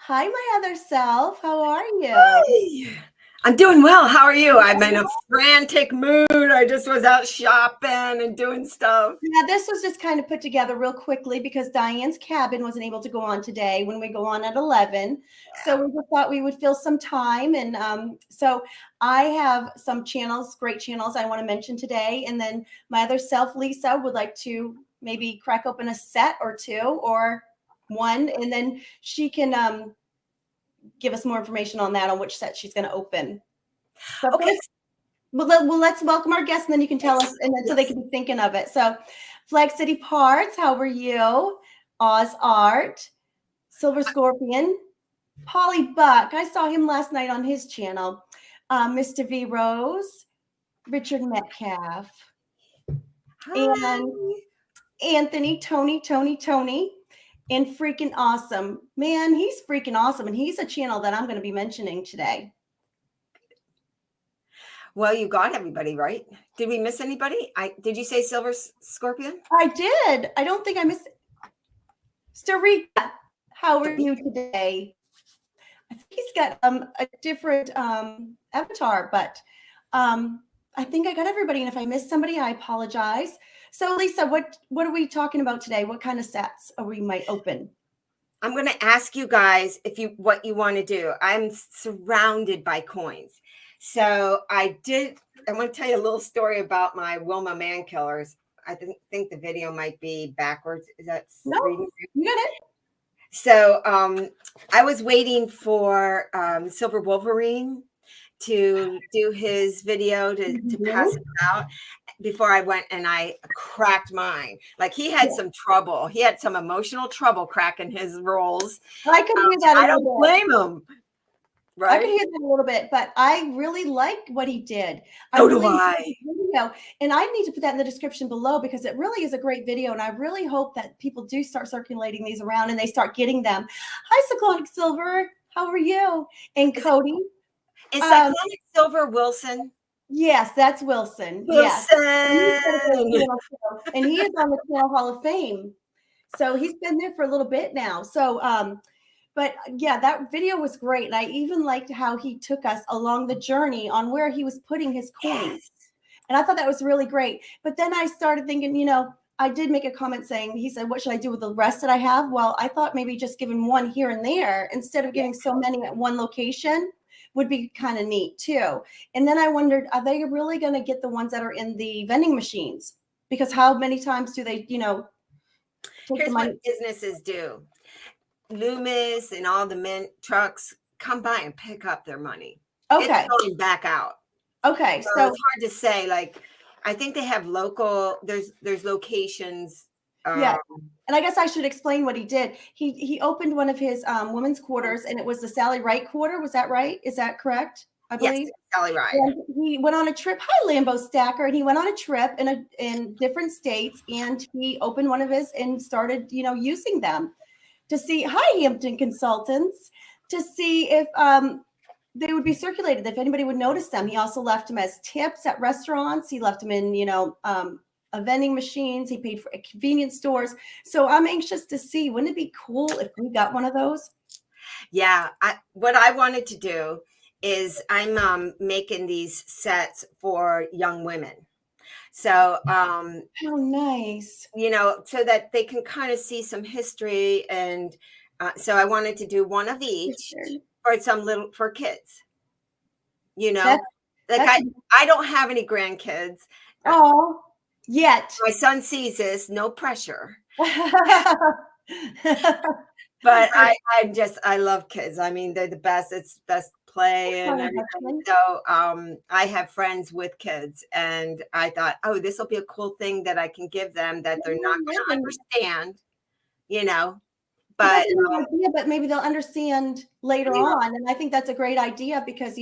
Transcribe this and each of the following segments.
Hi, my other self. How are you? Hi. I'm doing well. How are you? I'm in a frantic mood. I just was out shopping and doing stuff. Yeah, this was just kind of put together real quickly because Diane's cabin wasn't able to go on today when we go on at 11. So we just thought we would fill some time. And so I have some channels, great channels I want to mention today. And then my other self, Lisa, would like to maybe crack open a set or two or one. And then she can give us more information on that, on which set she's going to open. So Okay. first, let's welcome our guests, and then you can tell us, and then so they can be thinking of it. So, Flag City Parts, how are you? Oz Art, Silver Scorpion, Polly Buck. I saw him last night on his channel. Mr. V Rose, Richard Metcalf, Hi. and Anthony, Tony, and freaking awesome. Man, he's freaking awesome, and he's a channel that I'm going to be mentioning today. Well, you got everybody, right? Did we miss anybody? Did you say Silver Scorpion? I did. I don't think I missed Starika. How are you today? I think he's got a different avatar, but I think I got everybody. And if I missed somebody, I apologize. So, Lisa, what are we talking about today? What kind of sets are we might open? I'm going to ask you guys what you want to do. I'm surrounded by coins. So I want to tell you a little story about my Wilma Man Killers. I think the video might be backwards. Is that No, reading? you got it. So I was waiting for Silver Wolverine to do his video to pass it out before I went, and I cracked mine. Like he had some trouble. He had some emotional trouble cracking his rolls. I could hear that. I don't blame him. Right? I could hear that a little bit, but I really liked what he did. So do I. Video, and I need to put that in the description below because it really is a great video, and I really hope that people do start circulating these around and they start getting them. Hi, Cyclonic Silver. How are you? And Cody. Is Cyclonic Silver Wilson? Yes, that's Wilson. Wilson. Yes. And he is on the Channel Hall of Fame. So he's been there for a little bit now. So but yeah, that video was great. And I even liked how he took us along the journey on where he was putting his coins. Yes. And I thought that was really great. But then I started thinking, I did make a comment saying, he said, what should I do with the rest that I have? Well, I thought maybe just giving one here and there instead of giving so many at one location would be kind of neat too. And then I wondered, are they really going to get the ones that are in the vending machines? Because how many times do they, take Here's the money? What businesses do. Loomis and all the mint trucks come by and pick up their money. Okay. It's going back out. Okay. So it's hard to say. Like, I think they have there's locations. Yeah. And I guess I should explain what he did. He opened one of his women's quarters, and it was the Sally Wright quarter. Was that right? Is that correct? I believe. Yes, Sally Wright. And he went on a trip. Hi, Lambo Stacker. And he went on a trip in different states, and he opened one of his and started, using them to see. Hi, Hampton Consultants, to see if they would be circulated, if anybody would notice them. He also left them as tips at restaurants. He left them in, vending machines. He paid for convenience stores. So I'm anxious to see, wouldn't it be cool if we got one of those? Yeah. What I wanted to do is I'm making these sets for young women. So, how nice, so that they can kind of see some history. And so I wanted to do one of each for kids, I don't have any grandkids. Oh, yet. My son sees this, no pressure. But I love kids. I mean, they're the best. It's best play and everything. So I have friends with kids, and I thought, oh, this will be a cool thing that I can give them that they're not going to understand, But but maybe they'll understand later on. And I think that's a great idea because,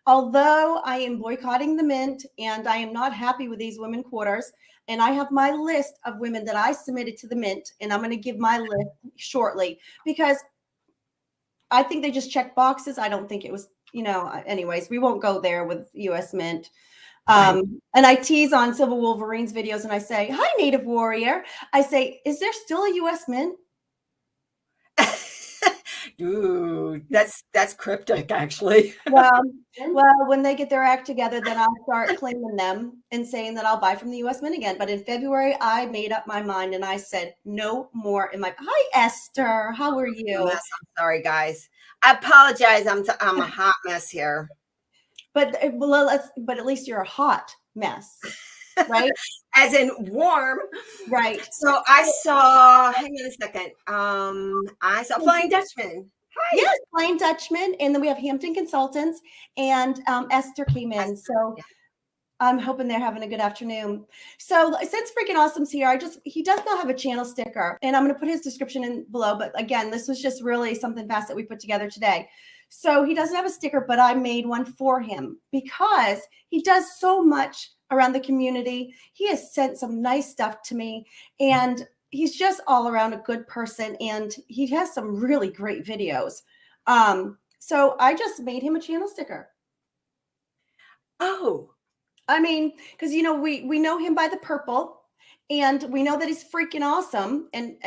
although I am boycotting the mint and I am not happy with these women quarters, and I have my list of women that I submitted to the mint, and I'm going to give my list shortly because I think they just check boxes. I don't think it was, anyways, we won't go there with US Mint. And I tease on Silver Wolverine's videos and I say, hi, Native Warrior. I say, is there still a US Mint? Ooh, that's cryptic, actually. Well, when they get their act together, then I'll start claiming them and saying that I'll buy from the U.S. Mint again. But in February, I made up my mind and I said no more. Hi, Esther. How are you? I'm sorry, guys. I apologize. I'm a hot mess here. But at least you're a hot mess, right? As in warm. Right. So I saw, hang on a second. I saw Flying Dutchman. Hi. Yes, Flying Dutchman. And then we have Hampton Consultants, and Esther came in. So yeah. I'm hoping they're having a good afternoon. So since Freaking Awesome's here, he does not have a channel sticker, and I'm going to put his description in below. But again, this was just really something fast that we put together today. So he doesn't have a sticker, but I made one for him because he does so much around the community. He has sent some nice stuff to me, and he's just all around a good person, and he has some really great videos. So I just made him a channel sticker. Oh, I mean, because we know him by the purple, and we know that he's freaking awesome, and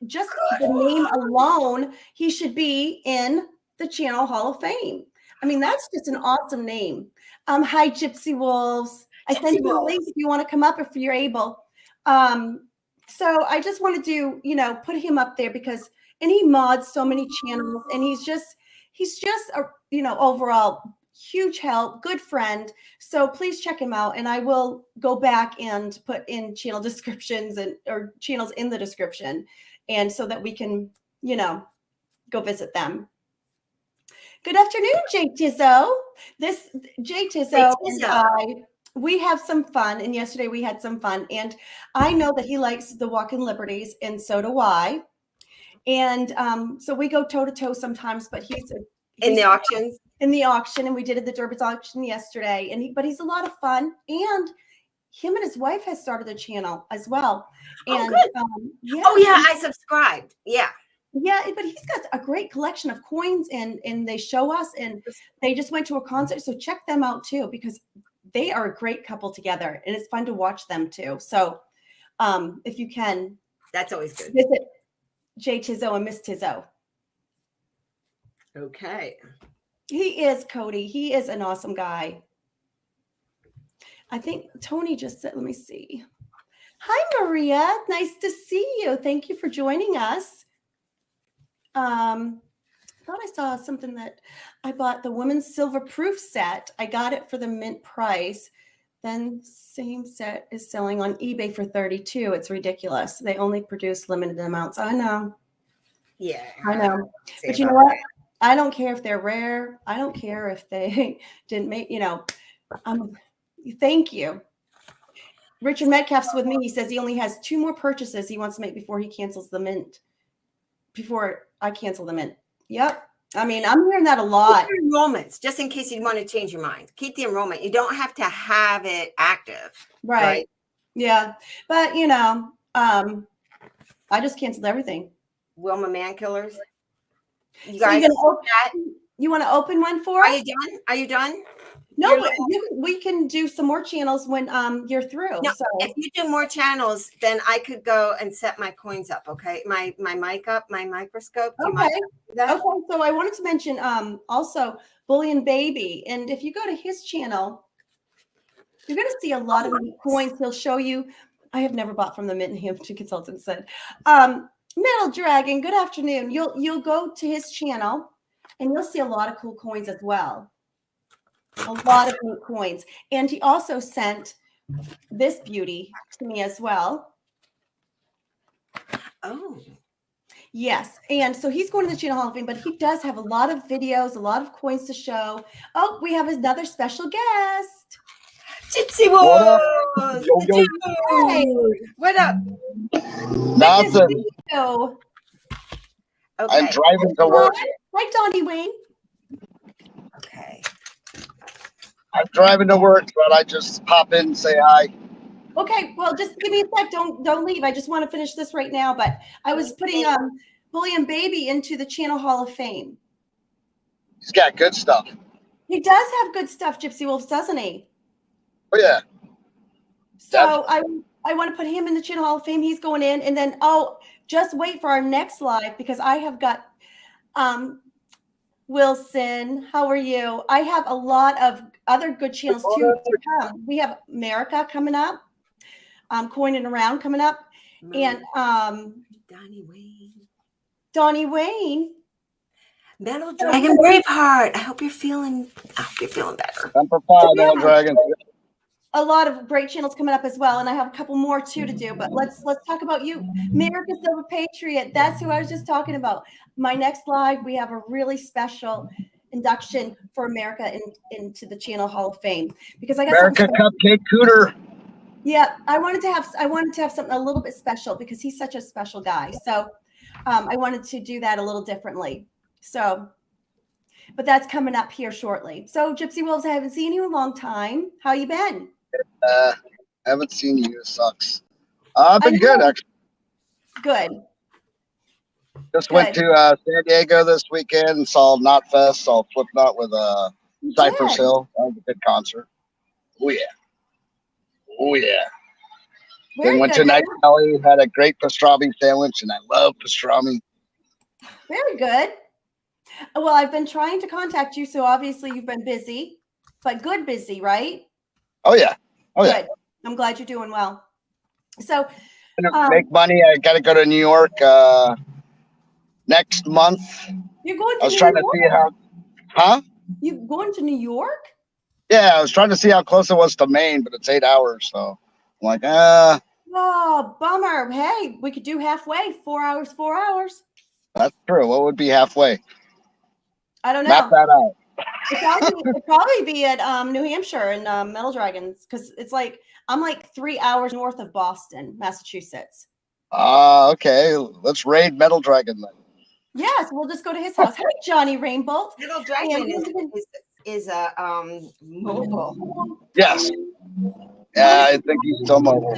just the name alone, he should be in the Channel Hall of Fame. I mean, that's just an awesome name. Hi, Gypsy Wolves. I sent you a link if you want to come up if you're able. So I just wanted to, put him up there because, and he mods so many channels, and he's just a, overall huge help, good friend. So please check him out, and I will go back and put in channel descriptions or channels in the description, and so that we can, go visit them. Good afternoon, Jay Tizzo. Jay Tizzo and I, we have some fun, and yesterday we had some fun, and I know that he likes the Walking Liberties, and so do I. And so we go toe to toe sometimes, but he's in the auctions. In the auction, and we did the Durbridge auction yesterday, but he's a lot of fun, and him and his wife has started a channel as well. And good. Yeah, I subscribed. Yeah, but he's got a great collection of coins, and they show us, and they just went to a concert, so check them out too, because they are a great couple together, and it's fun to watch them too. So if you can, that's always good. Visit Jay Tizzo and Miss Tizzo. Okay. He is, Cody. He is an awesome guy. I think Tony just said, let me see. Hi, Maria. Nice to see you. Thank you for joining us. I thought I saw something that I bought the women's silver proof set. I got it for the mint price. Then same set is selling on eBay for $32. It's ridiculous. They only produce limited amounts. I know. Yeah. I know. But you know what? I don't care if they're rare. I don't care if they didn't make, thank you. Richard Metcalf's with me. He says he only has 2 more purchases he wants to make before he cancels the mint. Before I cancel the mint. Yep. I mean, I'm hearing that a lot. Keep your enrollments, just in case you want to change your mind. Keep the enrollment. You don't have to have it active. Right. Yeah. But, I just canceled everything. Wilma Man Killers. You guys, you want to open one for us? Are you done? No, but we can do some more channels when you're through. No, so if you do more channels, then I could go and set my coins up. Okay, my mic up, my microscope. Okay. Okay. So I wanted to mention also Bullion Baby, and if you go to his channel, you're going to see a lot of coins. He'll show you. I have never bought from the Mint, Hampton Consultant said. Metal Dragon, good afternoon. You'll go to his channel, and you'll see a lot of cool coins as well. A lot of neat coins. And he also sent this beauty to me as well. Oh. Yes. And so he's going to the Channel Hall of Fame, but he does have a lot of videos, a lot of coins to show. Oh, we have another special guest. Gypsy Wolves! Yo. What up? Nothing. Okay. I'm driving to work. Hi, Donnie Wayne. Okay. I'm driving to work, but I just pop in and say hi. Okay, well, just give me a sec. Don't leave. I just want to finish this right now. But I was putting Bullion Baby into the Channel Hall of Fame. He's got good stuff. He does have good stuff, Gypsy Wolves, doesn't he? Oh yeah. So I want to put him in the Channel Hall of Fame. He's going in, and then just wait for our next live, because I have got Um, Wilson, how are you? I have a lot of other good channels too to come. We have America coming up, Coin and Around coming up, and Donnie Wayne. Metal Dragon Braveheart. I hope you're feeling better. Semper Fi, Metal Dragon. A lot of great channels coming up as well, and I have a couple more too to do. But let's talk about you, America Silver Patriot. That's who I was just talking about. My next live, we have a really special induction for America into the Channel Hall of Fame because I got America Cupcake Cooter. Yeah, I wanted to have something a little bit special because he's such a special guy. So I wanted to do that a little differently. So, but that's coming up here shortly. So Gypsy Wolves, I haven't seen you in a long time. How you been? Haven't seen you. It sucks. I've been good, actually. Good. Just went to San Diego this weekend and saw Knotfest, saw Slipknot with Cypress Hill. That was a good concert. Oh, yeah. Oh, yeah. Then went to Night Valley, had a great pastrami sandwich, and I love pastrami. Very good. Well, I've been trying to contact you, so obviously you've been busy, but good busy, right? Oh, yeah. Oh, good. Yeah. I'm glad you're doing well. So, make money. I got to go to New York next month. You're going to I was trying to see how, huh? You going to New York? Yeah, I was trying to see how close it was to Maine, but it's 8 hours. So I'm like, Oh, bummer. Hey, we could do halfway. 4 hours, 4 hours. That's true. What would be halfway? I don't know. Map that out. It'd probably be at New Hampshire and Metal Dragons because it's like I'm like 3 hours north of Boston, Massachusetts. Okay. Let's raid Metal Dragon then. Yeah, so we'll just go to his house. Hey, Johnny Rainbolt. Metal Dragon is a mobile. Yes. Yeah, I think he's still mobile.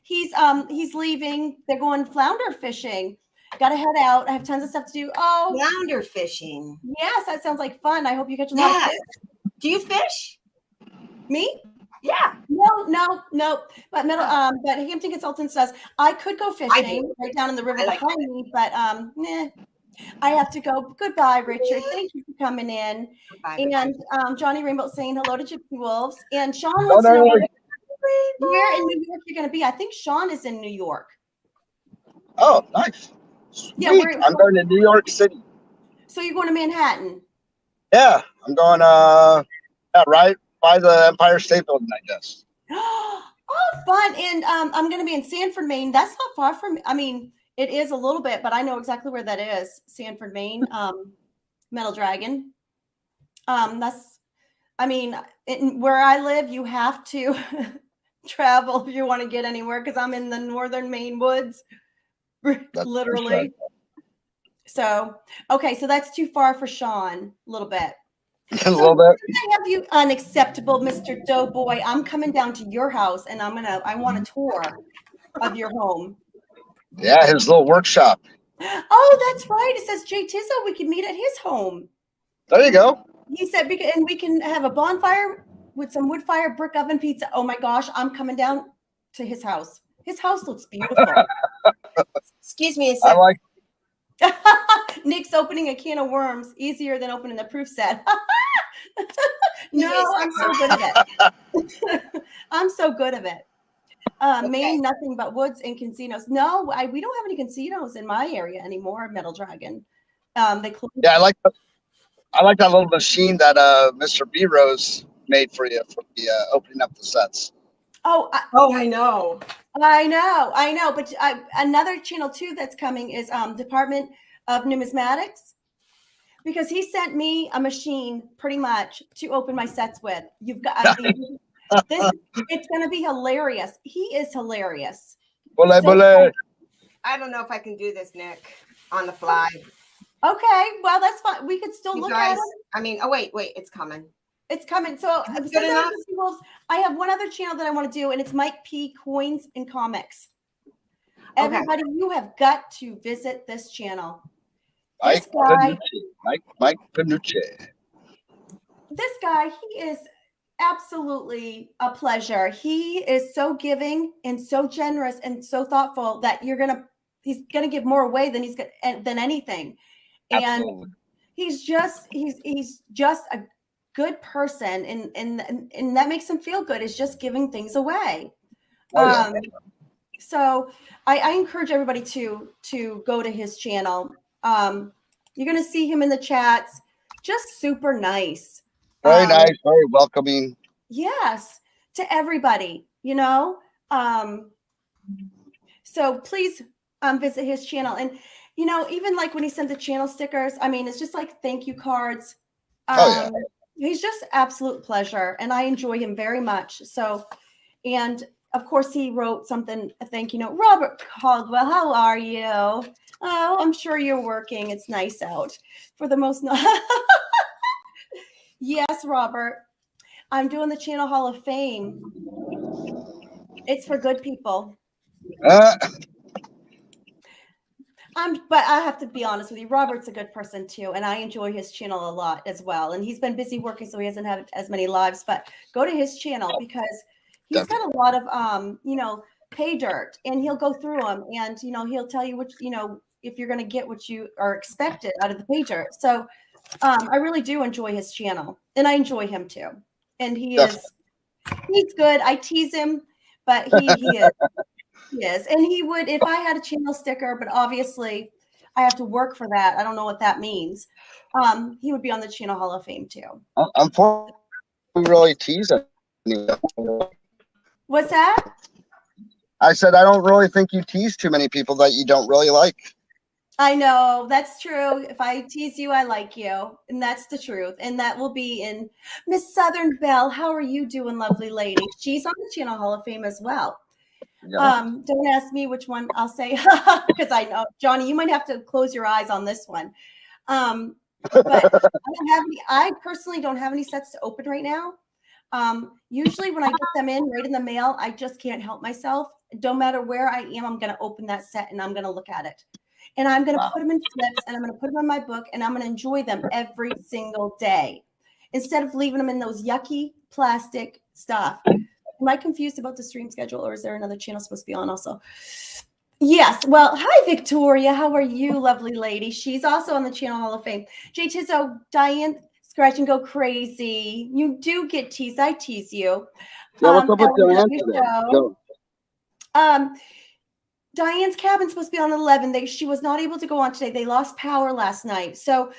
He's leaving. They're going flounder fishing. Got to head out. I have tons of stuff to do. Oh, flounder fishing. Yes, that sounds like fun. I hope you catch a lot of fish. Do you fish? Me? Yeah. No. But but Hampton Consultants does. I could go fishing right down in the river behind me, but I have to go. Goodbye, Richard. Thank you for coming in. Goodbye, and Johnny Rainbow saying hello to Gypsy Wolves. And Sean wants to know where in New York you're going to be. I think Sean is in New York. Oh, nice. Sweet. Yeah, I'm going to New York City. So you're going to Manhattan? Yeah, I'm going right by the Empire State Building, I guess. Oh, fun. And I'm going to be in Sanford, Maine. That's not far from, I mean, it is a little bit, but I know exactly where that is. Sanford, Maine, Metal Dragon. Where I live, you have to travel if you want to get anywhere because I'm in the northern Maine woods. That's literally. Right. So, okay, so that's too far for Sean, a little bit. A little bit. I have you unacceptable, Mr. Doughboy. I'm coming down to your house and I want a tour of your home. Yeah, his little workshop. Oh, that's right. It says Jay Tizzo. We can meet at his home. There you go. He said, and we can have a bonfire with some wood fire, brick oven pizza. Oh my gosh, I'm coming down to his house. His house looks beautiful. Excuse me a second. I like. Nick's opening a can of worms easier than opening the proof set. No, I'm so good at it. I'm so good at it. Okay. Maine, nothing but woods and casinos. No, we don't have any casinos in my area anymore. Metal Dragon. They closed. Yeah, I like that little machine that Mr. B Rose made for you for the opening up the sets. Oh, I know. But another channel too that's coming is Department of Numismatics, because he sent me a machine pretty much to open my sets with. You've got it's going to be hilarious. He is hilarious. I don't know if I can do this, Nick, on the fly. Okay, well that's fine. We could still look at it. I mean, wait, it's coming. It's coming. So I have one other channel that I want to do, and it's Mike P. Coins and Comics. Everybody, you have got to visit this channel. This guy, Mike Panucci. This guy, he is absolutely a pleasure. He is so giving and so generous and so thoughtful that he's gonna give more away than anything. And Absolutely. he's just a good person, and that makes him feel good, is just giving things away. Oh, yeah. So I encourage everybody to go to his channel. You're going to see him in the chats, just super nice. Very nice, very welcoming. Yes, to everybody, you know. So please visit his channel. And, you know, even like when he sent the channel stickers, I mean, it's just like thank you cards. Oh, yeah. He's just absolute pleasure, and I enjoy him very much. So, and of course, he wrote something, a thank you note. Robert Caldwell, how are you? Oh, I'm sure you're working. It's nice out for the most. Yes, Robert. I'm doing the Channel Hall of Fame. It's for good people. But I have to be honest with you. Robert's a good person too, and I enjoy his channel a lot as well. And he's been busy working, so he hasn't had as many lives. But go to his channel because he's got a lot of you know, pay dirt, and he'll go through them, and you know, he'll tell you which, you know, if you're going to get what you are expected out of the pay dirt. So I really do enjoy his channel, and I enjoy him too. And he's good. I tease him, but he is. Yes, and he would if I had a channel sticker, but obviously I have to work for that. I don't know what that means. He would be on the Channel Hall of Fame too. Unfortunately, we really tease him. What's that? I said, I don't really think you tease too many people that you don't really like. I know, that's true. If I tease you, I like you. And that's the truth. And that will be in Miss Southern Belle. How are you doing, lovely lady? She's on the Channel Hall of Fame as well. Yeah. Don't ask me which one I'll say, because I know, Johnny, you might have to close your eyes on this one. But I personally don't have any sets to open right now. Usually when I get them in right in the mail, I just can't help myself. No matter where I am, I'm going to open that set and I'm going to look at it. And I'm going to put them in flips, and I'm going to put them in my book, and I'm going to enjoy them every single day instead of leaving them in those yucky plastic stuff. Am I confused about the stream schedule, or is there another channel supposed to be on also? Yes. Well, hi, Victoria. How are you, lovely lady? She's also on the Channel Hall of Fame. Jay Tizzo, Diane, scratch and go crazy. You do get teased. I tease you. Yeah, what's up with Diane? Diane's cabin's supposed to be on 11. She was not able to go on today. They lost power last night. So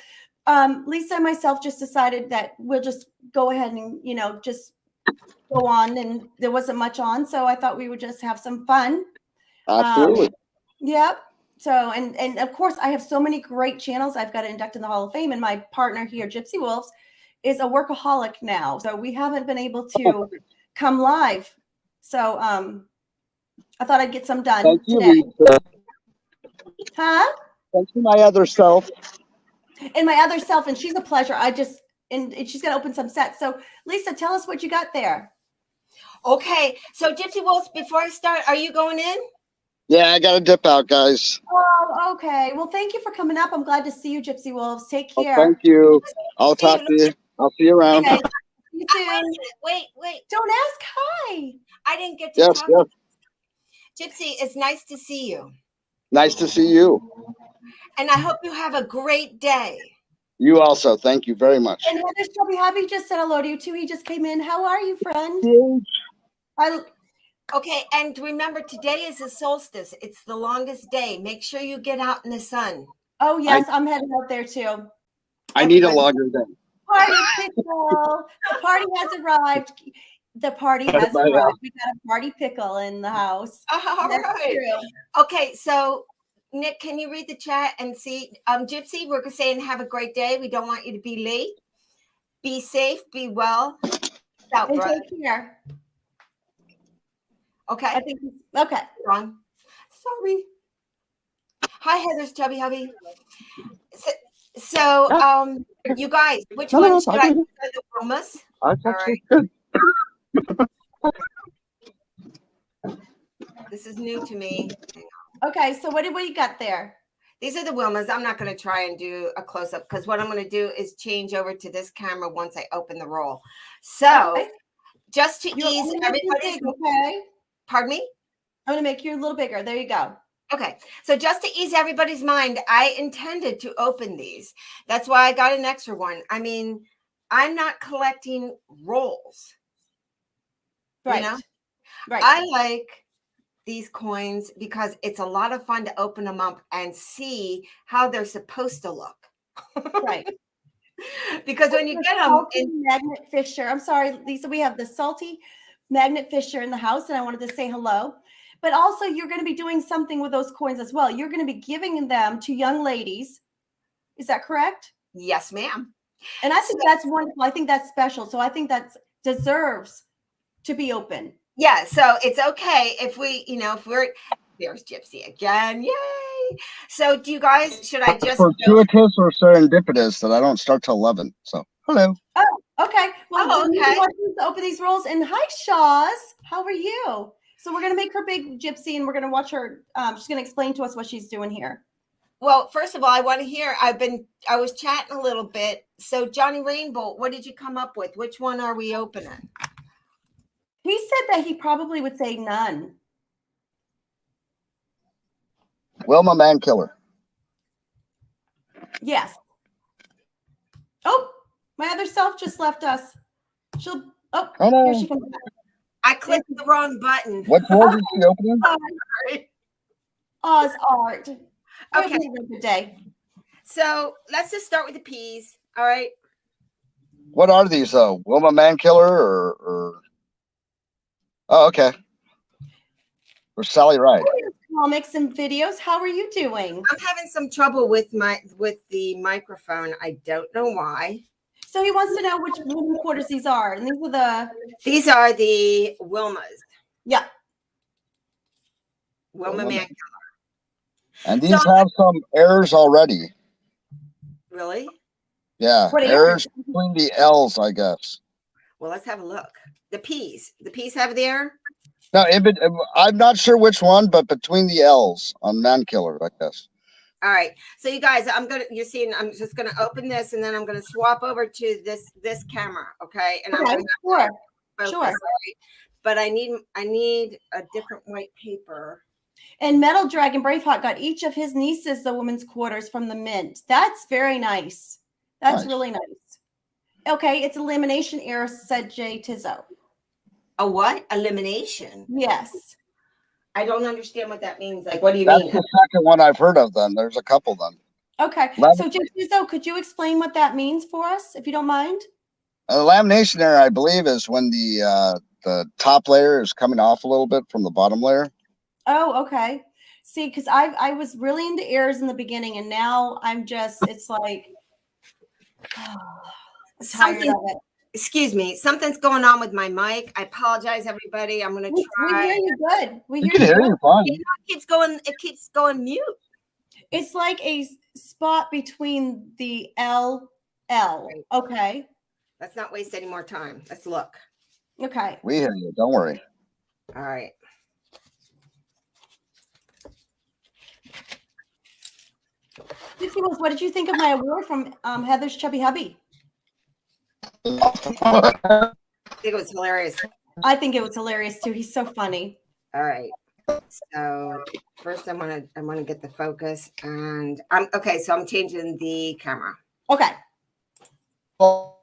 Lisa and myself just decided that we'll just go ahead and, you know, just go on, and there wasn't much on. So I thought we would just have some fun. Absolutely. Yep. So, and of course, I have so many great channels I've got to induct in the Hall of Fame. And my partner here, Gypsy Wolves, is a workaholic now. So we haven't been able to come live. So I thought I'd get some done Thank you, today. Lisa. Huh? Thank you, my other self. And my other self, and she's a pleasure. And she's going to open some sets. So Lisa, tell us what you got there. Okay. So Gypsy Wolves, before I start, are you going in? Yeah, I got to dip out, guys. Oh, okay. Well, thank you for coming up. I'm glad to see you, Gypsy Wolves. Take care. Thank you. I'll talk to you. I'll see you around. Okay. See you soon. Wait. Don't ask hi. I didn't get to talk. Yes. Gypsy, it's nice to see you. Nice to see you. And I hope you have a great day. You also. Thank you very much. And Heather's Chubby Hobby just said hello to you too. He just came in. How are you, friend? Okay, and remember, today is the solstice. It's the longest day. Make sure you get out in the sun. Oh, yes, I'm heading out there too. I need a longer day. Party pickle. The party has arrived. The party has arrived. We got a party pickle in the house. All right. True. Okay, so Nick, can you read the chat and see? Gypsy, we're saying have a great day. We don't want you to be late. Be safe. Be well. And take care. Okay. I think. Okay. Wrong. Sorry. Hi, Heather's Chubby Hubby. So, you guys, which one should I do? The Wilmas? That's actually good. This is new to me. Okay, so what you got there? These are the Wilmas. I'm not going to try and do a close-up because what I'm going to do is change over to this camera once I open the roll. So, just to ease everybody's... Okay. Pardon me? I'm going to make you a little bigger. There you go. Okay, so just to ease everybody's mind, I intended to open these. That's why I got an extra one. I mean, I'm not collecting rolls. Right. You know? Right. I like these coins because it's a lot of fun to open them up and see how they're supposed to look. Right. Because when you get them in Magnet Fisher, I'm sorry, Lisa, we have the salty Magnet Fisher in the house, and I wanted to say hello. But also, you're going to be doing something with those coins as well. You're going to be giving them to young ladies. Is that correct? Yes, ma'am. And I think that's wonderful. I think that's special. So I think that deserves to be open. Yeah. So it's okay if we, if there's Gypsy again. Yay. So do you guys, should I just fortuitous or serendipitous that I don't start till 11? So hello. Oh, okay. Well, okay. want to open these rolls. And hi, Shaw's. How are you? So we're going to make her big Gypsy, and we're going to watch her. She's going to explain to us what she's doing here. Well, first of all, I want to hear, I was chatting a little bit. So Johnny Rainbow, what did you come up with? Which one are we opening? He said that he probably would say none. Wilma Man Killer. Yes. Oh, my other self just left us. Here she comes back. I clicked the wrong button. What roll is she opening? Oz Art. Okay. Good day. So let's just start with the peas. All right. What are these though? Wilma Man Killer or oh, okay. Or Sally Ride. Comics and videos. How are you doing? I'm having some trouble with the microphone. I don't know why. So he wants to know which women quarters these are. And these are the Wilmas. Yeah. Wilma Man Killer. And these have some errors already. Really? Yeah. Errors between the L's, I guess. Well, let's have a look. The P's. The P's have the error? No, I'm not sure which one, but between the L's on Man Killer, I guess. All right. So you guys, I'm just gonna open this, and then I'm gonna swap over to this camera, okay? And I'm gonna focus, right? But I need a different white paper. And Metal Dragon Braveheart got each of his nieces the women's quarters from the mint. That's very nice. That's really nice. Okay, it's elimination error, said Jay Tizzo. A what? Elimination? Yes. I don't understand what that means. Like, what do you mean? That's the second one I've heard of then. There's a couple then. Okay. So Jay Tizzo, could you explain what that means for us, if you don't mind? A lamination error, I believe, is when the top layer is coming off a little bit from the bottom layer. Oh, okay. See, because I was really into errors in the beginning, and now I'm just, it's like, tired of it. Excuse me, something's going on with my mic. I apologize, everybody. I'm going to try. We hear you good. We hear you fine. It keeps going mute. It's like a spot between the L. Okay. Let's not waste any more time. Let's look. Okay. We hear you. Don't worry. All right. What did you think of my award from Heather's Chubby Hubby? I think it was hilarious. I think it was hilarious too. He's so funny. All right. So first I want to get the focus, and so I'm changing the camera. Okay. Well,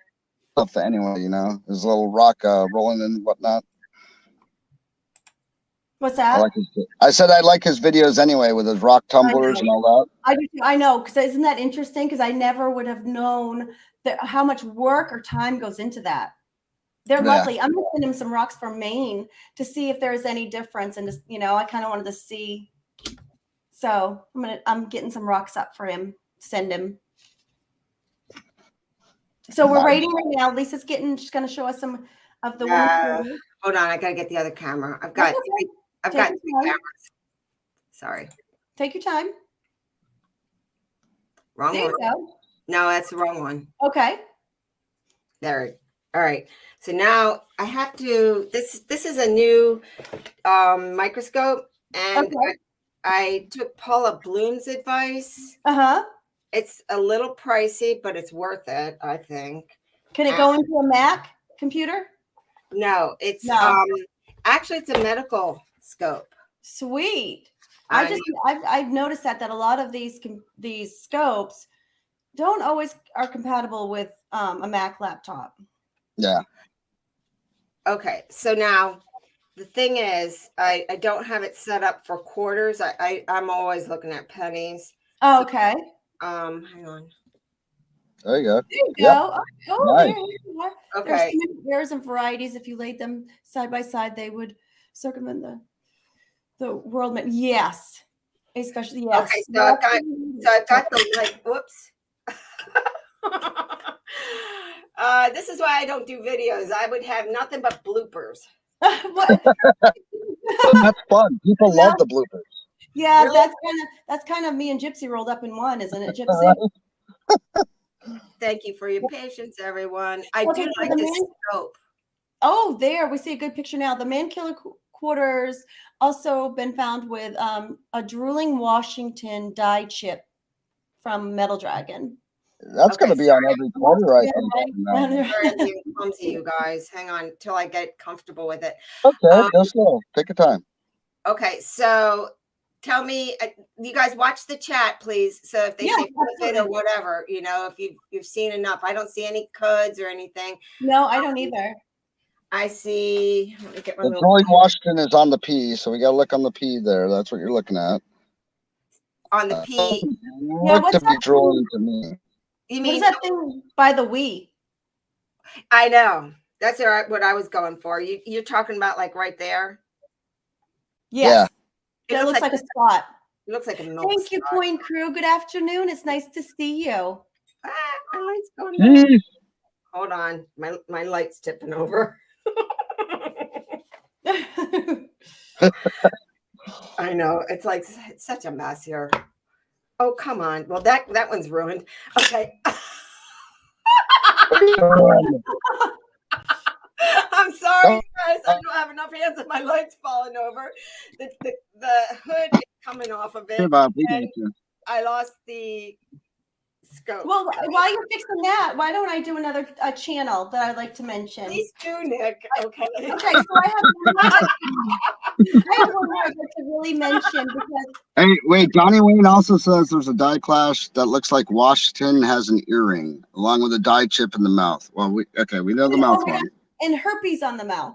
anyway, there's a little rock rolling and whatnot. What's that? I said I like his videos anyway with his rock tumblers and all that. I know, because isn't that interesting? Because I never would have known how much work or time goes into that. They're lovely. I'm going to send him some rocks from Maine to see if there's any difference. And just, I kind of wanted to see. So I'm getting some rocks up for him. Send him. So we're waiting right now. Lisa's she's going to show us some of the women. Hold on, I got to get the other camera. I've got three cameras. Sorry. Take your time. Wrong one. No, that's the wrong one. Okay. There. All right. So now I have to. This is a new microscope, and I took Paula Bloom's advice. It's a little pricey, but it's worth it, I think. Can it go into a Mac computer? No, it's actually it's a medical scope. Sweet. I've noticed that a lot of these scopes don't always are compatible with a Mac laptop. Yeah. Okay, so now the thing is, I don't have it set up for quarters. I'm always looking at pennies. Oh, okay. Hang on. There you go. There you Yep. go. Oh, Nice. there you are. Okay. There's so many pairs and varieties. If you laid them side by side, they would circumvent the world. Yes, especially yes. Okay, so I've got the like. Whoops. This is why I don't do videos. I would have nothing but bloopers. What? That's fun. People love the bloopers. Yeah, Really? that's kind of me and Gypsy rolled up in one, isn't it, Gypsy? Thank you for your patience, everyone. I Okay, do so like this scope. Oh, there we see a good picture now. The man killer quarters also been found with a drooling Washington die chip from Metal Dragon. That's going to be on every quarter, I think. Sorry, I'm being clumsy, you guys. Hang on till I get comfortable with it. Okay, go slow. Take your time. Okay, so tell me, you guys watch the chat, please. So if they say perfect or whatever, you know, if you've seen enough. I don't see any codes or anything. No, I don't either. I see. Let me get my the Droid Washington is on the P, so we got to look on the P there. That's what you're looking at. On the P. Look to be drooling to me. You mean what is that thing by the Wii? I know. That's what I was going for. You're talking about like right there. Yes. Yeah. It looks like a spot. It looks like a milk Thank you, Coin Crew. Good afternoon. It's nice to see you. My light's going on. Hold on. My light's tipping over. I know. It's such a mess here. Oh, come on. Well, that one's ruined. Okay. I'm sorry, you guys. I don't have enough hands and my light's falling over. The hood is coming off of it. I lost the scope. Well, while you're fixing that, why don't I do another channel that I'd like to mention? Please do, Nick. Okay. Okay, so I have one more I'd like to really mention because. Hey, wait, Donnie Wayne also says there's a die clash that looks like Washington has an earring along with a die chip in the mouth. Well, we know the mouth one. And herpes on the mouth.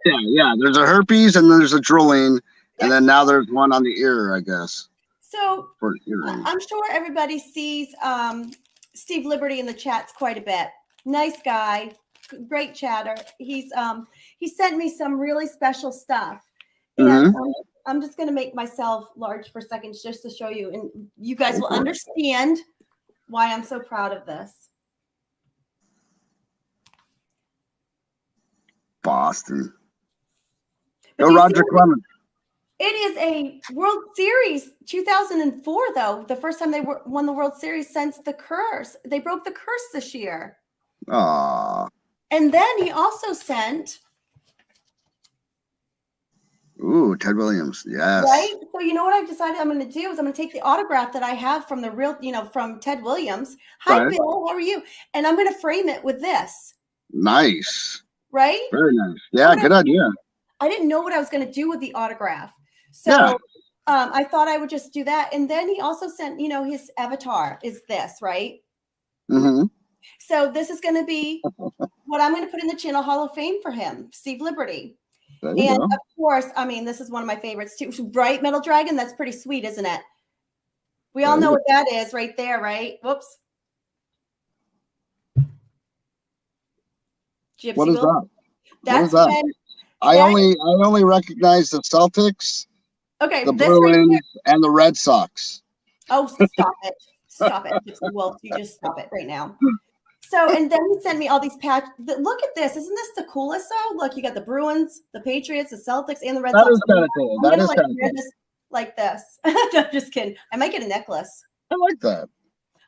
Yeah. There's a herpes and there's a drooling, and then now there's one on the ear, I guess. So I'm sure everybody sees Steve Liberty in the chats quite a bit. Nice guy, great chatter. He sent me some really special stuff, and I'm just going to make myself large for a second just to show you, and you guys will understand why I'm so proud of this. Boston. Go Roger Clemens. It is a World Series 2004, though. The first time they won the World Series since the curse. They broke the curse this year. Aww. And then he also sent. Ooh, Ted Williams. Yes. Right? So you know what I've decided I'm going to do is I'm going to take the autograph that I have from the real, from Ted Williams. Hi, Bill. How are you? And I'm going to frame it with this. Nice. Right? Very nice. Yeah, good idea. I didn't know what I was going to do with the autograph. So I thought I would just do that. And then he also sent, his avatar is this, right? Mm-hmm. So this is going to be what I'm going to put in the Channel Hall of Fame for him, Steve Liberty. And of course, this is one of my favorites too. Bright Metal Dragon. That's pretty sweet, isn't it? We all know what that is right there, right? Whoops. Gypsy what is that? That's what is that? I only recognize the Celtics, the Bruins, and the Red Sox. Oh, stop it. Stop it. Gypsy Wolf, you just stop it right now. So, and then he sent me all these patches. Look at this. Isn't this the coolest? So, look, you got the Bruins, the Patriots, the Celtics, and the Red Sox. That is kind of cool. That is kind of cool. Like this. No, just kidding. I might get a necklace. I like that.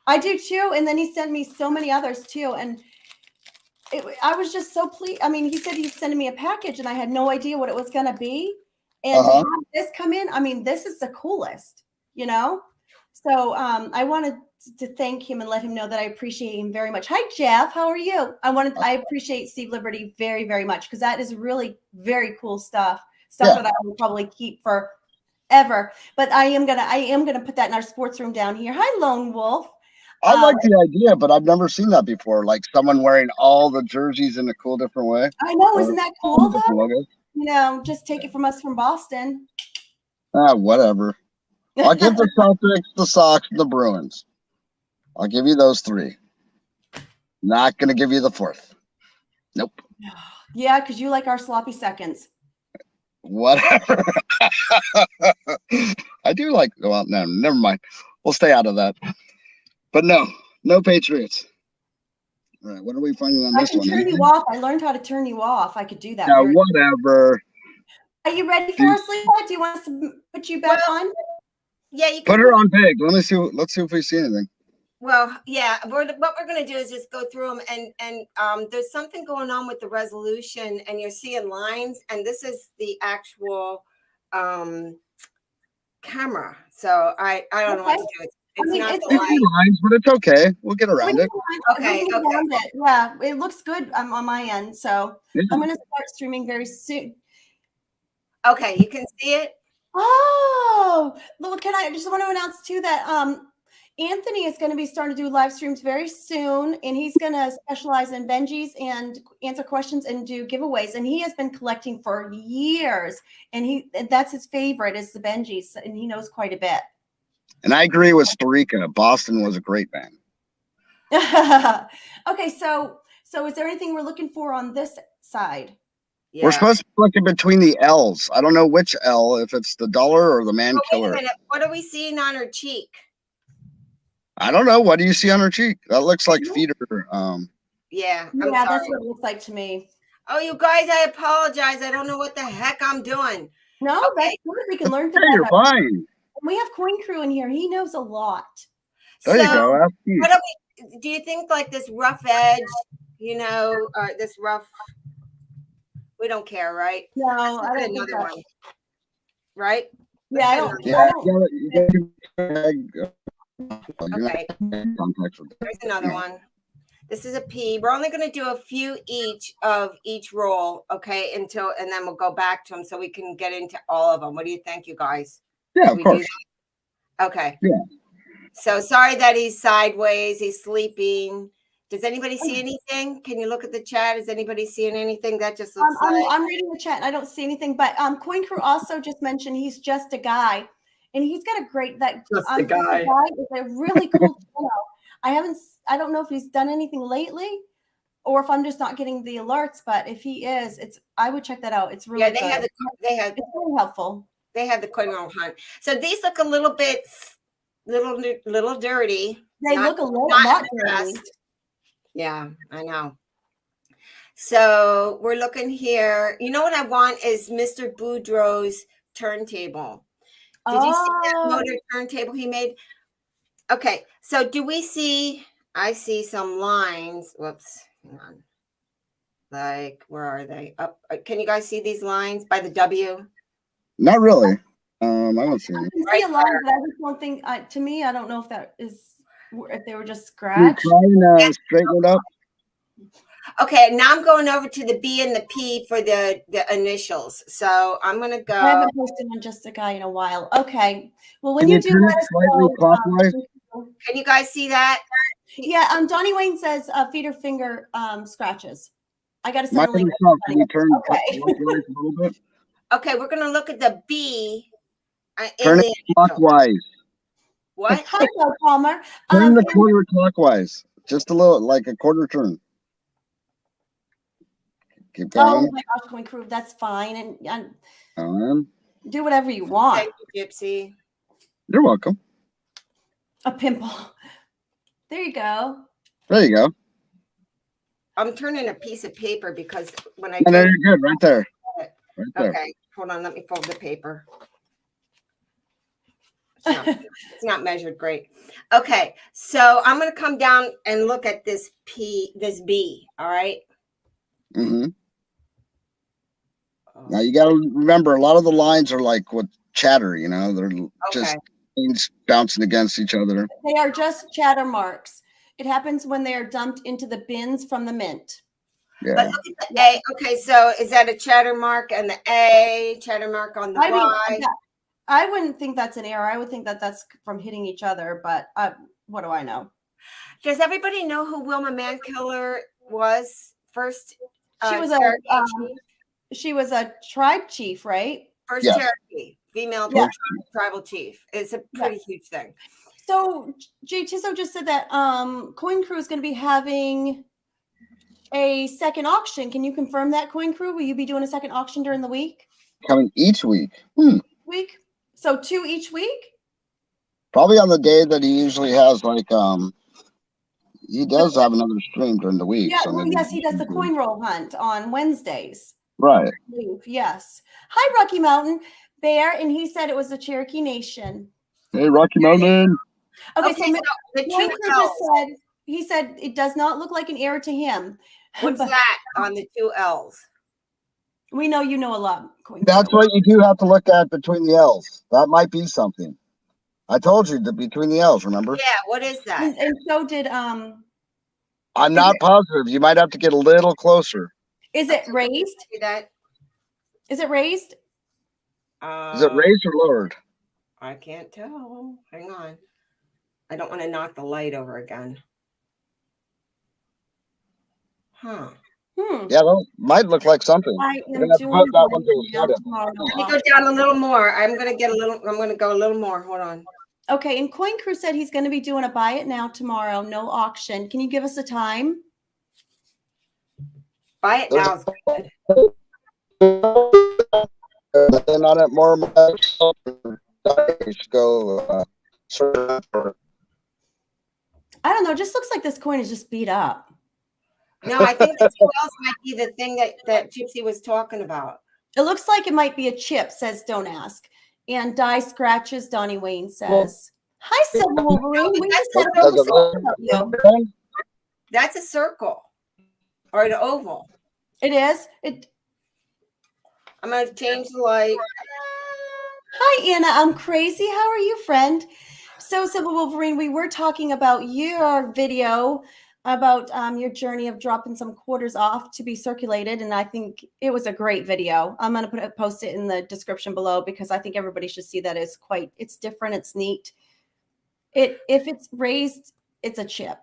I do too. And then he sent me so many others too. And I was just so pleased. He said he's sending me a package and I had no idea what it was going to be. And to have this come in, this is the coolest, So I wanted to thank him and let him know that I appreciate him very much. Hi, Jeff. How are you? I appreciate Steve Liberty very, very much because that is really very cool stuff. That I will probably keep forever. ever. But I am gonna put that in our sports room down here. Hi, Lone Wolf. I like the idea, but I've never seen that before. Like someone wearing all the jerseys in a cool, different way. I know, isn't that cool though? Logos. You know, just take it from us from Boston. Whatever. I'll give the Celtics, the Sox, and the Bruins. I'll give you those 3. Not gonna give you the 4th. Nope. Yeah, because you like our sloppy seconds. Whatever. I do like. Well, no, never mind. We'll stay out of that. But no Patriots. All right, what are we finding on I this can one? turn you off. I learned how to turn you off. I could do that. Yeah, whatever. Are you ready for us, Lisa? Do you want us to put you back on? Yeah, you can put her on pig. Let's see if we see anything. Well, yeah, what we're going to do is just go through them, and there's something going on with the resolution, and you're seeing lines, and this is the actual camera. So I don't know what to do. It's not the light. Lines, but it's okay. We'll get around it. Okay. Yeah, it looks good on my end. So I'm going to start streaming very soon. Okay, you can see it. Oh, look! I just want to announce too that Anthony is going to be starting to do live streams very soon, and he's going to specialize in Benjis and answer questions and do giveaways. And he has been collecting for years, and that's his favorite is the Benjis, and he knows quite a bit. And I agree with Storica. Boston was a great band. Okay, so is there anything we're looking for on this side? Yeah. We're supposed to be looking between the L's. I don't know which L, if it's the dollar or the man killer. Wait a minute. What are we seeing on her cheek? I don't know. What do you see on her cheek? That looks like feeder. Yeah, that's what it looks like to me. Oh, you guys, I apologize. I don't know what the heck I'm doing. No, that's good. We can learn together. You're fine. We have Coin Crew in here. He knows a lot. There you go. What do you think, like this rough edge, this rough, we don't care, right? No, I don't another one. Right? Yeah, I don't. Okay. There's another one. This is a P. We're only going to do a few of each roll, okay, and then we'll go back to them so we can get into all of them. What do you think, you guys? Yeah, of course. Okay. Yeah. So sorry that he's sideways. He's sleeping. Does anybody see anything? Can you look at the chat? Is anybody seeing anything? That just looks like... I'm reading the chat. And I don't see anything. But Coin Crew also just mentioned he's just a guy, and he's got a great just a guy is a really cool channel. I don't know if he's done anything lately, or if I'm just not getting the alerts. But if he is, I would check that out. It's really good. It's really helpful. They have the coin roll hunt. So these look a little bit, little dirty. They look a lot dirty. Yeah, I know. So we're looking here. You know what I want is Mr. Boudreaux's turntable. Did you see that motor turntable he made? Okay, so do we see? I see some lines. Whoops, hang on. Like, where are they? Up. Can you guys see these lines by the W? Not really. I don't see any. I see a lot, but I just don't think. To me, I don't know if they were just scratched. Straighten it up. Okay, now I'm going over to the B and the P for the initials. So I'm going to go. I haven't posted on Just a Guy in a while. Okay. Well, when you do that, slightly clockwise. Can you guys see that? Yeah. Donnie Wayne says feeder finger scratches. I got to send a link. Can you turn a little bit? Okay, we're going to look at the B. Turn it clockwise. What? Hello, Palmer. Turn the quarter clockwise. Just a little, like a quarter turn. Keep going. Oh my gosh, Coin Crew, that's fine. And do whatever you want. Thank you, Gypsy. You're welcome. A pimple. There you go. There you go. I'm turning a piece of paper because when I there you're good, right there. Right there. Okay, hold on, let me fold the paper. It's not measured great. Okay, so I'm going to come down and look at this B, all right? Mm-hmm. Now you got to remember, a lot of the lines are like with chatter, they're just things bouncing against each other. They are just chatter marks. It happens when they are dumped into the bins from the mint. Yeah. But look at the A. Okay, so is that a chatter mark and the A, chatter mark on the Y? I wouldn't think that's an error. I would think that that's from hitting each other, but what do I know? Does everybody know who Wilma Mankiller was? First She was Cherokee chief? she was a tribe chief, right? First Yes. Cherokee, female Yeah. tribal chief. It's a pretty huge thing. So Jay Tiso just said that Coin Crew is going to be having a second auction. Can you confirm that, Coin Crew? Will you be doing a second auction during the week? Coming each week. Week? So 2 each week? Probably on the day that he usually has, like, he does have another stream during the week. Yeah, So well, maybe yes, he does the coin roll hunt on Wednesdays. Right. Yes. Hi, Rocky Mountain Bear, and he said it was the Cherokee Nation. Hey, Rocky Mountain. Okay, so the Coin two Crew L's. just he said it does not look like an error to him. What's that on the two L's? We know you know a lot, Coin That's Crew. what you do have to look at between the L's. That might be something. I told you the between the L's, remember? Yeah, what is that? And so did I'm not positive. You might have to get a little closer. is it raised? That Is it raised? Is it raised or lowered? I can't tell. Hang on. I don't want to knock the light over again. Huh. Yeah, that might look like something. I We're am gonna doing put that one to now the tomorrow. Let me go down a little more. I'm gonna go a little more. Hold on. Okay, and Coin Crew said he's going to be doing a buy it now tomorrow, no auction. Can you give us a time? Buy it now. Then on it more. Go search for. I don't know. It just looks like this coin is just beat up. No, I think the two L's might be the thing that Gypsy was talking about. It looks like it might be a chip, says Don't Ask. And Die Scratches, Donnie Wayne says. Hi, Silver Wolverine. We just had a conversation about you. That's a circle or an oval. It is. I'm gonna change the light. Hi, Anna. I'm crazy. How are you, friend? So, Silver Wolverine, we were talking about your video about your journey of dropping some quarters off to be circulated, and I think it was a great video. I'm going to post it in the description below because I think everybody should see that. It's different. It's neat. If it's raised, it's a chip.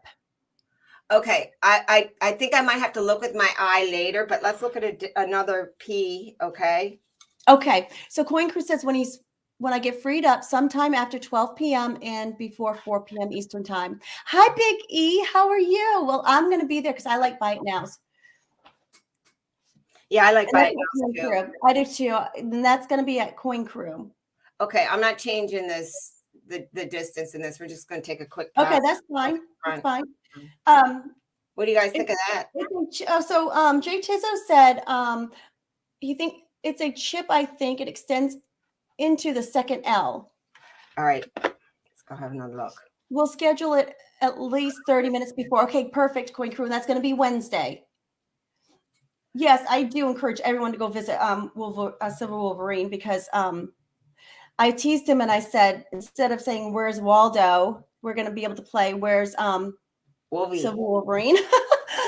Okay, I think I might have to look with my eye later, but let's look at another P. Okay. Okay. So Coin Crew says when I get freed up sometime after 12 p.m. and before 4 p.m. Eastern time. Hi, Big E. How are you? Well, I'm going to be there because I like Buy It Nows. Yeah, I like Buy It Nows too. I do too. And that's going to be at Coin Crew. Okay, I'm not changing the distance in this. We're just going to take a quick pass. Okay, that's fine. That's fine. What do you guys think of that? So Jay Tiso said he think it's a chip. I think it extends into the second L. All right, let's go have another look. We'll schedule it at least 30 minutes before. Okay, perfect, Coin Crew. And that's going to be Wednesday. Yes, I do encourage everyone to go visit Silver Wolverine because I teased him and I said, instead of saying, "Where's Waldo?" we're going to be able to play, "Where's Silver Wolverine?"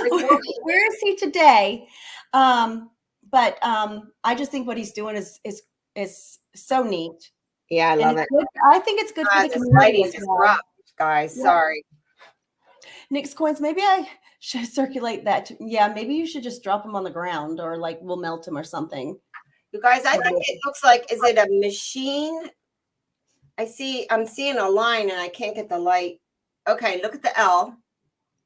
Where is he today? But I just think what he's doing is so neat. Yeah, I love it. I think it's good for the community as well. Rough, guys. Yeah. Sorry. Nick's coins. Maybe I should circulate that. Yeah, maybe you should just drop them on the ground, or like we'll melt them or something. You guys, I think it looks like, is it a machine? I'm seeing a line and I can't get the light. Okay, look at the L.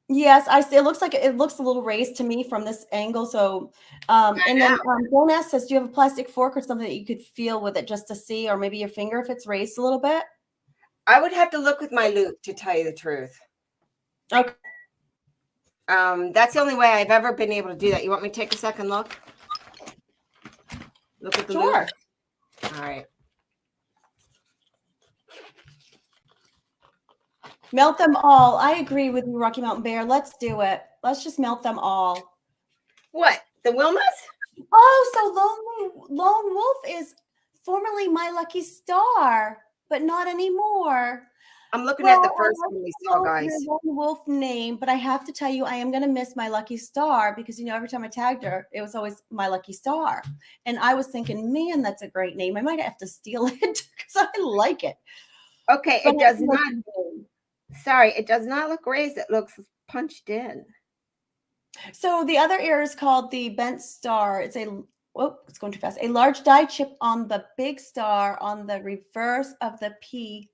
Yes, I see. It looks a little raised to me from this angle. So, and then Don't Ask says, do you have a plastic fork or something that you could feel with it just to see, or maybe your finger if it's raised a little bit? I would have to look with my loop to tell you the truth. Okay. That's the only way I've ever been able to do that. You want me to take a second look? Look at the loop. All right. Melt them all. I agree with you, Rocky Mountain Bear. Let's do it. Let's just melt them all. What? The Wilmas? Oh, so Lone Wolf is formerly My Lucky Star, but not anymore. I'm looking at the Well, first I one we don't saw, know guys. your lone wolf name, but I have to tell you, I am going to miss my lucky star because, every time I tagged her, it was always my lucky star. And I was thinking, man, that's a great name. I might have to steal it because I like it. Okay, But it does not. Sorry, it does not look raised. It looks punched in. So the other error is called the bent star. It's it's going too fast. A large die chip on the big star on the reverse of the P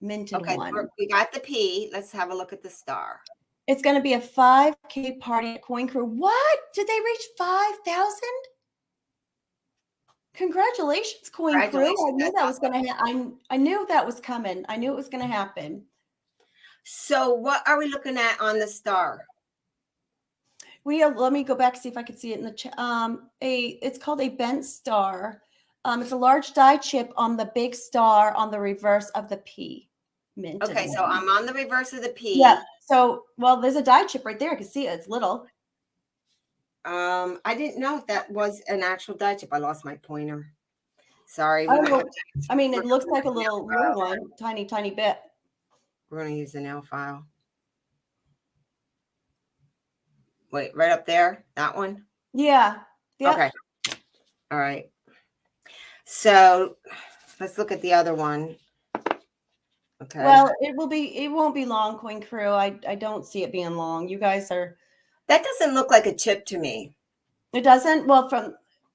minted Okay, one. we got the P. Let's have a look at the star. It's going to be a 5K party at Coin Crew. What? Did they reach 5,000? Congratulations, Coin Crew. I knew that was going to I knew that was coming. I knew it was going to happen. So what are we looking at on the star? Let me go back, see if I can see it in the chat. It's called a bent star. It's a large die chip on the big star on the reverse of the P. Minted Okay, one. so I'm on the reverse of the P. Yeah. So, well, there's a die chip right there. I can see it. It's little. I didn't know if that was an actual die chip. I lost my pointer. Sorry. I mean, it looks like a little one, tiny, tiny bit. We're going to use the nail file. Wait, right up there? That one? Yeah. Yep. Okay. All right. So let's look at the other one. Okay. Well, it won't be long, Coin Crew. I don't see it being long. You guys are. That doesn't look like a chip to me. It doesn't? Well,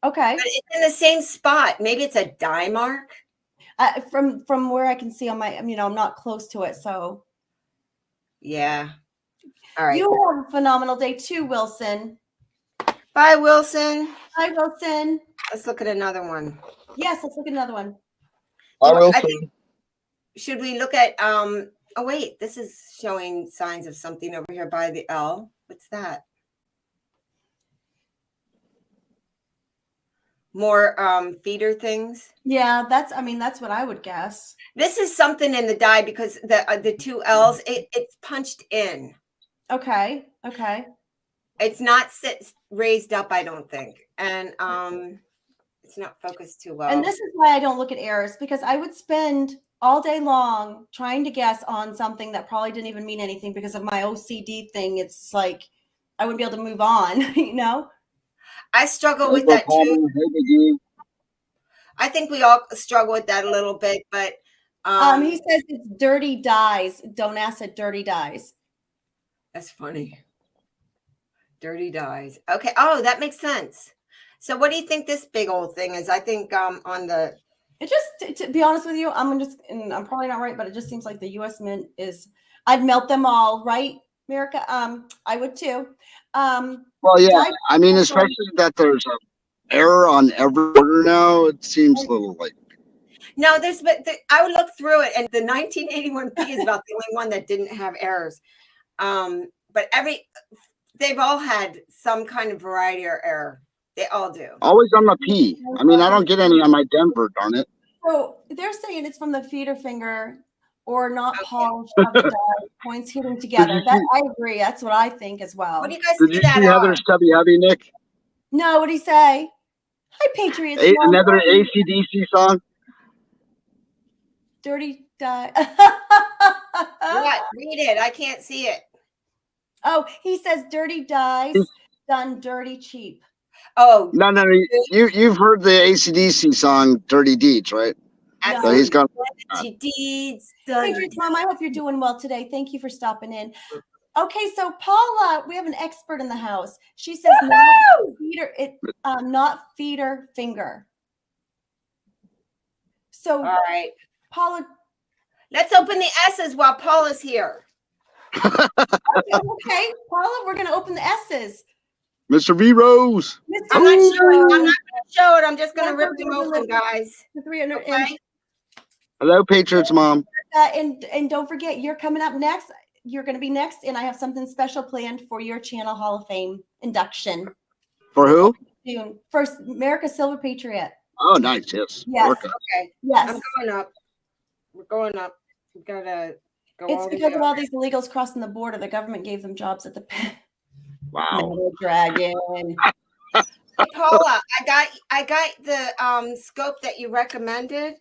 okay. But it's in the same spot. Maybe it's a die mark. From where I can see on my, I'm not close to it, so. Yeah. All right. You have a phenomenal day too, Wilson. Bye, Wilson. Hi, Wilson. Let's look at another one. Yes, let's look at another one. Bye, Wilson. Should we look at oh wait, this is showing signs of something over here by the L. What's that? More feeder things. Yeah, that's what I would guess. This is something in the die because the two L's, it's punched in. Okay. It's not raised up, I don't think. And it's not focused too well. And this is why I don't look at errors, because I would spend all day long trying to guess on something that probably didn't even mean anything because of my OCD thing. It's like I wouldn't be able to move on, I struggle with that too. I think we all struggle with that a little bit, but he says it's dirty dies. Don't ask it, dirty dies. That's funny. Dirty dies. Okay. Oh, that makes sense. So what do you think this big old thing is? I think on the it just to be honest with you, and I'm probably not right, but it just seems like the US Mint is I'd melt them all, right, America? I would too. Well, yeah, I mean, especially that there's an error on every order now. It seems a little like. No, I would look through it, and the 1981 P is about the only one that didn't have errors. But they've all had some kind of variety or error. They all do. Always on the P. I mean, I don't get any on my Denver, darn it. So they're saying it's from the feeder finger or not polished of the die, points hitting together. I agree. That's what I think as well. What do you guys Did you see Heather's Stubby Hubby, Nick? No, what'd he say? Hi, Patriots. Another AC/DC song? Dirty die. What? Read it. I can't see it. Oh, he says dirty dies done dirty cheap. Oh. No. You've heard the AC/DC song Dirty Deeds, right? Absolutely. So he's got Dirty Deeds. Patriots Mom, I hope you're doing well today. Thank you for stopping in. Okay, so Paula, we have an expert in the house. She says not feeder finger. So all right, Paula, let's open the S's while Paula's here. Okay, Paula, we're gonna open the S's. Mr. V Rose. I'm not gonna show it. I'm just gonna rip them open, guys. The 300. Okay. Hello, Patriots Mom. And don't forget, you're coming up next. You're going to be next, and I have something special planned for your Channel Hall of Fame induction. For who? Soon. First, America's Silver Patriot. Oh, nice. Yes. Yes. Okay. Yes. I'm going up. We're going up. We've got to go. It's because of all these illegals crossing the border. The government gave them jobs at the Wow. Dragon. Hey, Paula, I got the scope that you recommended,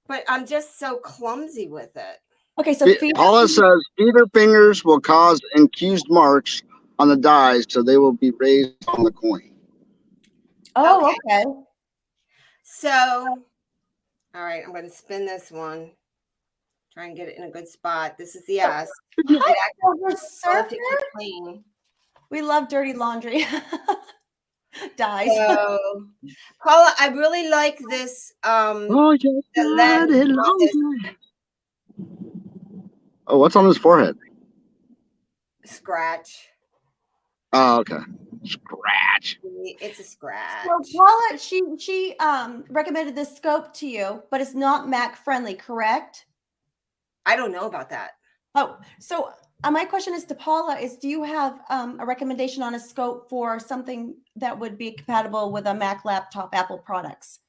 but I'm just so clumsy with it. Okay, so Paula says feeder fingers will cause infused marks on the dies, so they will be raised on the coin. Oh, okay. So, all right, I'm going to spin this one. Try and get it in a good spot. This is the S. Hi, Silver Surfer. Clean. We love dirty laundry. Dies. So, Paula, I really like this. Oh, just the lens on this oh, what's on his forehead? scratch. Oh, okay. Scratch. It's a scratch. So Paula, she recommended this scope to you, but it's not Mac friendly, correct? I don't know about that. Oh, so my question is to Paula is, do you have a recommendation on a scope for something that would be compatible with a Mac laptop Apple products?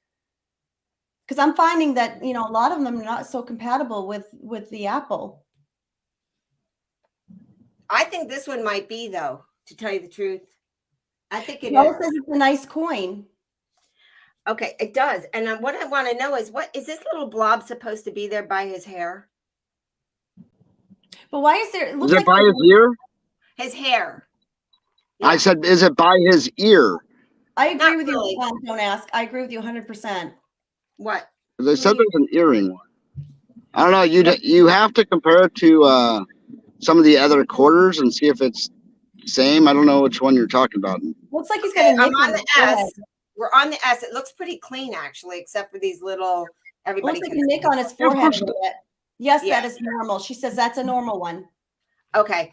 Because I'm finding that, you know, a lot of them are not so compatible with the Apple. I think this one might be, though, to tell you the truth. I think it Paula is. says it's a nice coin. Okay, it does. And what I want to know is, what is this little blob supposed to be there by his hair? But why is there? It looks Is it like by his ear? His hair. I Yeah. said, is it by his ear? I agree Not with really. you. Don't ask. I agree with you 100%. What? They said there's an earring one. I don't know. You have to compare it to some of the other quarters and see if it's same. I don't know which one you're talking about. Looks like he's got a I'm nick on his the forehead. S. We're on the S. It looks pretty clean, actually, except for these little. Everybody Looks like can a nick on his Yeah, of forehead course a little bit. Yes, Yeah. that is normal. She says that's a normal one. Okay.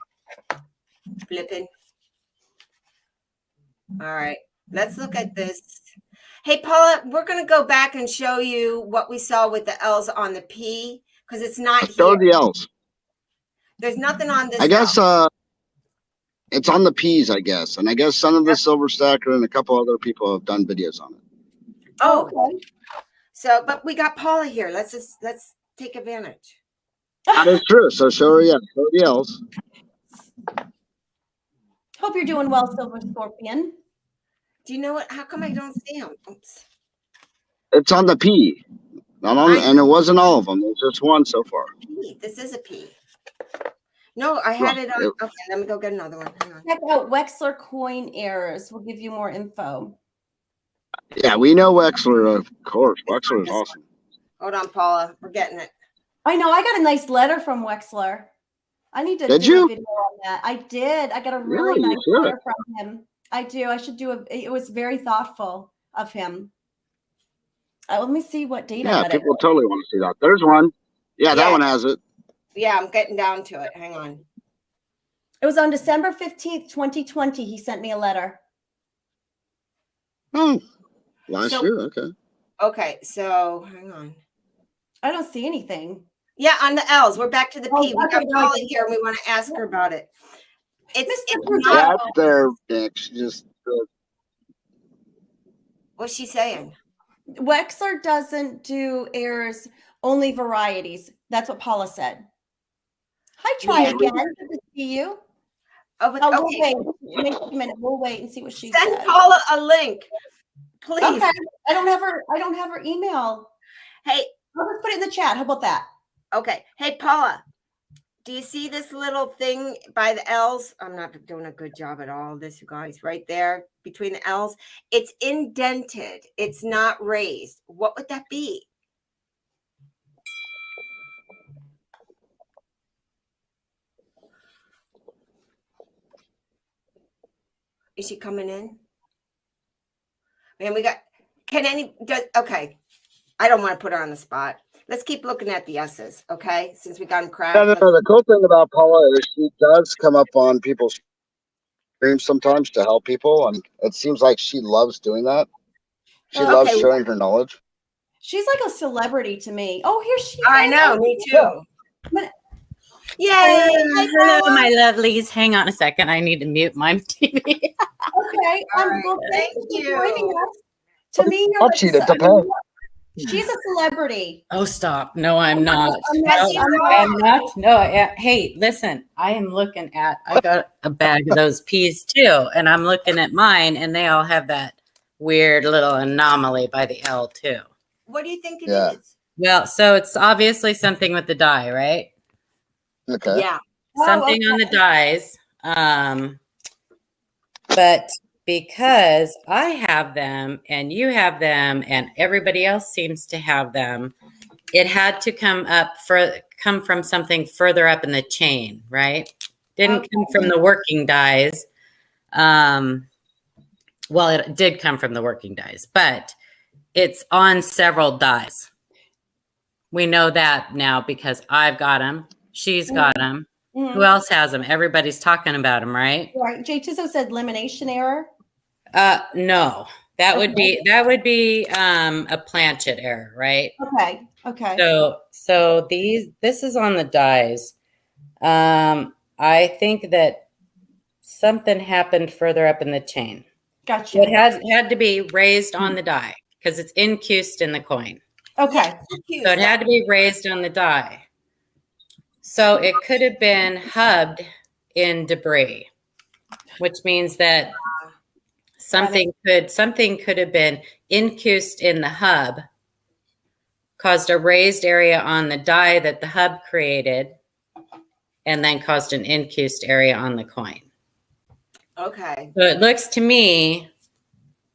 Flipping. All right. Let's look at this. Hey, Paula, we're going to go back and show you what we saw with the L's on the P, because it's not Show here. the L's. There's nothing on this I guess L. it's on the P's, I guess. And I guess some of the Silver Stacker and a couple other people have done videos on it. Oh, Okay. so, but we got Paula here. Let's take advantage. That is true. So show her, yeah, show the L's. Hope you're doing well, Silver Scorpion. Do you know what? How come I don't see them? Oops. It's on the P. Not on, and it wasn't all of them. There's just one so far. P. This is a P. No, I had it on. Okay, let me go get another one. Hang on. Check out Wexler coin errors. We'll give you more info. Yeah, we know Wexler, of course. Wexler is awesome. Hold on, Paula. We're getting it. I know. I got a nice letter from Wexler. I need to Did do you? a video on that. I did. I got a really Yeah, you nice should. letter from him. I do. I should do it was very thoughtful of him. Let me see what date I Yeah, got people it. totally want to see that. There's one. Yeah, that one has it. Yeah, I'm getting down to it. Hang on. It was on December 15th, 2020. He sent me a letter. Oh, last year. Okay. Okay, so hang on. I don't see anything. Yeah, on the L's. We're back to the P. Oh, We got okay, Paula okay. here and we want to ask her about it. It's not. That's there, Nick. She just. What's she saying? Wexler doesn't do errors, only varieties. That's what Paula said. Hi, try Yeah. again. Good to see you. Oh, but, We'll okay. wait. Wait a minute. We'll wait and see what she Send says. Paula a link, please. Okay. I don't have her email. Hey, I'll just put it in the chat. How about that? okay. Hey, Paula, do you see this little thing by the L's? I'm not doing a good job at all. This, you guys, right there between the L's. It's indented. It's not raised. What would that be? Is she coming in? And we got, okay. I don't want to put her on the spot. Let's keep looking at the S's, okay? Since we got them cracked. No. The cool thing about Paula is she does come up on people's streams sometimes to help people, and it seems like she loves doing that. She loves sharing her knowledge. She's like a celebrity to me. Oh, here she is. I know, me too. Yay! Hello, my lovelies. Hang on a second. I need to mute my TV. Okay. Well, thank you for joining you. us. To me, I'll cheat it to pay. she's a celebrity. Oh, stop. No, I'm not. I'm not. No, hey, listen, I got a bag of those peas too, and I'm looking at mine, and they all have that weird little anomaly by the L too. What do you think it Yeah. is? Well, so it's obviously something with the dye, right? Okay. Yeah. Something on the dyes. But because I have them and you have them and everybody else seems to have them, it had to come from something further up in the chain, right? Didn't come from the working dyes. Well, it did come from the working dyes, but it's on several dyes. We know that now because I've got them. She's got them. Mhm. Who else has them? Everybody's talking about them, right? Right. Jay Tisso said elimination error. No, that would be a planchet error, right? Okay. Okay. So this is on the dyes. I think that something happened further up in the chain. Gotcha. It had to be raised on the die because it's incused in the coin. Okay. So it had to be raised on the die. So it could have been hubbed in debris, which means that something could have been incused in the hub, caused a raised area on the die that the hub created, and then caused an incused area on the coin. Okay. So it looks to me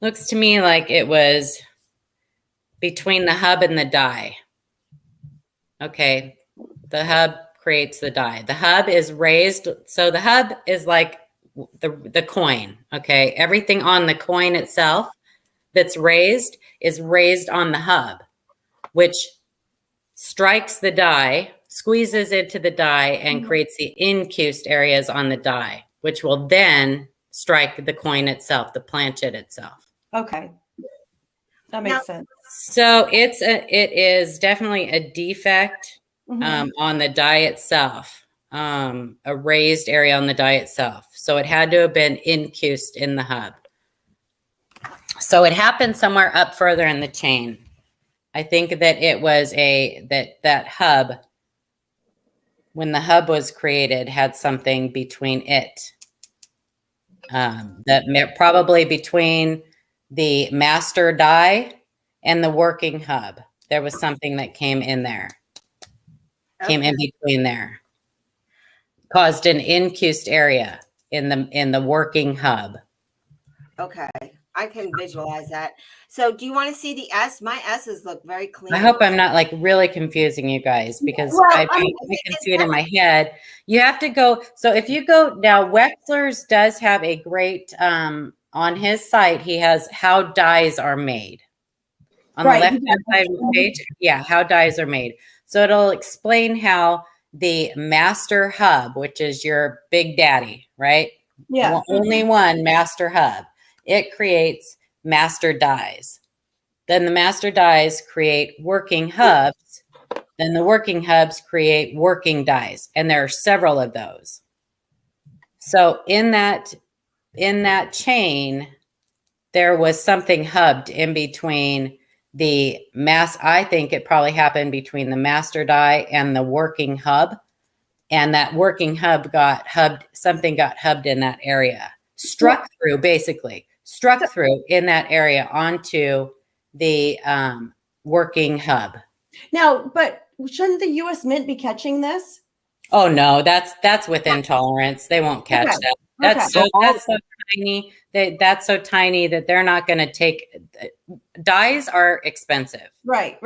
like it was between the hub and the die. Okay. The hub creates the die. The hub is raised. So the hub is like the coin. Okay. Everything on the coin itself that's raised is raised on the hub, which strikes the die, squeezes into the die, and creates the incused areas on the die, which will then strike the coin itself, the planchet itself. Okay. That makes sense. So it is definitely a defect on the die itself, a raised area on the die itself. So it had to have been incused in the hub. So it happened somewhere up further in the chain. I think that it was that hub, when the hub was created, had something between it. That probably between the master die and the working hub. There was something that came in there. Came in between there. Caused an incused area in the working hub. Okay. I can visualize that. So do you want to see the S? My S's look very clean. I hope I'm not like really confusing you guys because I can see it in my head. You have to go. So if you go now, Wexler's does have a great, on his site, he has how dyes are made. On the left-hand side of the page, yeah, how dyes are made. So it'll explain how the master hub, which is your big daddy, right? Yeah. Only one master hub. It creates master dyes. Then the master dyes create working hubs. Then the working hubs create working dyes. And there are several of those. So in that chain, there was something hubbed in between I think it probably happened between the master die and the working hub. And that working hub got hubbed, something got hubbed in that area. Struck through in that area onto the working hub. Now, but shouldn't the U.S. Mint be catching this? Oh no, that's within tolerance. They won't catch that. That's so tiny. That's so tiny that they're not going to take. Dyes are expensive. Right.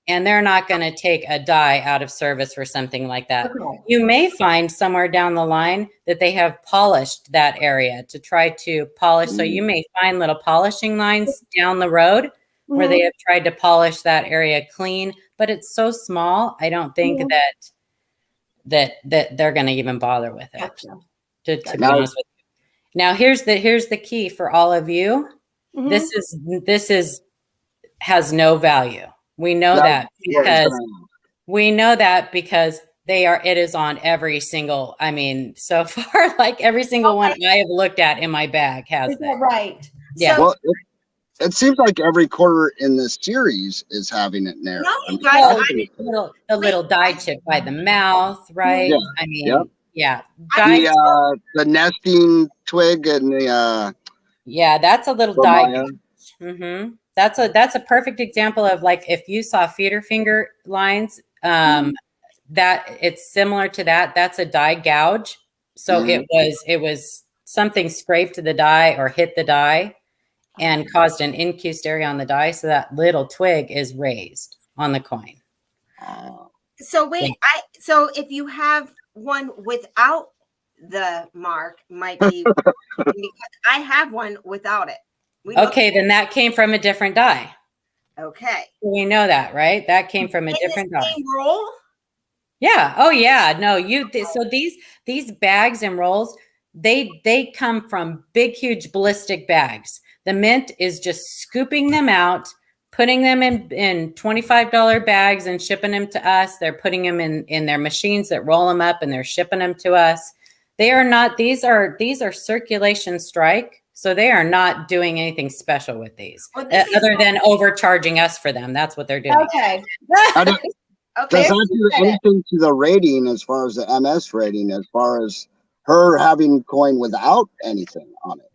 And they're not going to take a dye out of service for something like that. Okay. You may find somewhere down the line that they have polished that area to try to polish. So you may find little polishing lines down the road where they have tried to polish that area clean, but it's so small. I don't think that they're going to even bother with it. Gotcha. To be honest with you. Now here's the key for all of you. This has no value. We know that because it is on every single, I mean, so far, like every single one I have looked at in my bag has that. Right. Yeah. Well, it seems like every quarter in this series is having it there. No, you guys, the little dye chip by the mouth, right? Yeah. I mean, yeah. The nesting twig and the that's a little dye. Mm-hmm. That's a perfect example of like if you saw feeder finger lines that it's similar to that. That's a die gouge. So it was something scraped to the die or hit the die and caused an incused area on the die. So that little twig is raised on the coin. So wait, so if you have one without the mark, might be because I have one without it. Okay, then that came from a different die. Okay. We know that, right? That came from a different die. Same roll? Yeah. Oh yeah. No, so these bags and rolls, they come from big, huge ballistic bags. The mint is just scooping them out, putting them in $25 bags and shipping them to us. They're putting them in their machines that roll them up and they're shipping them to us. They are not, these are circulation strike. So they are not doing anything special with these other than overcharging us for them. That's what they're doing. Okay. Does that do anything to the rating as far as the MS rating, as far as her having coin without anything on it?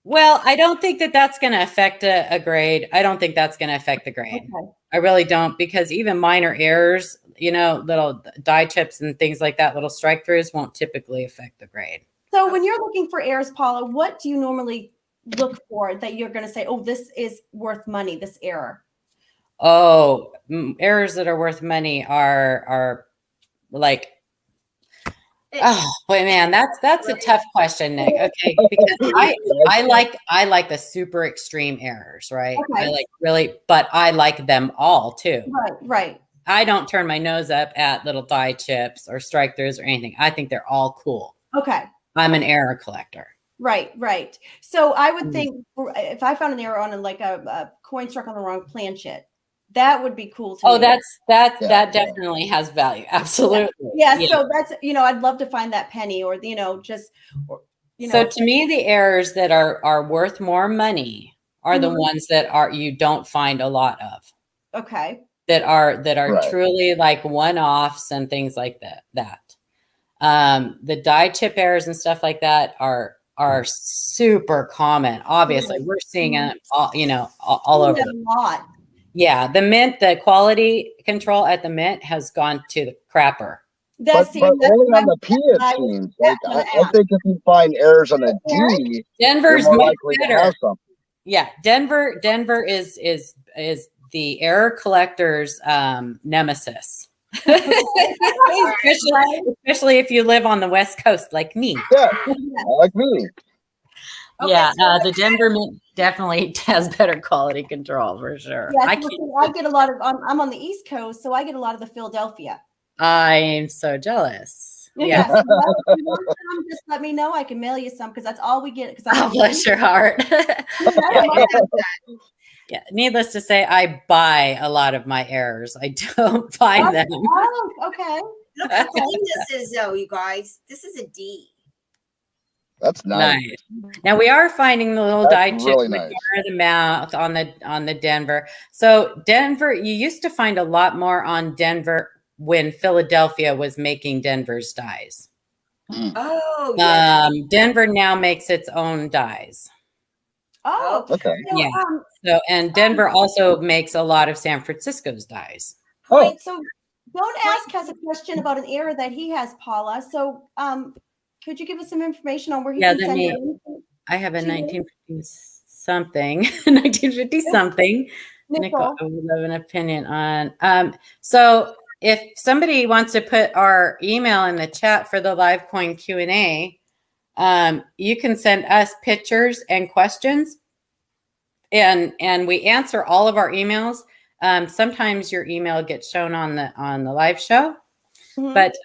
Well, I don't think that that's going to affect a grade. I don't think that's going to affect the grade. Okay. I really don't, because even minor errors, you know, little die chips and things like that, little strike throughs won't typically affect the grade. So when you're looking for errors, Paula, what do you normally look for that you're going to say, oh, this is worth money, this error? Oh, errors that are worth money are like, oh boy, man, that's a tough question, Nick. Okay, because I like the super extreme errors, right? Okay. I like really, but I like them all too. Right. I don't turn my nose up at little die chips or strike throughs or anything. I think they're all cool. Okay. I'm an error collector. Right. So I would think if I found an error on a coin struck on the wrong planchet, that would be cool to me. That definitely has value. Absolutely. Yeah. So that's, I'd love to find that penny or, So to me, the errors that are worth more money are the ones that you don't find a lot of. Okay. That are truly like one-offs and things like that. The die chip errors and stuff like that are super common. Obviously, we're seeing it all over. A lot. Yeah, the mint, the quality control at the mint has gone to the crapper. But only on the P, it seems. I think if you find errors on a D, Denver's you're more likely to have something. Yeah, Denver is the error collector's nemesis. especially if you live on the West Coast like me. Yeah, like me. Okay, yeah, the Denver mint definitely has better quality control for sure. Yeah, I get a lot of. I'm on the East Coast, so I get a lot of the Philadelphia. I'm so jealous. Yeah. So if you want some, just let me know. I can mail you some because that's all we get. Oh, bless your heart. Yeah. Needless to say, I buy a lot of my errors. I don't find them. Oh, okay. Look how clean this is, though, you guys. This is a D. That's nice. Now we are finding the little die chip in the corner of the mouth on the Denver. So Denver, you used to find a lot more on Denver when Philadelphia was making Denver's dies. Oh, yeah. Denver now makes its own dies. Oh, okay. Yeah. So and Denver also makes a lot of San Francisco's dies. Oh, so don't ask us a question about an error that he has, Paula. So could you give us some information on where he can send it? I have a 1950 something. Nicole, I would love an opinion on. So if somebody wants to put our email in the chat for the live coin Q&A, you can send us pictures and questions, and we answer all of our emails. Sometimes your email gets shown on the live show, but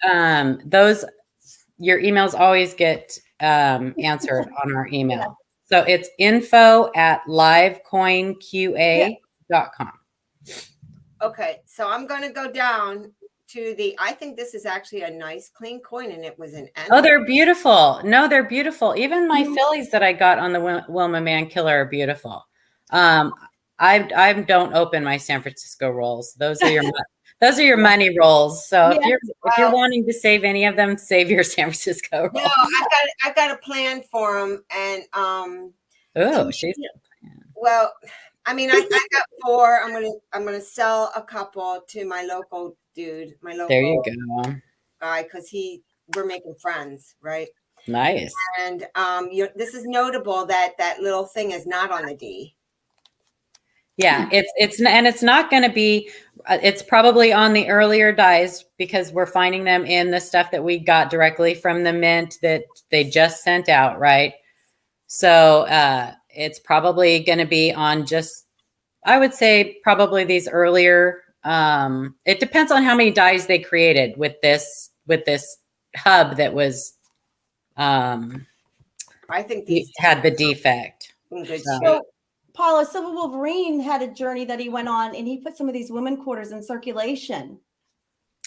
your emails always get answered on our email. Yeah. So it's info@livecoinqa.com. Okay, so I'm going to go down to I think this is actually a nice clean coin, and it was an N. Oh, they're beautiful. No, they're beautiful. Even my Phillies that I got on the Wilma Man Killer are beautiful. I don't open my San Francisco rolls. Those are your money rolls. So if you're wanting to save any of them, save your San Francisco rolls. No, I got a plan for them, and well, I mean, I got 4. I'm gonna sell a couple to my local dude, my local There you go. guy, because we're making friends, right? Nice. And this is notable that that little thing is not on the D. Yeah, it's not going to be. It's probably on the earlier dyes because we're finding them in the stuff that we got directly from the mint that they just sent out, right? So it's probably going to be on just, I would say, probably these earlier. It depends on how many dyes they created with this hub that was. I think these had the defect. in good So- shape. So, Paula, Silver Wolverine had a journey that he went on, and he put some of these women quarters in circulation.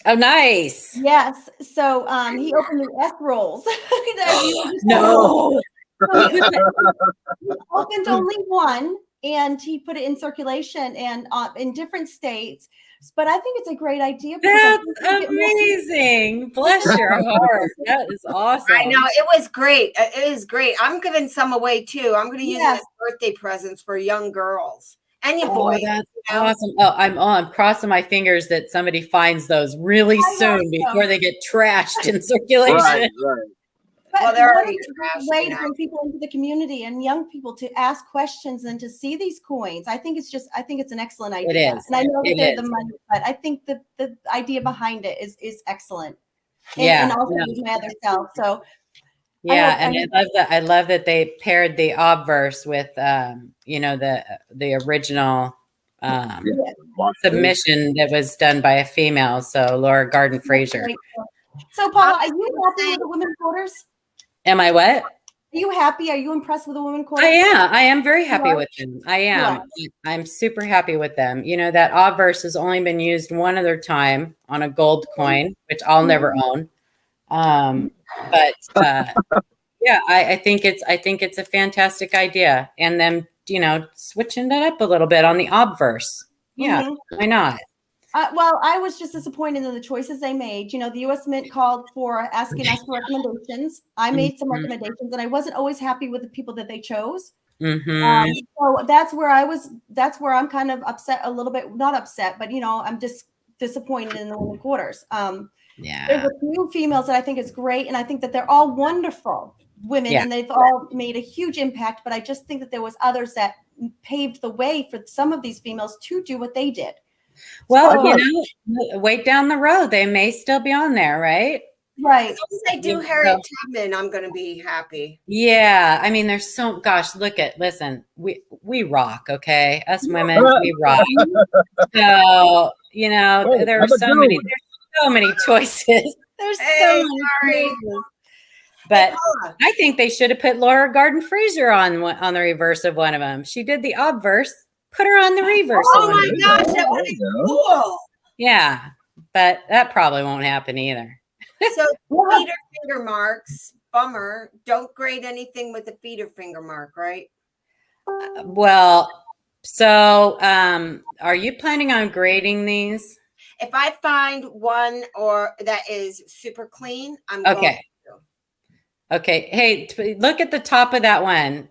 Oh, nice. Yes. So he opened the S rolls. No. So he opened only one, and he put it in circulation and in different states. But I think it's a great idea. Because I That's think we get more- amazing. Bless your heart. That is awesome. I know, it was great. It is great. I'm giving some away too. I'm going to use it as birthday presents for young girls and your Oh, boys. that's you know? awesome. Oh, I'm crossing my fingers that somebody finds those really I soon hope so. before they get trashed in circulation. Right. But Well, they're what already a trashed, way you to know. bring people into the community and young people to ask questions and to see these coins. I think it's an excellent idea. is. And I know that It they're is. the money, but I think the idea behind it is excellent. And, Yeah. and also no. with my other self. So Yeah, hope- and I love that they paired the obverse with the original submission that was done by a female. So Laura Garden Fraser. So Paula, are you happy with the women quarters? Am I what? Are you happy? Are you impressed with the women quarters? I am very happy are? with them. I am. I'm super happy with them. You know, that obverse has only been used one other time on a gold coin, which I'll never own. But yeah, I think it's a fantastic idea. And them, switching that up a little bit on the obverse. Yeah, why not? Well, I was just disappointed in the choices they made. You know, the U.S. Mint called for asking us for recommendations. I made some recommendations, and I wasn't always happy with the people that they chose. So that's where I'm kind of upset a little bit. Not upset, but I'm just disappointed in the women quarters. There's a few females that I think is great, and I think that they're all wonderful women, and they've all made a huge impact. But I just think that there was others that paved the way for some of these females to do what they did. Well, wait down the road. They may still be on there, right? Right. As long as they do Harriet Tubman, I'm going to be happy. Yeah. I mean, listen, we rock, okay? Us women, we rock. So, there are so many choices. There's so many choices. But I think they should have put Laura Garden Fraser on the reverse of one of them. She did the obverse. Put her on the reverse. Oh my gosh, that would be cool. Yeah, but that probably won't happen either. So feeder finger marks, bummer. Don't grade anything with a feeder finger mark, right? Well, so are you planning on grading these? If I find one or that is super clean, I'm going to. Okay. Hey, look at the top of that one.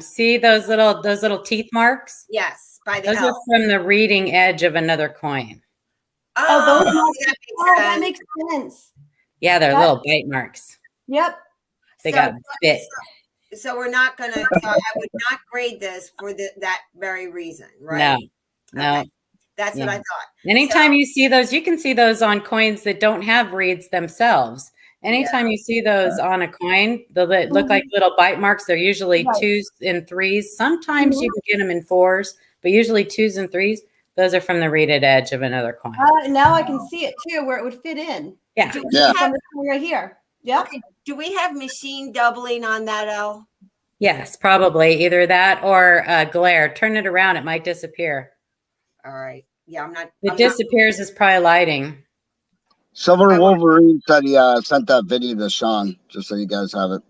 See those little teeth marks? Yes, by the Those L. are from the reading edge of another coin. That makes sense. Yeah, they're little bite marks. Yep. They got bit. So we're not going to. I would not grade this for that very reason, right? No. Okay. That's what I thought. Anytime you see those, you can see those on coins that don't have reeds themselves. Anytime you see those on a coin, they look like little bite marks. They're usually 2s and 3s. Sometimes you can get them in 4s, but usually 2s and 3s. Those are from the reeded edge of another coin. Now I can see it too, where it would fit in. Yeah. From this one right here. Yeah. Okay. Do we have machine doubling on that L? Yes, probably either that or glare. Turn it around; it might disappear. All right. Yeah, I'm not. It disappears is probably lighting. Silver Wolverine said he sent that video to Sean, just so you guys have it.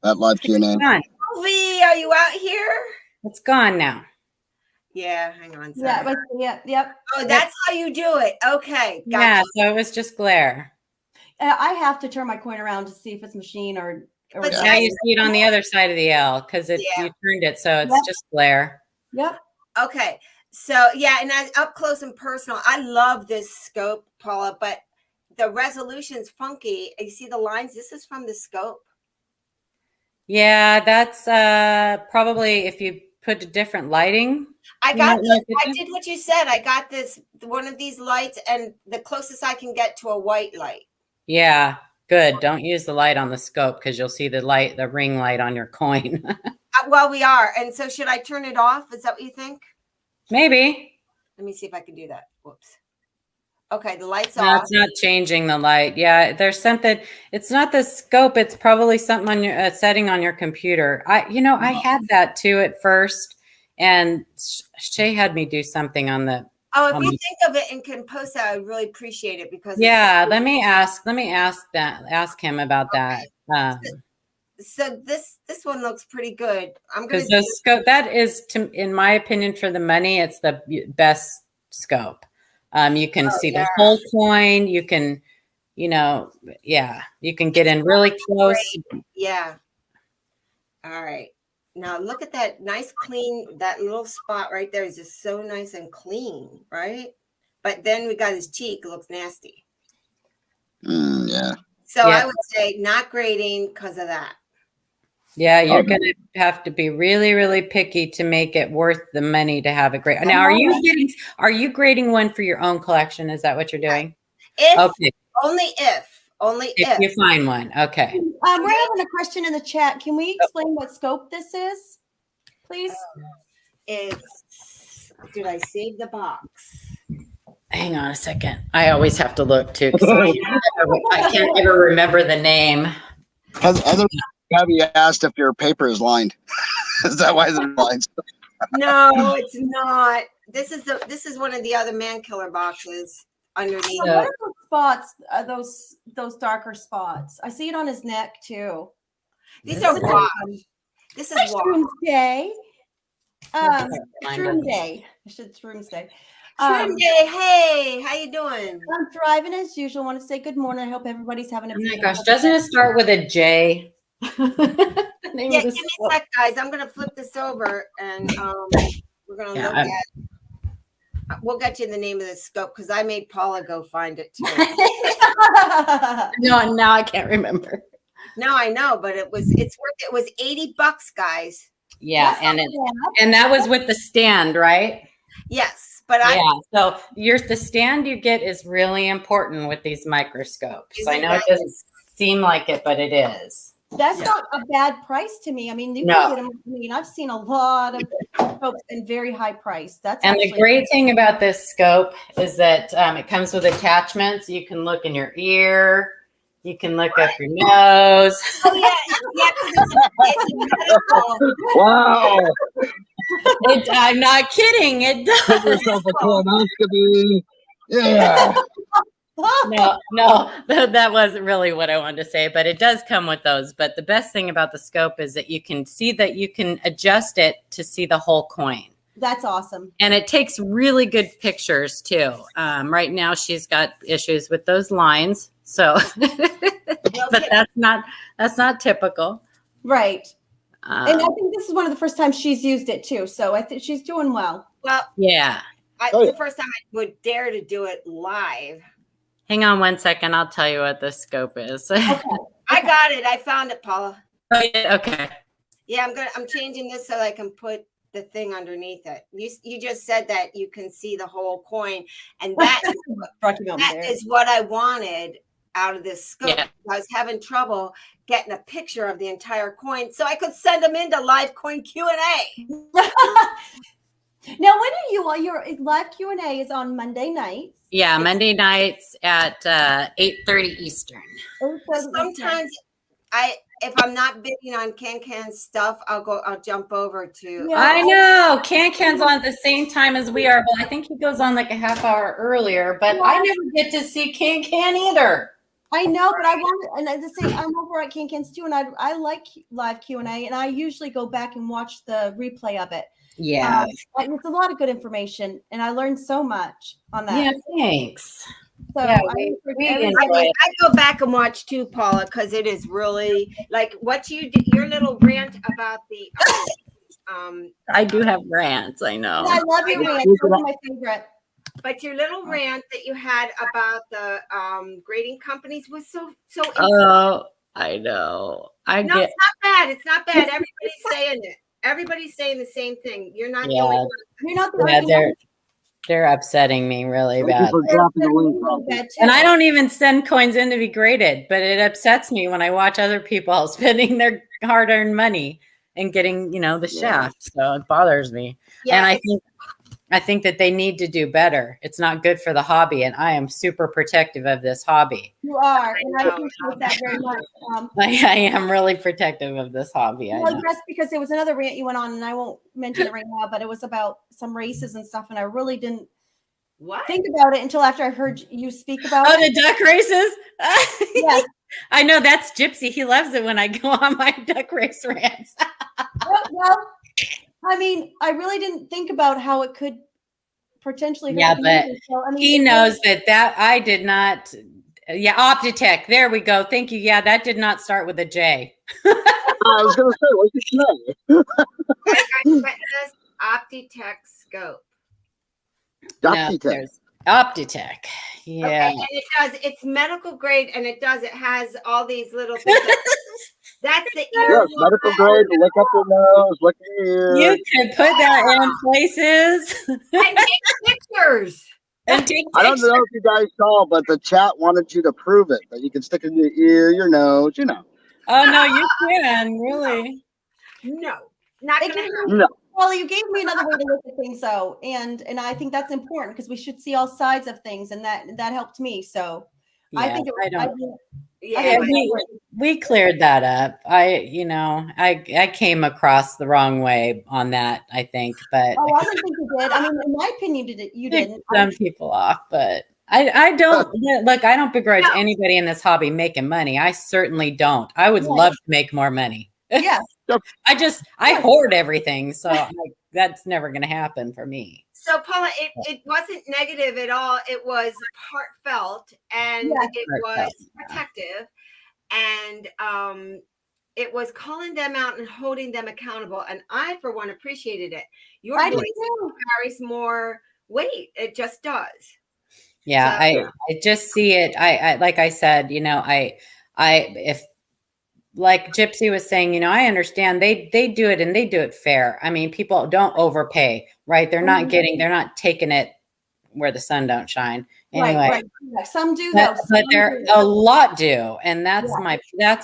That live Q&A. V, are you out here? It's gone now. Yeah, hang on. Yep. Oh, that's how you do it. Okay. Gotcha. Yeah, so it was just glare. I have to turn my coin around to see if it's machine or. But now you see it on the other side of the L because you turned it, so it's just glare. Yep. Okay. So yeah, and as up close and personal, I love this scope, Paula, but the resolution's funky. You see the lines? This is from the scope. Yeah, that's probably if you put a different lighting. I you got might this. like it I too. did what you said. I got this one of these lights, and the closest I can get to a white light. Yeah, good. Don't use the light on the scope because you'll see the light, the ring light on your coin. Well, we are. And so should I turn it off? Is that what you think? Maybe. Let me see if I can do that. Whoops. Okay, the light's No, off. it's not changing the light. Yeah, there's something. It's not the scope. It's probably something on your setting on your computer. I had that too at first, and Shay had me do something on the. Oh, if you think of it and can post that, I would really appreciate it because Yeah, let me ask him about that. So this one looks pretty good. I'm gonna Because the scope that is, in my opinion, for the money, it's the best scope. You can see the whole coin. You can, you can get in really close. Great. Yeah. All right. Now look at that nice clean, that little spot right there is just so nice and clean, right? But then we got his cheek, looks nasty. Yeah. So I would say not grading because of that. Yeah, you're going to have to be really, really picky to make it worth the money to have it great. Now, are you grading one for your own collection? Is that what you're doing? Only if you find one. Okay. We're having a question in the chat. Can we explain what scope this is, please? Did I save the box? Hang on a second. I always have to look too because I can't ever remember the name. Have you asked if your paper is lined? Is that why they're lined? No, it's not. This is one of the other man killer boxes underneath. So what are those spots? Those darker spots? I see it on his neck too. These are wash. This is Shroom Day. Shroom Day. I should Shroom Day. Shroom Day. Hey, how you doing? I'm thriving as usual. I want to say good morning. I hope everybody's having a beautiful. Oh my gosh, doesn't it start with a J? Yeah, give me a sec, guys. I'm gonna flip this over and we're gonna look at. We'll get you the name of the scope because I made Paula go find it too. No, now I can't remember. No, I know, but it's worth it. It was $80, guys. Yeah, and that was with the stand, right? Yes, but so the stand you get is really important with these microscopes. I know it doesn't seem like it, but it is. That's not a bad price to me. I mean, you can get them. I mean, I've seen a lot of scopes in very high price. The great thing about this scope is that it comes with attachments. You can look in your ear. You can look up your nose. Oh yeah. It's wow. I'm not kidding. It does. Yourself a colonoscopy. Yeah. No, that wasn't really what I wanted to say, but it does come with those. But the best thing about the scope is that you can see that you can adjust it to see the whole coin. That's awesome. And it takes really good pictures too. Right now she's got issues with those lines. So, but that's not typical. Right. And I think this is one of the first times she's used it too. So I think she's doing well. Well, yeah. It's the first time I would dare to do it live. Hang on 1 second. I'll tell you what the scope is. Okay. I got it. I found it, Paula. Okay. Yeah, I'm changing this so I can put the thing underneath it. You just said that you can see the whole coin, and that is what I wanted out of this scope. Yeah. I was having trouble getting a picture of the entire coin, so I could send them into live coin Q&A. Now, when are your live Q&A is on Monday nights? Yeah, Monday nights at 8:30 Eastern. Sometimes if I'm not bidding on Can-Can's stuff, I'll jump over to. Yeah. I know Can-Can's on at the same time as we are, but I think he goes on like a half hour earlier. But I never get to see Can-Can either. I know, but I want, and as I say, I'm over at Can-Can's too, and I like live Q&A, and I usually go back and watch the replay of it. Yeah, it's a lot of good information, and I learned so much on that. Yeah, thanks. So yeah, I go back and watch too, Paula, because it is really like what you did, your little rant about the I do have rants. I know. I love your rant. Those are my favorite. But your little rant that you had about the grading companies was so Oh, I know. it's not bad. It's not bad. Everybody's saying it. Everybody's saying the same thing. You're not the only one. You're not the only one. They're upsetting me really Thank you bad. for dropping the link, Robbie. And I don't even send coins in to be graded, but it upsets me when I watch other people spending their hard-earned money and getting, the shaft. So it bothers me. Yeah, and I think that they need to do better. It's not good for the hobby, and I am super protective of this hobby. You are, and I appreciate that very much. I am really protective of this hobby. Well, yes, because there was another rant you went on, and I won't mention it right now, but it was about some races and stuff, and I really didn't think about it until after I heard you speak about it. Oh, the duck races? Yes. I know, that's Gypsy. He loves it when I go on my duck race rants. Well, I mean, I really didn't think about how it could potentially hurt the but user. So, I mean, he knows that I did not. Yeah, Optitech. There we go. Thank you. Yeah, that did not start with a J. I was going to say, what's your name? Optitech scope. No, there's Optitech. Yeah. Okay, and it does. It's medical grade, and it has all these little things. That's the ear. Yes, medical grade. Look up your nose. Look at your ear. You could put that in places. And take pictures. I don't know if you guys saw, but the chat wanted you to prove it. That you can stick it in your ear, your nose, Oh, no, you can. Really? No. Not going to happen. No. Well, you gave me another way to look at things, though, and I think that's important because we should see all sides of things, and that helped me. So Yeah, I think we cleared that up. I came across the wrong way on that, I think, but I don't think you did. I mean, in my opinion, you didn't. Some people off, but I don't look. I don't begrudge anybody in this hobby making money. I certainly don't. I would love to make more money. Yeah. I hoard everything, so that's never going to happen for me. So Paula, it wasn't negative at all. It was heartfelt, and it was protective, and it was calling them out and holding them accountable. And I, for one, appreciated it. Your voice carries more weight. It just does. Yeah, so, I just see it. I like I said, if like Gypsy was saying, I understand they do it and they do it fair. I mean, people don't overpay, right? They're not taking it where the sun don't shine. Anyway, right. Some do, though. But a lot do, and that's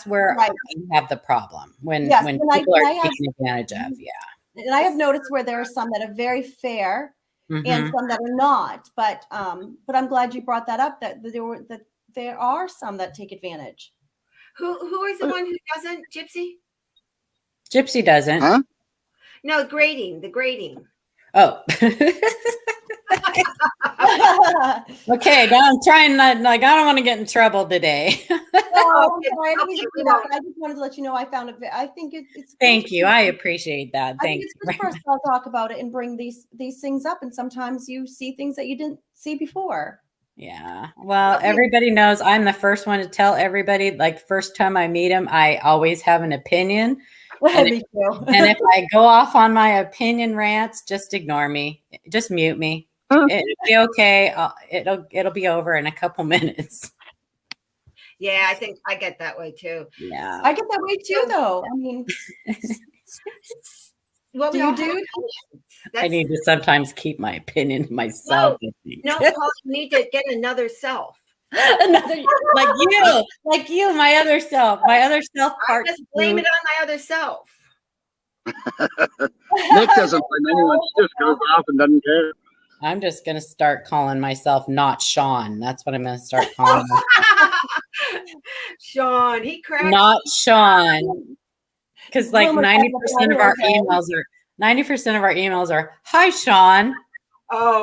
where I have the problem when people are taken advantage of. Yeah, and I have noticed where there are some that are very fair and some that are not. But I'm glad you brought that up. That there are some that take advantage. Who is the one who doesn't? Gypsy? Gypsy doesn't. Huh? No, the grading. Oh. Okay, now I'm trying not, I don't want to get in trouble today. I just wanted to let you know I found it. I think it's. Thank you. I appreciate that. Thank you. It's good for us to talk about it and bring these things up. And sometimes you see things that you didn't see before. Yeah. Well, everybody knows I'm the first one to tell everybody, like, first time I meet them, I always have an opinion. And if I go off on my opinion rants, just ignore me. Just mute me. It'll be okay. It'll be over in a couple minutes. Yeah, I think I get that way too. Yeah. I get that way too, though. I mean, what do you do? I need to sometimes keep my opinion to myself. No, Paul, you need to get another self. Another, like you, my other self part. Just blame it on my other self. Nick doesn't blame anyone. She just goes off and doesn't care. I'm just going to start calling myself not Sean. That's what I'm going to start calling myself. Sean, he cracks. Not Sean. Because like 90% of our emails are, hi, Sean. Oh,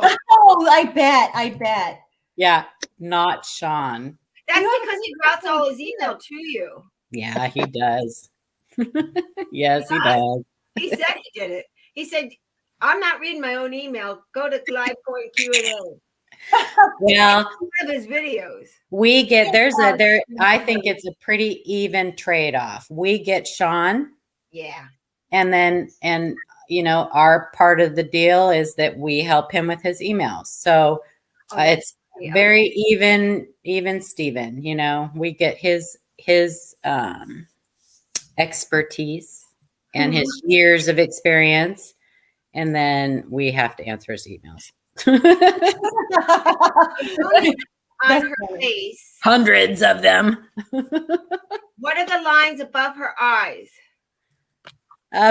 I bet. Yeah, not Sean. That's because he routes all his email to you. Yeah, he does. Yes, he does. He said he did it. He said, I'm not reading my own email. Go to Live Point Q&A. Well, of his videos. We get I think it's a pretty even trade-off. We get Sean. Yeah. And our part of the deal is that we help him with his emails. So it's very even Steven, we get his expertise and his years of experience, and then we have to answer his emails. On her face, hundreds of them. What are the lines above her eyes?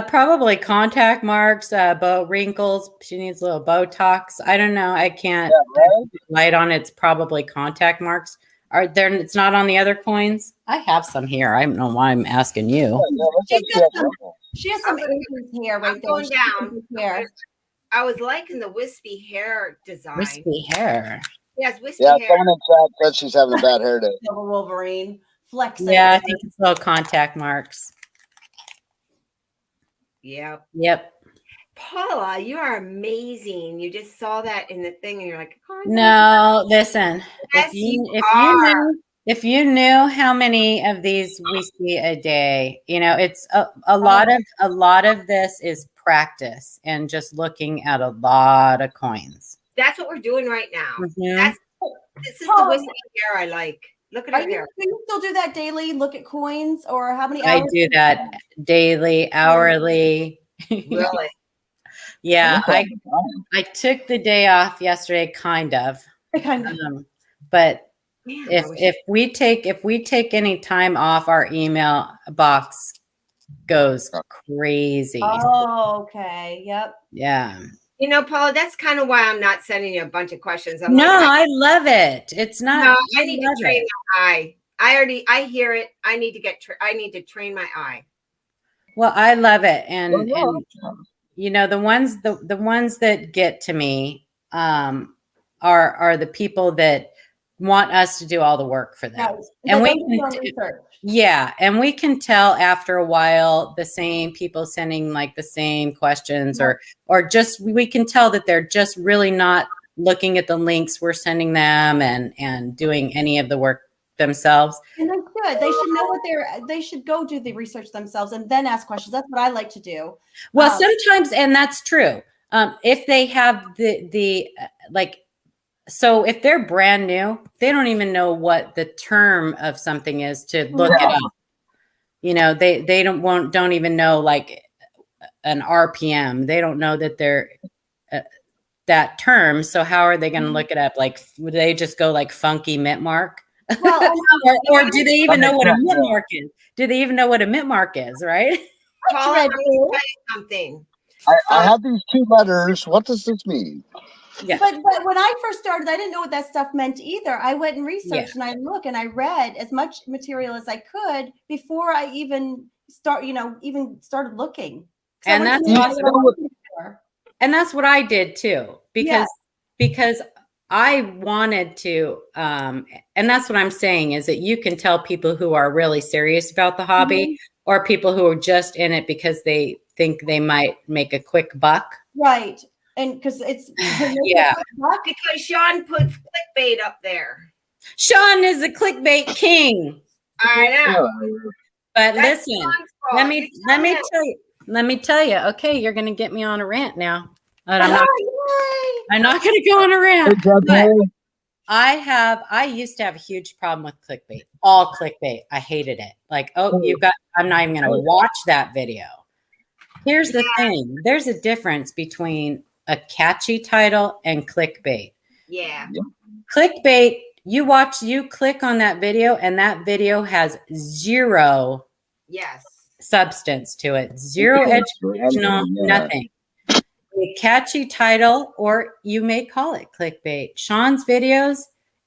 Probably contact marks, bow wrinkles. She needs a little Botox. I don't know. I can't light on. It's probably contact marks. Are there? It's not on the other coins. I have some here. I don't know why I'm asking you. She has some Asian hair right there. Going down. I was liking the wispy hair design. Wispy hair. Yes, wispy hair. Someone in chat said she's having a bad hair day. Silver Wolverine flexing. Yeah, I think it's little contact marks. Yep. Paula, you are amazing. You just saw that in the thing and you're like, oh, no, listen. Yes, if you knew how many of these we see a day, it's a lot of this is practice and just looking at a lot of coins. That's what we're doing right now. Mm-hmm. This is the wispy hair I like. Look at her hair. Do you still do that daily? Look at coins, or how many hours? I do that daily, hourly. Really? Yeah, I took the day off yesterday, kind of. But if we take any time off, our email box goes crazy. Oh, okay. Yep. Yeah. Paula, that's kind of why I'm not sending you a bunch of questions. I love it. It's not. No, I need to train my eye. I hear it. I need to train my eye. Well, I love it, and the ones that get to me are the people that want us to do all the work for them, and we can tell after a while the same people sending like the same questions, or just we can tell that they're just really not looking at the links we're sending them and doing any of the work themselves. And that's good. They should know they should go do the research themselves and then ask questions. That's what I like to do. Well, sometimes, and that's true. If they have the so if they're brand new, they don't even know what the term of something is to look it up. They don't even know like an RPM. They don't know that they're that term. So how are they going to look it up? Like, would they just go like funky mint mark? Well, or do they even know what a mint mark is? Do they even know what a mint mark is? Right? Paula, I'm going to tell you something. I have these two letters. What does this mean? Yeah. But when I first started, I didn't know what that stuff meant either. I went and researched and I looked and I read as much material as I could before I even started looking. And that's what I did too, because I wanted to, and that's what I'm saying is that you can tell people who are really serious about the hobby or people who are just in it because they think they might make a quick buck. Right. And because it's because Sean puts clickbait up there. Sean is the clickbait king. I know. But listen, let me tell you. Okay, you're going to get me on a rant now. But I'm not going to go on a rant. But I used to have a huge problem with clickbait. All clickbait. I hated it. Like, I'm not even going to watch that video. Here's the thing. There's a difference between a catchy title and clickbait. Yeah. Clickbait, you click on that video and that video has zero substance to it. Zero educational, nothing. A catchy title, or you may call it clickbait. Sean's videos,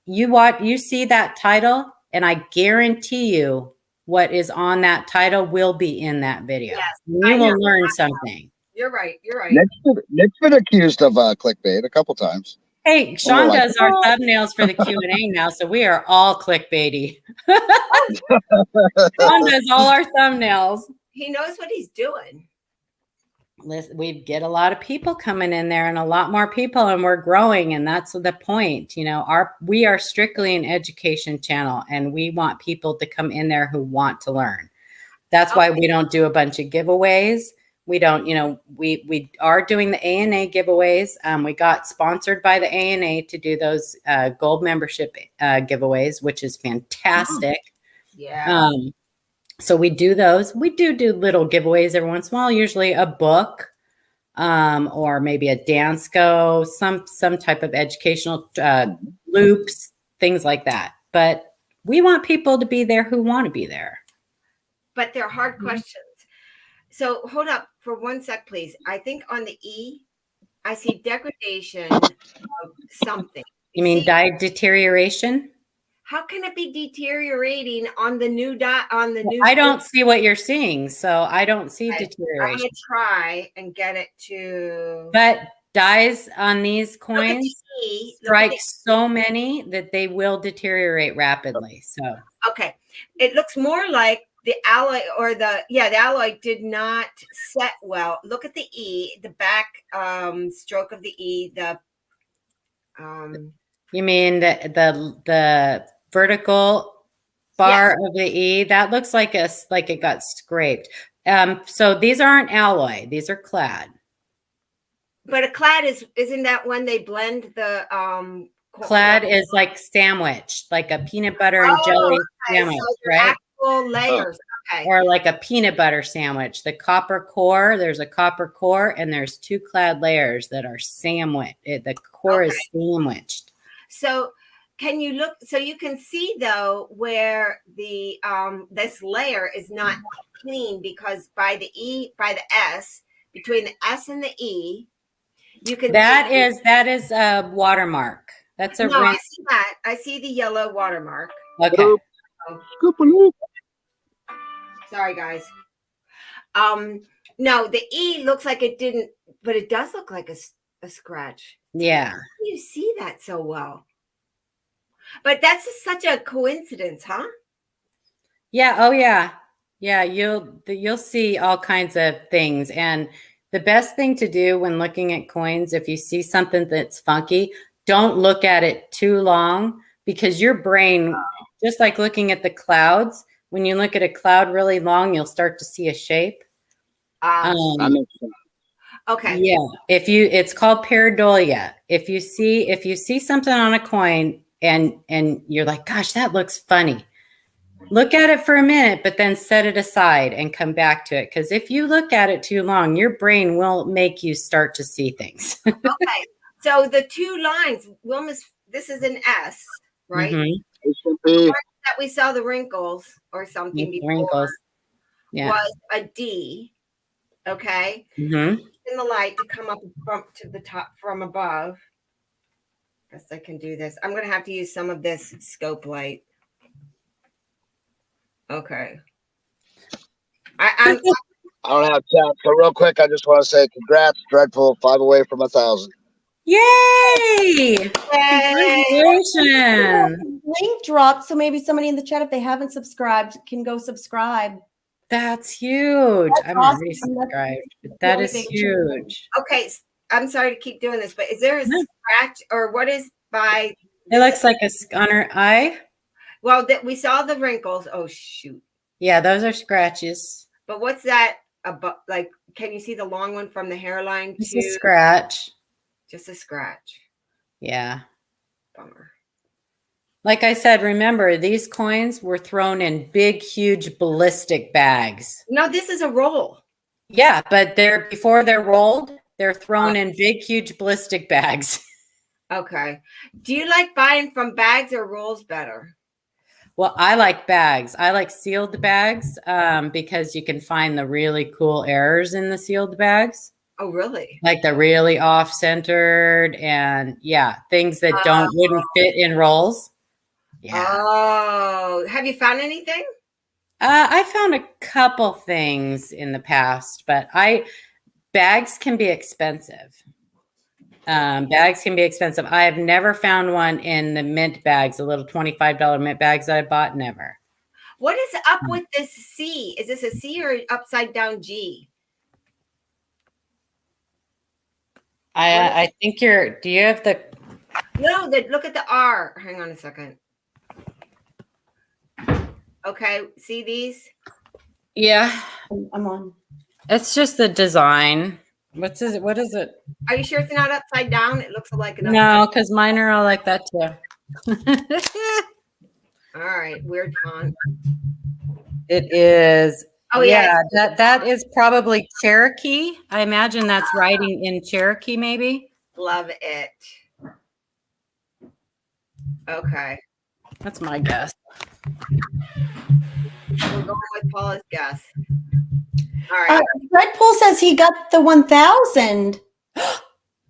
you see that title and I guarantee you what is on that title will be in that video. Yes, you will learn something. You're right. Nick's been accused of clickbait a couple times. Hey, Sean does our thumbnails for the Q&A now, so we are all clickbaity. Sean does all our thumbnails. He knows what he's doing. We get a lot of people coming in there and a lot more people, and we're growing, and that's the point. We are strictly an education channel, and we want people to come in there who want to learn. That's why we don't do a bunch of giveaways. We don't, we are doing the ANA giveaways. We got sponsored by the ANA to do those gold membership giveaways, which is fantastic. Yeah. So we do those. We do little giveaways every once in a while, usually a book, or maybe a dance go, some type of educational loops, things like that. But we want people to be there who want to be there. But they're hard questions. So hold up for 1 sec, please. I think on the E, I see degradation of something. You mean deterioration? How can it be deteriorating on the new new? I don't see what you're seeing, so I don't see deterioration. I'm gonna try and get it to. But dyes on these coins strike so many that they will deteriorate rapidly. So okay, it looks more like the alloy or the alloy did not set well. Look at the E, the back stroke of the E. You mean the vertical bar of the E? That looks like it got scraped. So these aren't alloy; these are clad. But a clad isn't that when they blend the clad is like sandwich, like a peanut butter and jelly sandwich, so right? Actual layers, or like a peanut butter sandwich. The copper core, there's a copper core, and there's 2 clad layers that are sandwiched. The core is sandwiched. So can you look? So you can see though where the this layer is not clean because by the S, between the S and the E, you can that is a watermark. That's a rinse. I see that. I see the yellow watermark. Okay. Sorry, guys. No, the E looks like it didn't, but it does look like a scratch. Yeah. How do you see that so well? But that's such a coincidence, huh? Yeah. Oh, yeah. Yeah. You'll see all kinds of things. And the best thing to do when looking at coins, if you see something that's funky, don't look at it too long, because your brain, just like looking at the clouds, when you look at a cloud really long, you'll start to see a shape. That makes sense. Okay. Yeah. It's called pareidolia. If you see something on a coin and you're like, gosh, that looks funny, look at it for a minute, but then set it aside and come back to it. Because if you look at it too long, your brain will make you start to see things. Okay. So the 2 lines, this is an S, right? Mm-hmm. That we saw the wrinkles or something before wrinkles. Yeah. was a D. Okay. Mm-hmm. In the light to come up to the top from above. Guess I can do this. I'm going to have to use some of this scope light. Okay. I don't have chat, so real quick, I just want to say congrats, Dreadful, 5 away from 1,000. Yay! Congratulations! Link dropped, so maybe somebody in the chat, if they haven't subscribed, can go subscribe. That's huge. I'm awesome. already subscribed. That is huge. Okay, I'm sorry to keep doing this, but is there a scratch or what is by? It looks like on her eye. Well, we saw the wrinkles. Oh shoot! Yeah, those are scratches. But what's that about? Like, can you see the long one from the hairline Just to a scratch? Just a scratch. Yeah. Bummer. Like I said, remember, these coins were thrown in big, huge ballistic bags. No, this is a roll. Yeah, but before they're rolled, they're thrown in big, huge ballistic bags. Okay. Do you like buying from bags or rolls better? Well, I like bags. I like sealed bags because you can find the really cool errors in the sealed bags. Oh, really? Like the really off-centered and things that wouldn't fit in rolls. Yeah. Oh, have you found anything? I found a couple things in the past, but bags can be expensive. Bags can be expensive. I have never found one in the mint bags, the little $25 mint bags that I bought. Never. What is up with this C? Is this a C or upside down G? I think do you have the? No, look at the R. Hang on a second. Okay, see these? Yeah. I'm on. It's just the design. What is it? Are you sure it's not upside down? It looks like an No, because mine are all like that too. All right, weird font. It is. Oh yeah, yeah, that is probably Cherokee. I imagine that's writing in Cherokee, maybe. love it. Okay, That's my guess. we're going with Paula's guess. All right. Red Pool says he got the 1,000.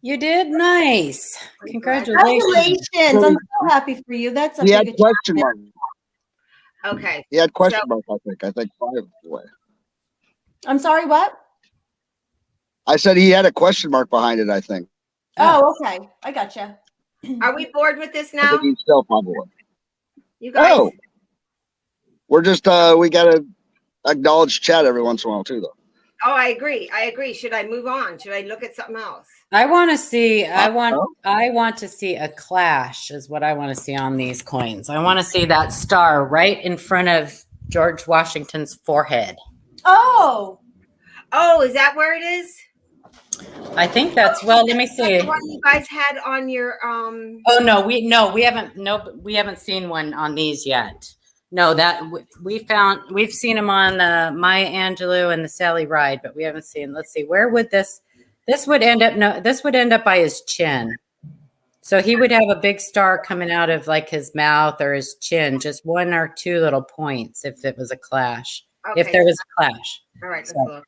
You did nice. Congratulations. Congratulations! I'm so happy for you. That's a He had big question mark. Okay. He had question mark. I think 5 away. I'm sorry. What? I said he had a question mark behind it. I think. Oh, okay. I gotcha. Are we bored with this I now? think he's still probably. You guys. Oh, we're just we gotta acknowledge chat every once in a while too, though. Oh, I agree. I agree. Should I move on? Should I look at something else? I want to see. I want to see a clash. Is what I want to see on these coins. I want to see that star right in front of George Washington's forehead. Oh. Oh, is that where it is? I think that's. Well, let me see. The one you guys had on your Oh no, we haven't seen one on these yet. No, that we've seen them on the Maya Angelou and the Sally Ride, but we haven't seen. Let's see, where would this would end up? No, this would end up by his chin. So he would have a big star coming out of like his mouth or his chin, just 1 or 2 little points. If it was a clash, okay. if there was a clash. All right, let's look.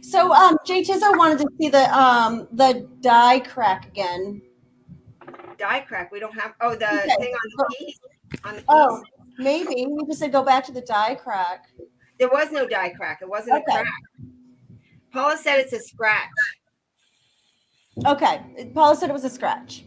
So, Jay Tizzo wanted to see the die crack again. Die crack. We don't have. Oh, the thing on the keys. On the keys. Oh, maybe we just said go back to the die crack. There was no die crack. It wasn't a crack. Paula said it's a scratch. Okay, Paula said it was a scratch.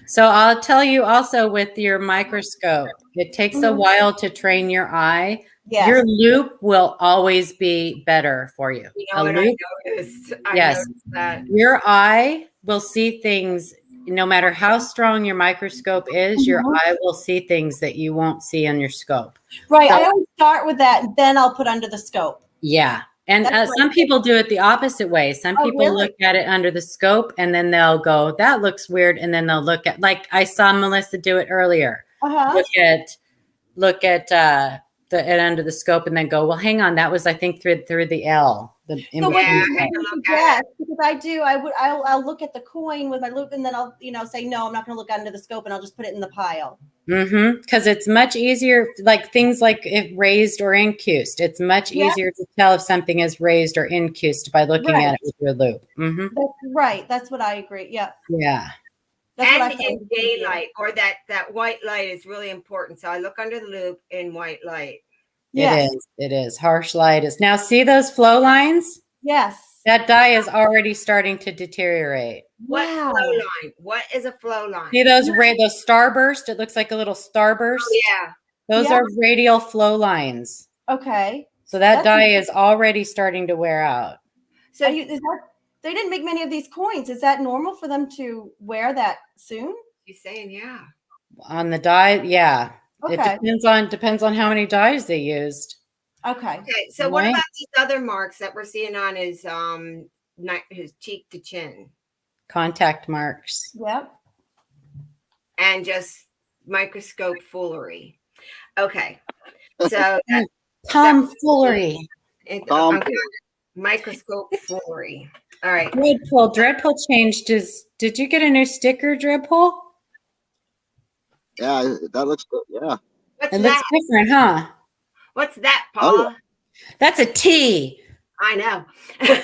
So I'll tell you also with your microscope, it takes a while to train your eye. Yes. Your loop will always be better for you. You know what I noticed? I noticed that. Your eye will see things, no matter how strong your microscope is, your eye will see things that you won't see on your scope. Right. So, I always start with that, and then I'll put under the scope. Yeah. And some people do it the opposite way. Some people look at it under the scope, and then they'll go, that looks weird. And then they'll look at, like I saw Melissa do it earlier. Look at it under the scope and then go, well, hang on. That was, I think, through the L. Because I'll look at the coin with my loop, and then I'll, say, no, I'm not going to look under the scope, and I'll just put it in the pile. Because it's much easier, like things like if raised or incused. It's much easier to tell if something is raised or incused by looking at it with your loop. That's right. That's what I agree. Yeah. Yeah. That's and in daylight, or that white light is really important. So I look under the loop in white light. Yes. It is. Harsh light is. Now see those flow lines? Yes. That die is already starting to deteriorate. What flow line? What is a flow line? See those starburst? It looks like a little starburst. Oh, yeah. Those are radial flow lines. Okay. So that die is already starting to wear out. So they didn't make many of these coins. Is that normal for them to wear that soon? You're saying, yeah. On the die, yeah. Okay. It depends on how many dies they used. Okay. Okay. So what about these other marks that we're seeing on his cheek to chin? Contact marks. Yep. And just microscope foolery. Okay. So tomfoolery. Microscope foolery. All right. Dreadpool changed his. Did you get a new sticker, Dreadpool? Yeah, that looks good. Yeah. What's it looks different, huh? What's that, Paula? Oh, that's a T. I know. It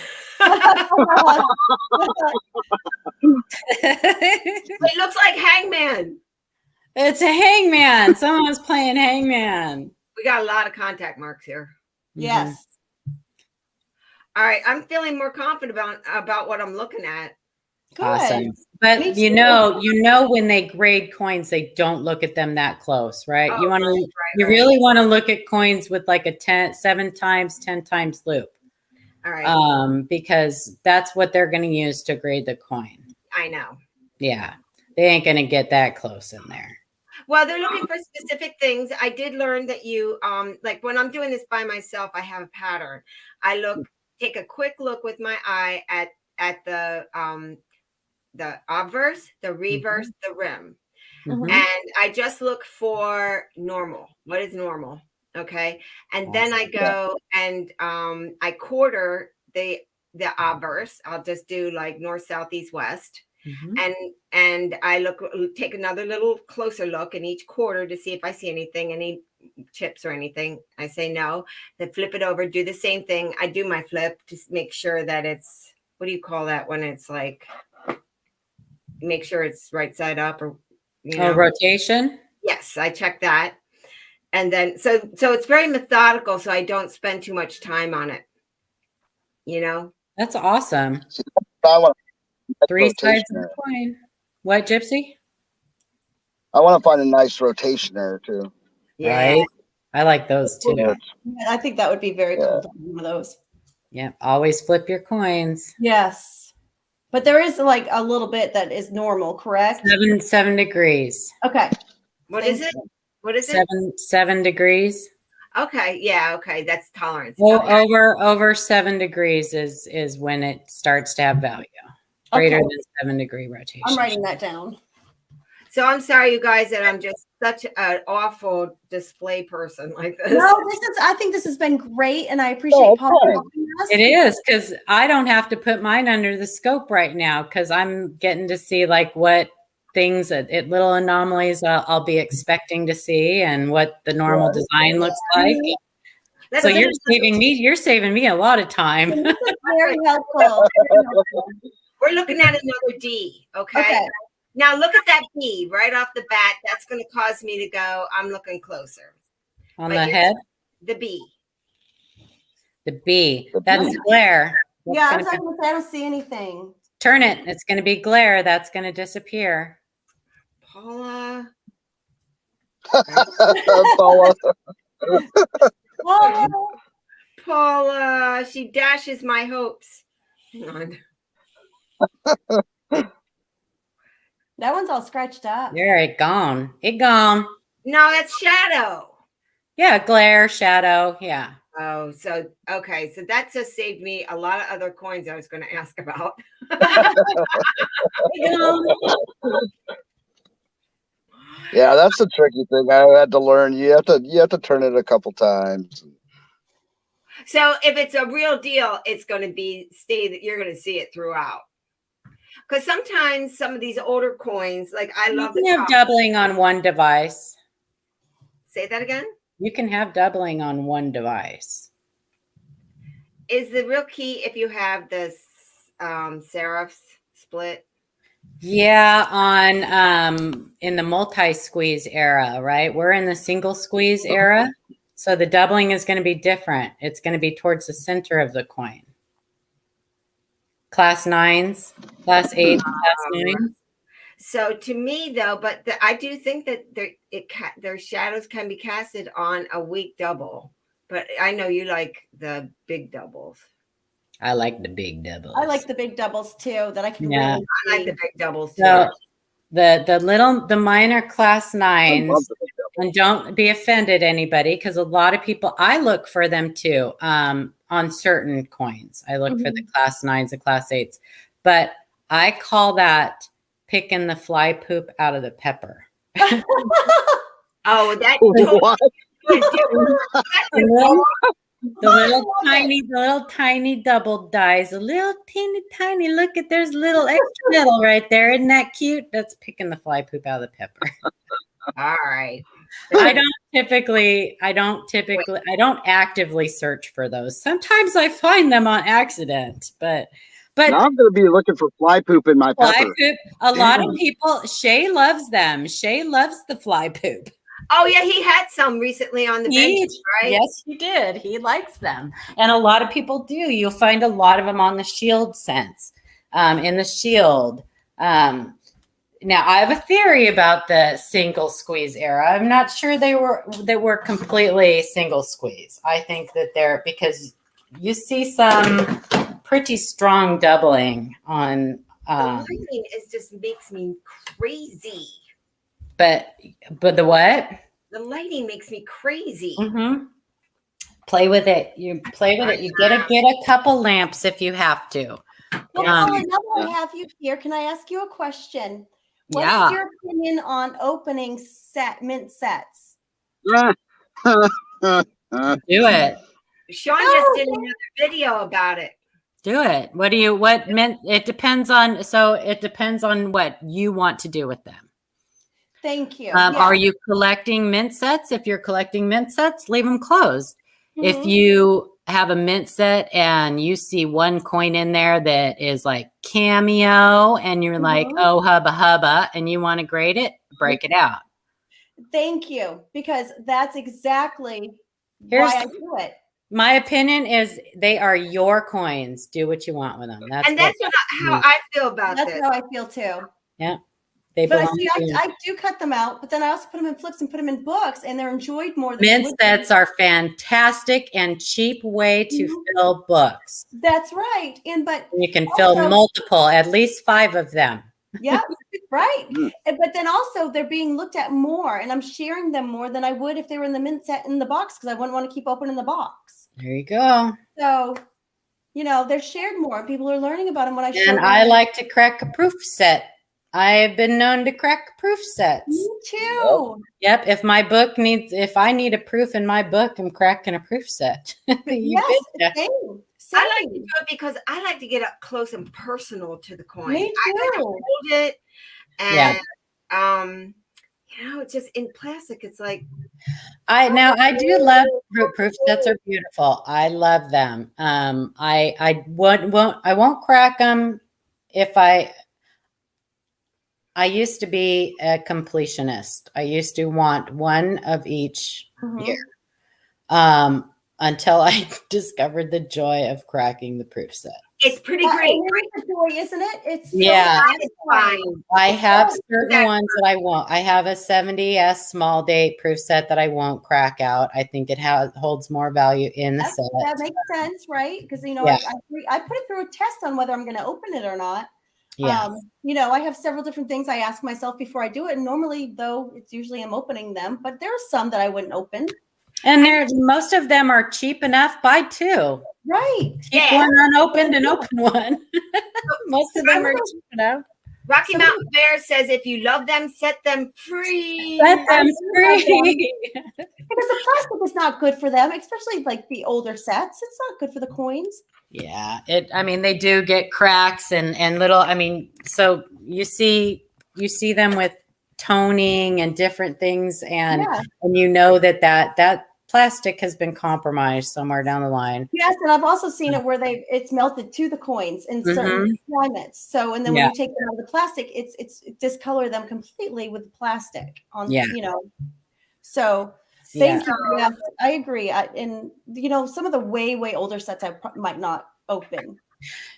looks like Hangman. It's a hangman. Someone was playing hangman. We got a lot of contact marks here. Yes. All right. I'm feeling more confident about what I'm looking at. Good. Awesome. But you know when they grade coins, they don't look at them that close, right? Oh, you really want to look at coins with like a 7 times, 10 times loop. All right. Because that's what they're going to use to grade the coin. I know. Yeah. They ain't going to get that close in there. Well, they're looking for specific things. I did learn that you, like when I'm doing this by myself, I have a pattern. I look take a quick look with my eye at the obverse, the reverse, the rim. Mhm. And I just look for normal. What is normal? Okay. And then I go and I quarter the obverse. I'll just do like north, south, east, west. Mhm. And I take another little closer look in each quarter to see if I see anything, any chips or anything. I say no. Then flip it over, do the same thing. I do my flip to make sure that it's, what do you call that when it's like, make sure it's right side up, or rotation. Yes, I check that. And then so it's very methodical, so I don't spend too much time on it. That's awesome. I want Three sides rotation of the there. coin. What, Gypsy? I want to find a nice rotation there too. Yeah. Right. I like those too. Yeah. I think that would be very Yeah. cool to have one of those. Yeah. Always flip your coins. Yes. But there is like a little bit that is normal, correct? 7 degrees. Okay. What Thank is it? you. What is it? 7 degrees. Okay. Yeah. Okay. That's tolerance. Well, Okay. over 7 degrees is when it starts to have value. Greater Okay. than 7 degree rotation. I'm writing that down. So I'm sorry, you guys, that I'm just such an awful display person like this. No, I think this has been great, and I appreciate Paul fine. helping us. It is, because I don't have to put mine under the scope right now, because I'm getting to see like what things, little anomalies I'll be expecting to see, and what the normal design looks like. Let's So get you're saving me a lot of time. This is very helpful. Very helpful. We're looking at another D. Okay. Okay. Now look at that B right off the bat. That's going to cause me to go, I'm looking closer. On But the you're- head, The B. the B. That's glare. Yeah, I was going to say I don't see anything. Turn it. It's going to be glare. That's going to disappear. Paula. Paula. Whoa. Paula. She dashes my hopes. Hang on. That one's all scratched up. There, it gone. It gone. No, that's shadow. Yeah, glare, shadow. Yeah. Oh, so okay. So that just saved me a lot of other coins I was going to ask about. Yeah, that's the tricky thing. I had to learn. You have to turn it a couple times. So if it's a real deal, it's going to be that you're going to see it throughout. Because sometimes some of these older coins, like I love You can have doubling on one device. Say that again. You can have doubling on one device. Is the real key if you have this serifs split? Yeah, on in the multi-squeeze era, right? We're in the single squeeze era. So the doubling is going to be different. It's going to be towards the center of the coin. Class 9s, class 8s, class 9s. So to me, though, but I do think that their shadows can be casted on a weak double. But I know you like the big doubles. I like the big doubles. I like the big doubles too. That I can Yeah. really I like the big doubles too. So the minor class 9s, and don't be offended anybody, because a lot of people, I look for them too on certain coins. I look for the class 9s and class 8s, but I call that picking the fly poop out of the pepper. Oh, that What? The little tiny double dies, a little tiny. Look at, there's a little extra metal right there. Isn't that cute? That's picking the fly poop out of the pepper. All right. I don't actively search for those. Sometimes I find them on accident, but Now I'm going to be looking for fly poop in my fly pepper. poop, a lot of people, Shay loves them. Shay loves the fly poop. Oh yeah, he had some recently on the bench, right? Yes, he did. He likes them. And a lot of people do. You'll find a lot of them on the shield scents, in the shield. Now, I have a theory about the single squeeze era. I'm not sure they were completely single squeeze. I think that because you see some pretty strong doubling on. The lighting just makes me crazy. But the what? The lighting makes me crazy. Mm-hmm. Play with it. You play with it. You get a couple lamps if you have to. Well, Paula, now that I have you here, can I ask you a question? What is your opinion on opening mint sets? Do it. Sean just did another video about it. Do it. It depends on what you want to do with them. Thank you. Are you collecting mint sets? If you're collecting mint sets, leave them closed. If you have a mint set and you see one coin in there that is like cameo and you're like, oh, hubba hubba, and you want to grade it, break it out. Thank you. Because that's exactly why I do it. My opinion is they are your coins. Do what you want with them. That's how I feel about this. That's how I feel too. Yeah. But see, I do cut them out, but then I also put them in flips and put them in books, and they're enjoyed more. Mint sets are fantastic and cheap way to fill books. That's right. But you can fill multiple, at least 5 of them. Yeah, right. But then also they're being looked at more, and I'm sharing them more than I would if they were in the mint set in the box, because I wouldn't want to keep opening the box. There you go. So, they're shared more. People are learning about them when I share them. And I like to crack a proof set. I have been known to crack proof sets. Me too. Yep. If I need a proof in my book, I'm cracking a proof set. Yes, same. I like to do it because I like to get up close and personal to the coin. Me too. I like to hold it, and it's just in plastic. It's like I do love proof sets. Are beautiful. I love them. I won't crack them if I used to be a completionist. I used to want one of each year. Until I discovered the joy of cracking the proof set. It's pretty great. It's a joy, isn't it? It's so satisfying. I have certain ones that I won't. I have a 70S small date proof set that I won't crack out. I think it holds more value in the set. That makes sense, right? Because I put it through a test on whether I'm going to open it or not. Yeah. I have several different things I ask myself before I do it. And normally, though, it's usually I'm opening them, but there are some that I wouldn't open. And most of them are cheap enough. Buy 2. Right. Keep one unopened and open one. Most of them are cheap enough. Rocky Mountain Bear says, if you love them, set them free. Set them free. Because the plastic is not good for them, especially like the older sets. It's not good for the coins. Yeah. They do get cracks and little, so you see them with toning and different things, and that plastic has been compromised somewhere down the line. Yes, and I've also seen it where it's melted to the coins in certain climates. So, and then when you take them out of the plastic, it's discolor them completely with the plastic on. So thank you. Yeah, I agree. And some of the way older sets I might not open.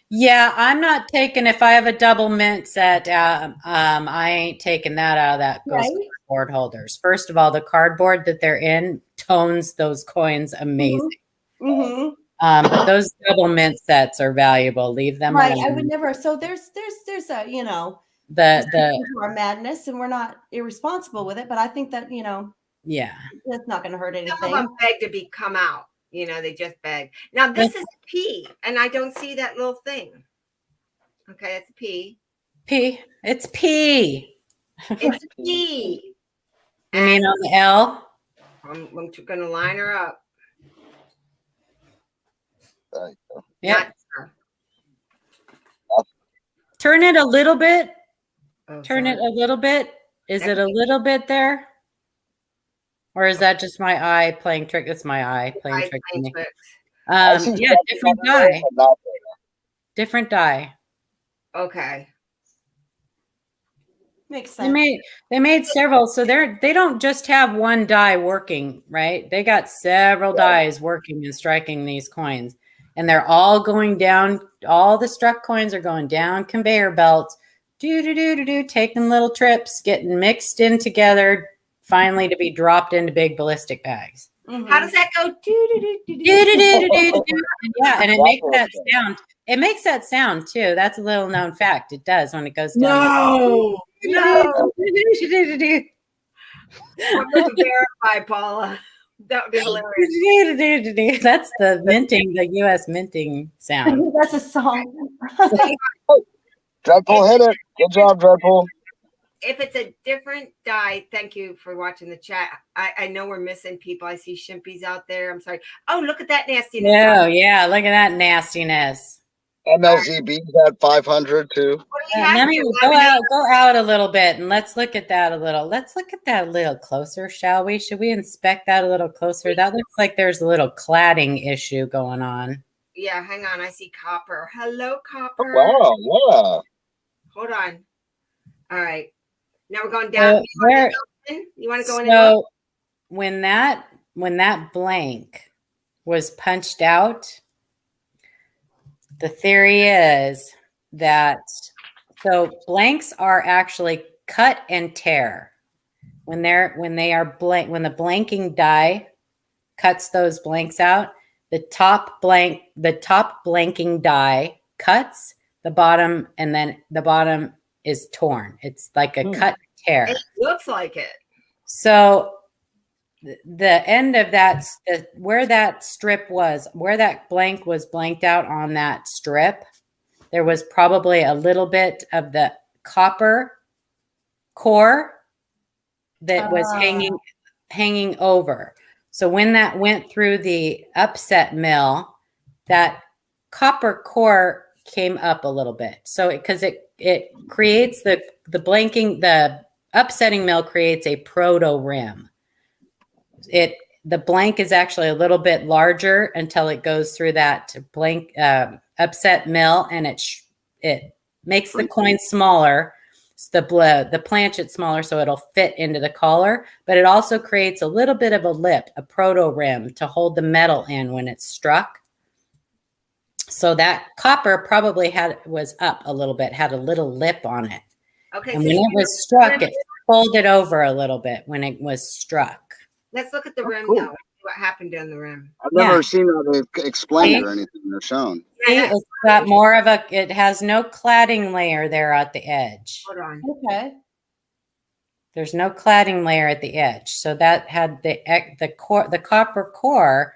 Yeah, I'm not taking, if I have a double mint set, I ain't taking that out of that goes cardboard holders. First of all, the cardboard that they're in tones those coins amazing. But those double mint sets are valuable. Leave them alone. I would never. So there's a the our madness, and we're not irresponsible with it. But I think that that's not going to hurt anything. Some of them beg to come out. They just beg. Now this is a P, and I don't see that little thing. Okay, it's a P. P. It's P. It's a P. You mean on the L? I'm going to line her up. There you go. Yeah. Turn it a little bit. Turn it a little bit. Is it a little bit there? Or is that just my eye playing trick? It's my eye playing trick. Different die. Different die. Okay. Makes sense. They made several, so they don't just have one die working, right? They got several dies working and striking these coins, and they're all going down. All the struck coins are going down conveyor belts, taking little trips, getting mixed in together, finally to be dropped into big ballistic bags. How does that go? Yeah, and it makes that sound. It makes that sound too. That's a little known fact. It does when it goes down. No. I'm going to verify, Paula. That would be hilarious. That's the minting, the U.S. minting sound. That's a song. Dreadful hit it. Good job, Dreadful. If it's a different dye, thank you for watching the chat. I know we're missing people. I see Shimpies out there. I'm sorry. Oh, look at that nastiness. Oh, yeah. Look at that nastiness. MLZB's at 500 too. What do you have Let me here? go out a little bit and let's look at that a little. Let's look at that a little closer, shall we? Should we inspect that a little closer? That looks like there's a little cladding issue going on. Yeah, hang on. I see copper. Hello, copper. Oh, wow, Hold on. All right. Now we're going down. You want to go in? So when that blank was punched out, the theory is that so blanks are actually cut and tear. When the blanking die cuts those blanks out, the top blanking die cuts the bottom, and then the bottom is torn. It's like a cut tear. It looks like it. So the end of that, where that strip was, where that blank was blanked out on that strip, there was probably a little bit of the copper core that was hanging over. So when that went through the upset mill, that copper core came up a little bit. So because it creates the upsetting mill creates a proto rim. The blank is actually a little bit larger until it goes through that blank upset mill, and it makes the coin smaller. The planchet smaller, so it'll fit into the collar, but it also creates a little bit of a lip, a proto rim, to hold the metal in when it's struck. So that copper probably was up a little bit, had a little lip on it. Okay. And when it was struck, it folded over a little bit when it was struck. Let's look at the rim cool. now. What happened on the rim? I've never seen that explained or anything or shown. See, it's got more of it has no cladding layer there at the edge. Hold on. Okay. There's no cladding layer at the edge. So that had the copper core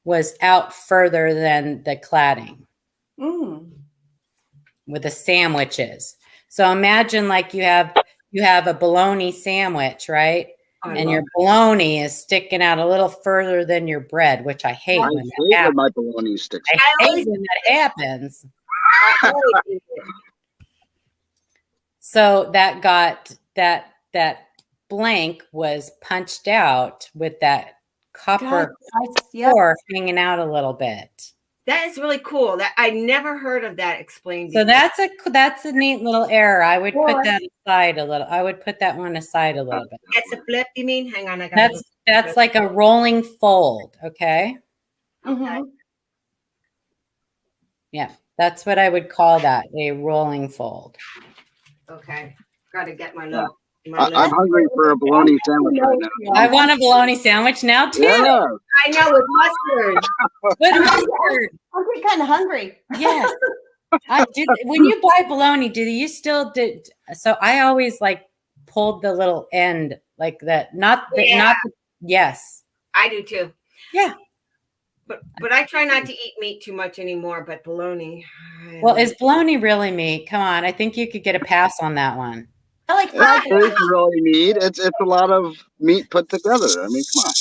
was out further than the cladding with the sandwiches. So imagine like you have a bologna sandwich, right? And your bologna is sticking out a little further than your bread, which I hate when that happens. My bologna sticks. I hate when that happens. So that blank was punched out with that copper core hanging out a little bit. That is really cool. That I never heard of that explained. So that's a neat little error. I would put that aside a little. I would put that one aside a little bit. That's a flip, you mean? Hang on, I got that's like a rolling fold, okay? Okay. Yeah, that's what I would call that, a rolling fold. Okay. Gotta get my I'm hungry for a bologna sandwich right now. I want a bologna sandwich now too. Yeah. I know, with mustard. With mustard. I'm kind of hungry. Yes. When you buy bologna, do you still do? So I always like pulled the little end like that. Yes. I do too. Yeah. But I try not to eat meat too much anymore. But bologna. Well, is bologna really meat? Come on, I think you could get a pass on that one. I like That is really neat. It's a lot of meat put together. I mean, come on.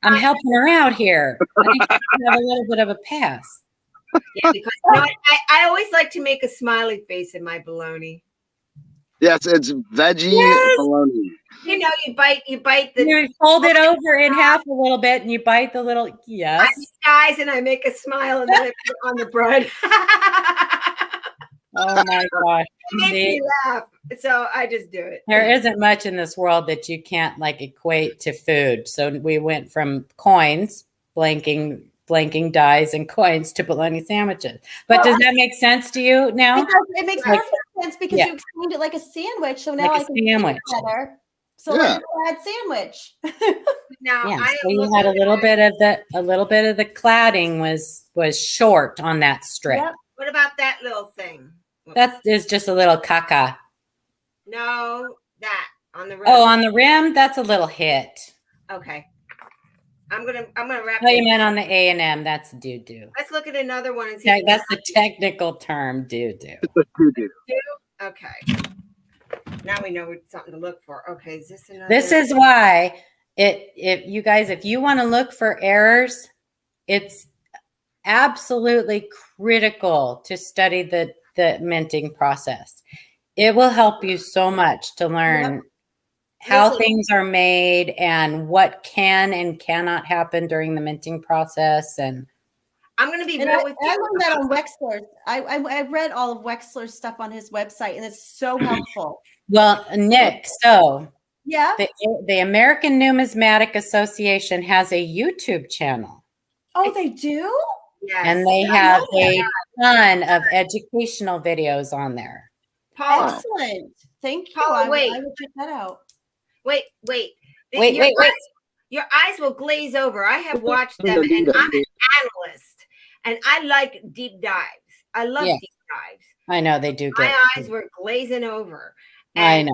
I'm helping her out here. I think you have a little bit of a pass. Yeah, because I always like to make a smiley face in my bologna. Yes, it's veggie bologna. You know, you bite the. You fold it over in half a little bit, and you bite the little. Yes. Guys, and I make a smile, and then I put it on the bread. Oh my gosh! It makes me laugh, so I just do it. There isn't much in this world that you can't like equate to food. So we went from coins, blanking dies and coins to bologna sandwiches. But does that make sense to you now? It makes perfect sense because you explained it like a sandwich. So now like I can see it better. So let's add sandwich. Now so you had a little bit of the cladding was short on that strip. Yep. What about that little thing? That is just a little caca. No, that on the rim. Oh, on the rim, that's a little hit. Okay. I'm gonna wrap No, you this. meant on the A&M. That's doo-doo. Let's look at another one and see. If That's the technical term, doo-doo. Okay. Now we know something to look for. Okay, is this another? This is why if you want to look for errors, it's absolutely critical to study the minting process. It will help you so much to learn how things are made and what can and cannot happen during the minting process. And I'm going to be real with you. I learned that on Wexler's. I read all of Wexler's stuff on his website, and it's so helpful. Well, Nick, so yeah, the American Numismatic Association has a YouTube channel. Oh, they do? Yes. And they have a ton of educational videos on there. Paula, excellent. Thank you. Paula, I will check that out. Wait. Your eyes will glaze over. I have watched them, and I'm an analyst, and I like deep dives. I love deep dives. I know they do. My eyes were glazing over. And,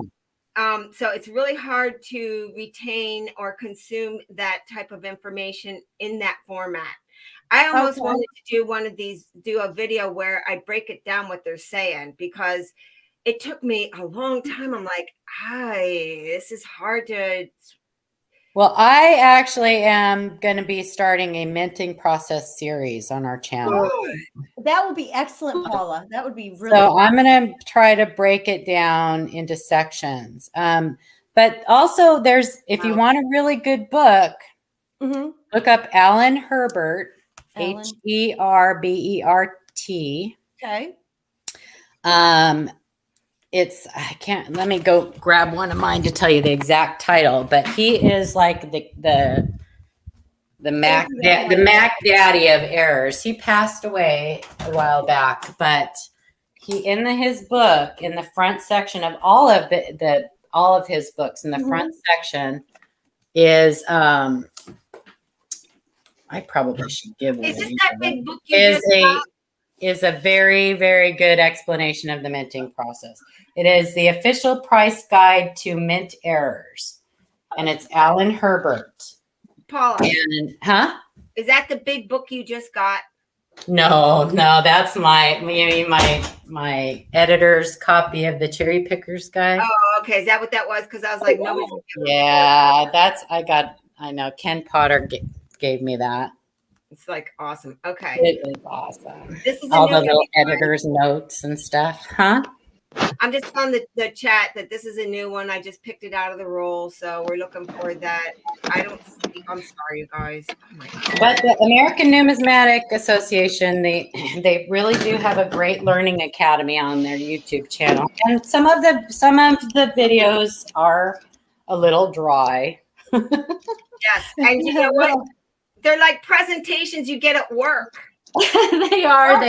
I know. So it's really hard to retain or consume that type of information in that format. I almost wanted to do one of these, do a video where I break it down what they're saying, because it took me a long time. I'm like, this is hard to. Well, I actually am going to be starting a minting process series on our channel. Oh, that would be excellent, Paula. That would be really. So I'm going to try to break it down into sections. But also if you want a really good book, look up Alan Herbert, Herbert. Okay. Let me go grab one of mine to tell you the exact title, but he is like the Mac Daddy of errors. He passed away a while back, but in his book, in the front section of all of his books, in the front section is I probably should give one. Is this that big book you just got? Is a very, very good explanation of the minting process. It is the official price guide to mint errors, and it's Alan Herbert. Paula, is that the big book you just got? No, that's my editor's copy of the Cherry Pickers Guide. Oh, okay. Is that what that was? Because I was like, no. Yeah, I know Ken Potter gave me that. It's like awesome. Okay. It is awesome. This is all the little editor's notes and stuff. I'm just on the chat that this is a new one. I just picked it out of the roll. So we're looking for that. I'm sorry, you guys. Oh my God. But the American Numismatic Association, they really do have a great learning academy on their YouTube channel. And some of the videos are a little dry. Yes. And you know what? They're like presentations you get at work. They are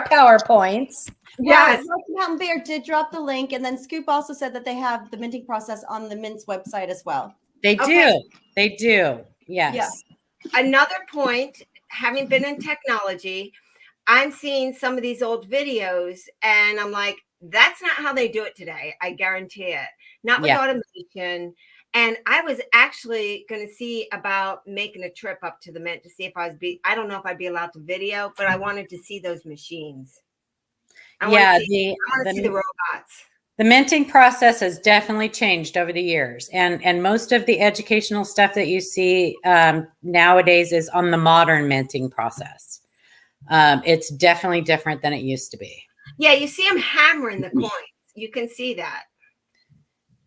PowerPoints. Yes. Mountain Bear did drop the link, and then Scoop also said that they have the minting process on the Mint's website as well. They do. They do. Yes. Yeah. Another point, having been in technology, I'm seeing some of these old videos, and I'm like, that's not how they do it today. I guarantee it. Not with automation. And I was actually going to see about making a trip up to the Mint to see if I don't know if I'd be allowed to video, but I wanted to see those machines. I want to see the robots. The minting process has definitely changed over the years. And most of the educational stuff that you see nowadays is on the modern minting process. It's definitely different than it used to be. Yeah, you see them hammering the coins. You can see that.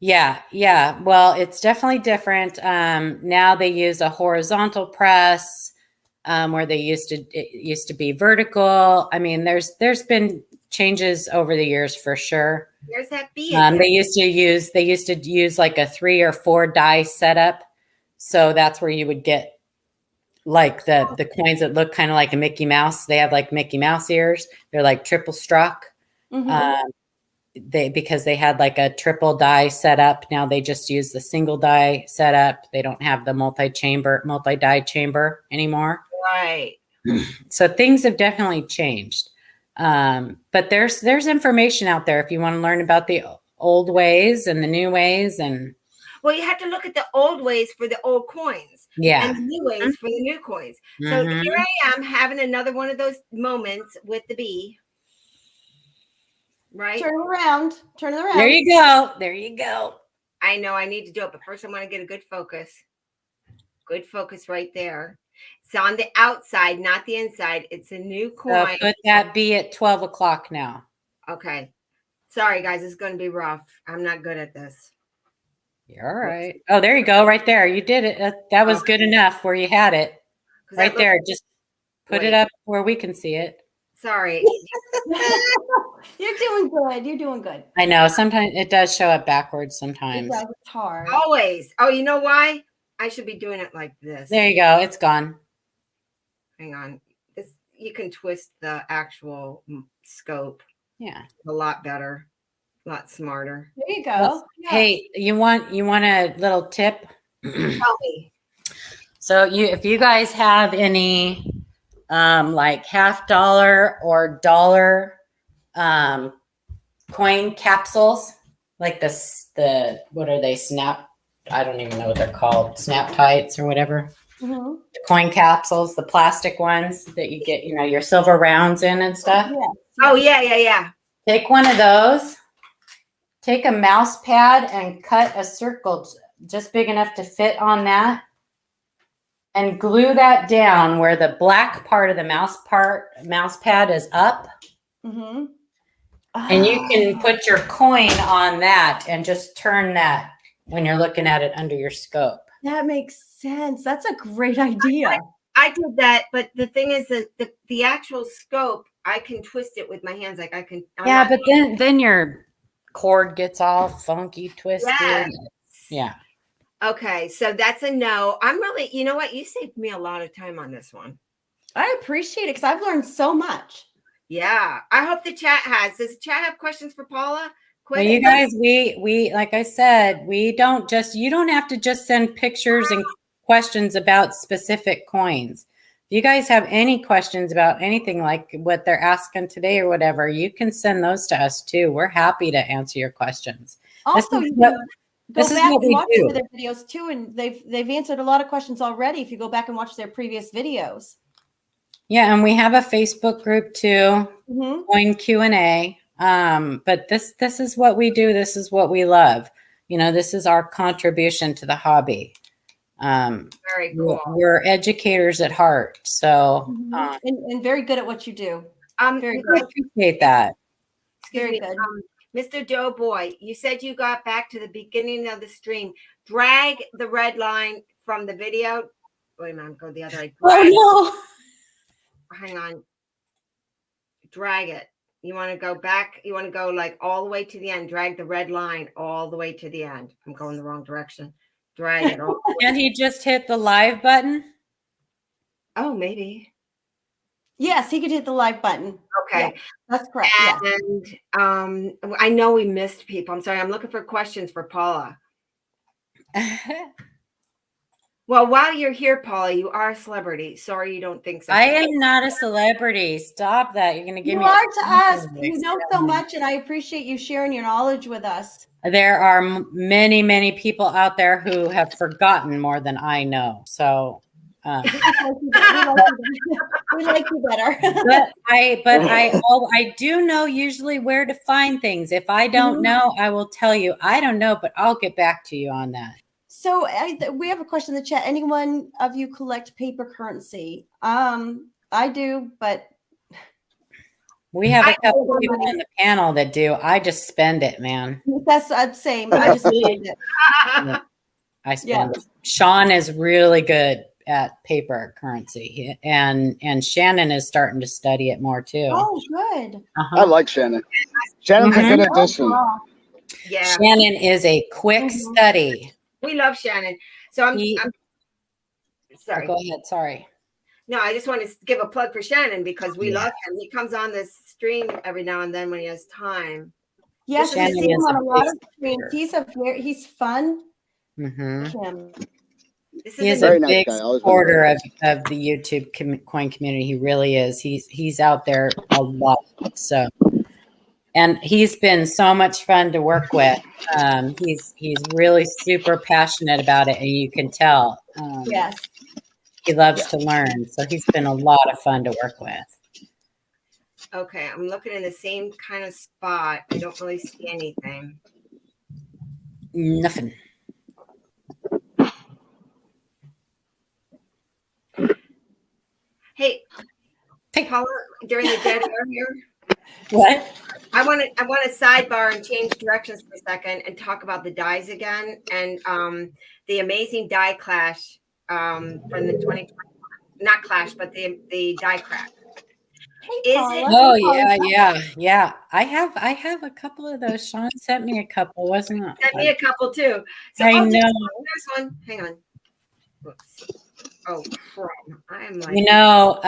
Yeah. Well, it's definitely different. Now they use a horizontal press, where it used to be vertical. I mean, there's been changes over the years for sure. There's that B. They used to use like a 3 or 4 die setup. So that's where you would get like the coins that look kind of like a Mickey Mouse. They have like Mickey Mouse ears. They're like triple struck. Because they had like a triple die setup. Now they just use the single die setup. They don't have the multi-die chamber anymore. Right. So things have definitely changed. But there's information out there if you want to learn about the old ways and the new ways. And well, you have to look at the old ways for the old coins. Yeah. and the new ways for the new coins. So Mhm. here I am having another one of those moments with the bee. Right? Turn it around. Turn it around. There you go. There you go. I know I need to do it, but first I want to get a good focus. Good focus right there. It's on the outside, not the inside. It's a new So coin. put that B at 12 o'clock now. Okay. Sorry, guys. It's going to be rough. I'm not good at this. You're all right. Oh, there you go. Right there. You did it. That was good enough where you had it. Right there. Just put it up where we can see it. Sorry. You're doing good. You're doing good. I know. Sometimes it does show up backwards sometimes. It does. It's hard. Always. Oh, you know why? I should be doing it like this. There you go. It's gone. Hang on. You can twist the actual scope. Yeah. A lot better. A lot smarter. There you go. Hey, you want a little tip? Tell me. So if you guys have any like $50 or dollar coin capsules, like the what are they? I don't even know what they're called. Snap tights or whatever. Mm-hmm. The coin capsules, the plastic ones that you get, your silver rounds in and stuff. Yeah. Oh, yeah. Take one of those. Take a mouse pad and cut a circle just big enough to fit on that. And glue that down where the black part of the mouse pad is up. Mm-hmm. And you can put your coin on that and just turn that when you're looking at it under your scope. That makes sense. That's a great idea. I did that, but the thing is that the actual scope, I can twist it with my hands. Like I can. But then your cord gets all funky, twisted. Yes. Yeah. Okay, so that's a no. I'm really, you know what? You saved me a lot of time on this one. I appreciate it because I've learned so much. Yeah, I hope the chat has. Does the chat have questions for Paula? Well, you guys, we like I said, you don't have to just send pictures and questions about specific coins. If you guys have any questions about anything like what they're asking today or whatever, you can send those to us too. We're happy to answer your questions. Also, you go back and watch some of their videos too, and they've answered a lot of questions already. If you go back and watch their previous videos. Yeah, and we have a Facebook group too, Coin Q&A. But this is what we do. This is what we love. This is our contribution to the hobby. Very cool. We're educators at heart, so and very good at what you do. Very good. I appreciate that. Very good. Mr. Doughboy, you said you got back to the beginning of the stream. Drag the red line from the video. Wait a minute, go the other way. Oh no! Hang on. Drag it. You want to go back? You want to go like all the way to the end? Drag the red line all the way to the end. I'm going the wrong direction. Drag it all. And he just hit the live button. Oh, maybe. Yes, he could hit the live button. Okay, yeah, that's correct. And I know we missed people. I'm sorry. I'm looking for questions for Paula. Well, while you're here, Paula, you are a celebrity. Sorry, you don't think so. I am not a celebrity. Stop that. You're going to give me. You are to us. You know so much, and I appreciate you sharing your knowledge with us. There are many, many people out there who have forgotten more than I know. So. We like you better. but I do know usually where to find things. If I don't know, I will tell you. I don't know, but I'll get back to you on that. So we have a question in the chat. Anyone of you collect paper currency? I do, but we have a couple of people on the panel that do. I just spend it, man. That's the same. I just spend it. I spend it. Sean is really good at paper currency, and Shannon is starting to study it more too. Oh, good. I like Shannon. Shannon's a good addition. Yeah, Shannon is a quick study. We love Shannon. So I'm sorry. Go ahead. Sorry. No, I just want to give a plug for Shannon because we love him. He comes on this stream every now and then when he has time. Yes, I see him on a lot of streams. He's fun. He is a big supporter of the YouTube coin community. He really is. He's out there a lot. So, and he's been so much fun to work with. He's really super passionate about it, and you can tell. Yes. He loves to learn, so he's been a lot of fun to work with. Okay, I'm looking in the same kind of spot. I don't really see anything. Nothing. Hey, Hey. Paula, during the dead air here, What? I want to sidebar and change directions for a second and talk about the dyes again and the amazing dye clash from the 2020, not clash, but the dye crack. Hey, Is Paula. it? Oh Hey, Paula. yeah. I have a couple of those. Sean sent me a couple, wasn't it? Sent me a couple too. So I oh, know. there's one. Hang on. Whoops. Oh, crap. I am like. You know,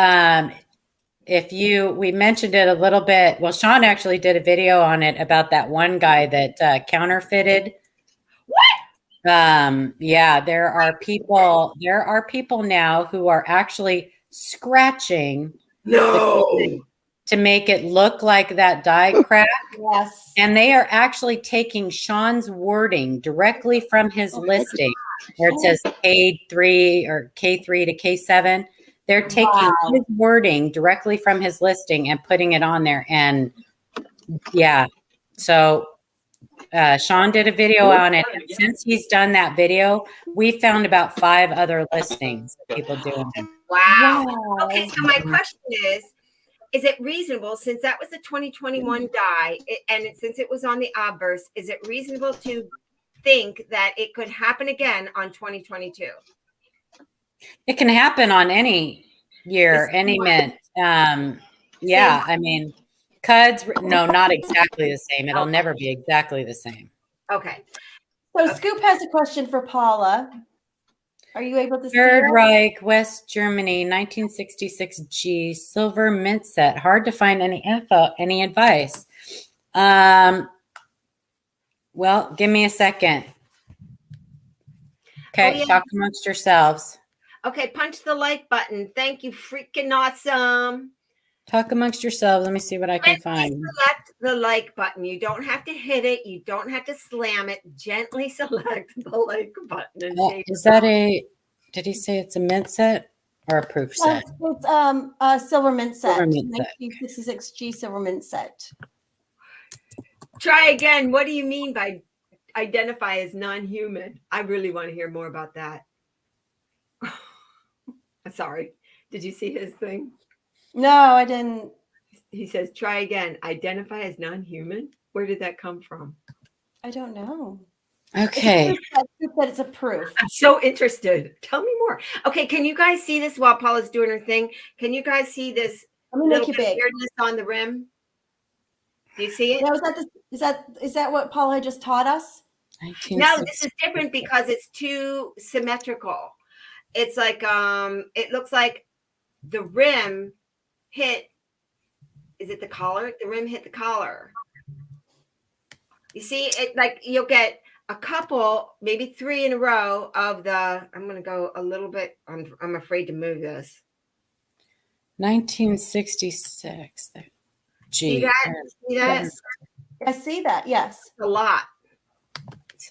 we mentioned it a little bit. Well, Sean actually did a video on it about that one guy that counterfeited. What? Yeah, there are people now who are actually scratching No. to make it look like that die crack. Yes. And they are actually taking Sean's wording directly from his listing where it says K3 or K3 to K7. They're taking his wording directly from his listing and putting it on there. And yeah, so Sean did a video on it. And since he's done that video, we found about 5 other listings of people doing it. Wow. Okay, so my question is it reasonable, since that was the 2021 die, since it was on the obverse, is it reasonable to think that it could happen again on 2022? It can happen on any year, any mint. Yeah, I mean, Cuds, no, not exactly the same. It'll never be exactly the same. Okay. So Scoop has a question for Paula. Are you able to see Third it? Reich, West Germany, 1966 G, silver mint set. Hard to find any info, any advice. Well, give me a second. Okay, talk amongst yourselves. Okay, punch the like button. Thank you, freaking awesome. Talk amongst yourselves. Let me see what I can find. Select the like button. You don't have to hit it. You don't have to slam it. Gently select the like button. And is that did he say it's a mint set or a proof set? It's a silver mint set. Silver mint 1966 G silver mint set. Try again. What do you mean by identify as non-human? I really want to hear more about that. Sorry. Did you see his thing? No, I didn't. He says, try again. Identify as non-human? Where did that come from? I don't know. Okay. It's a proof. I'm so interested. Tell me more. Okay, can you guys see this while Paula's doing her thing? Can you guys see this little bit of weirdness on the rim? Do you see it? Now, is that what Paula just taught us? No, this is different because it's too symmetrical. It's like it looks like the rim hit. Is it the collar? The rim hit the collar. You see it, like you'll get a couple, maybe 3 in a row of the. I'm going to go a little bit. I'm afraid to move this. 1966. See that? See that? Yes. I see that. Yes. A lot.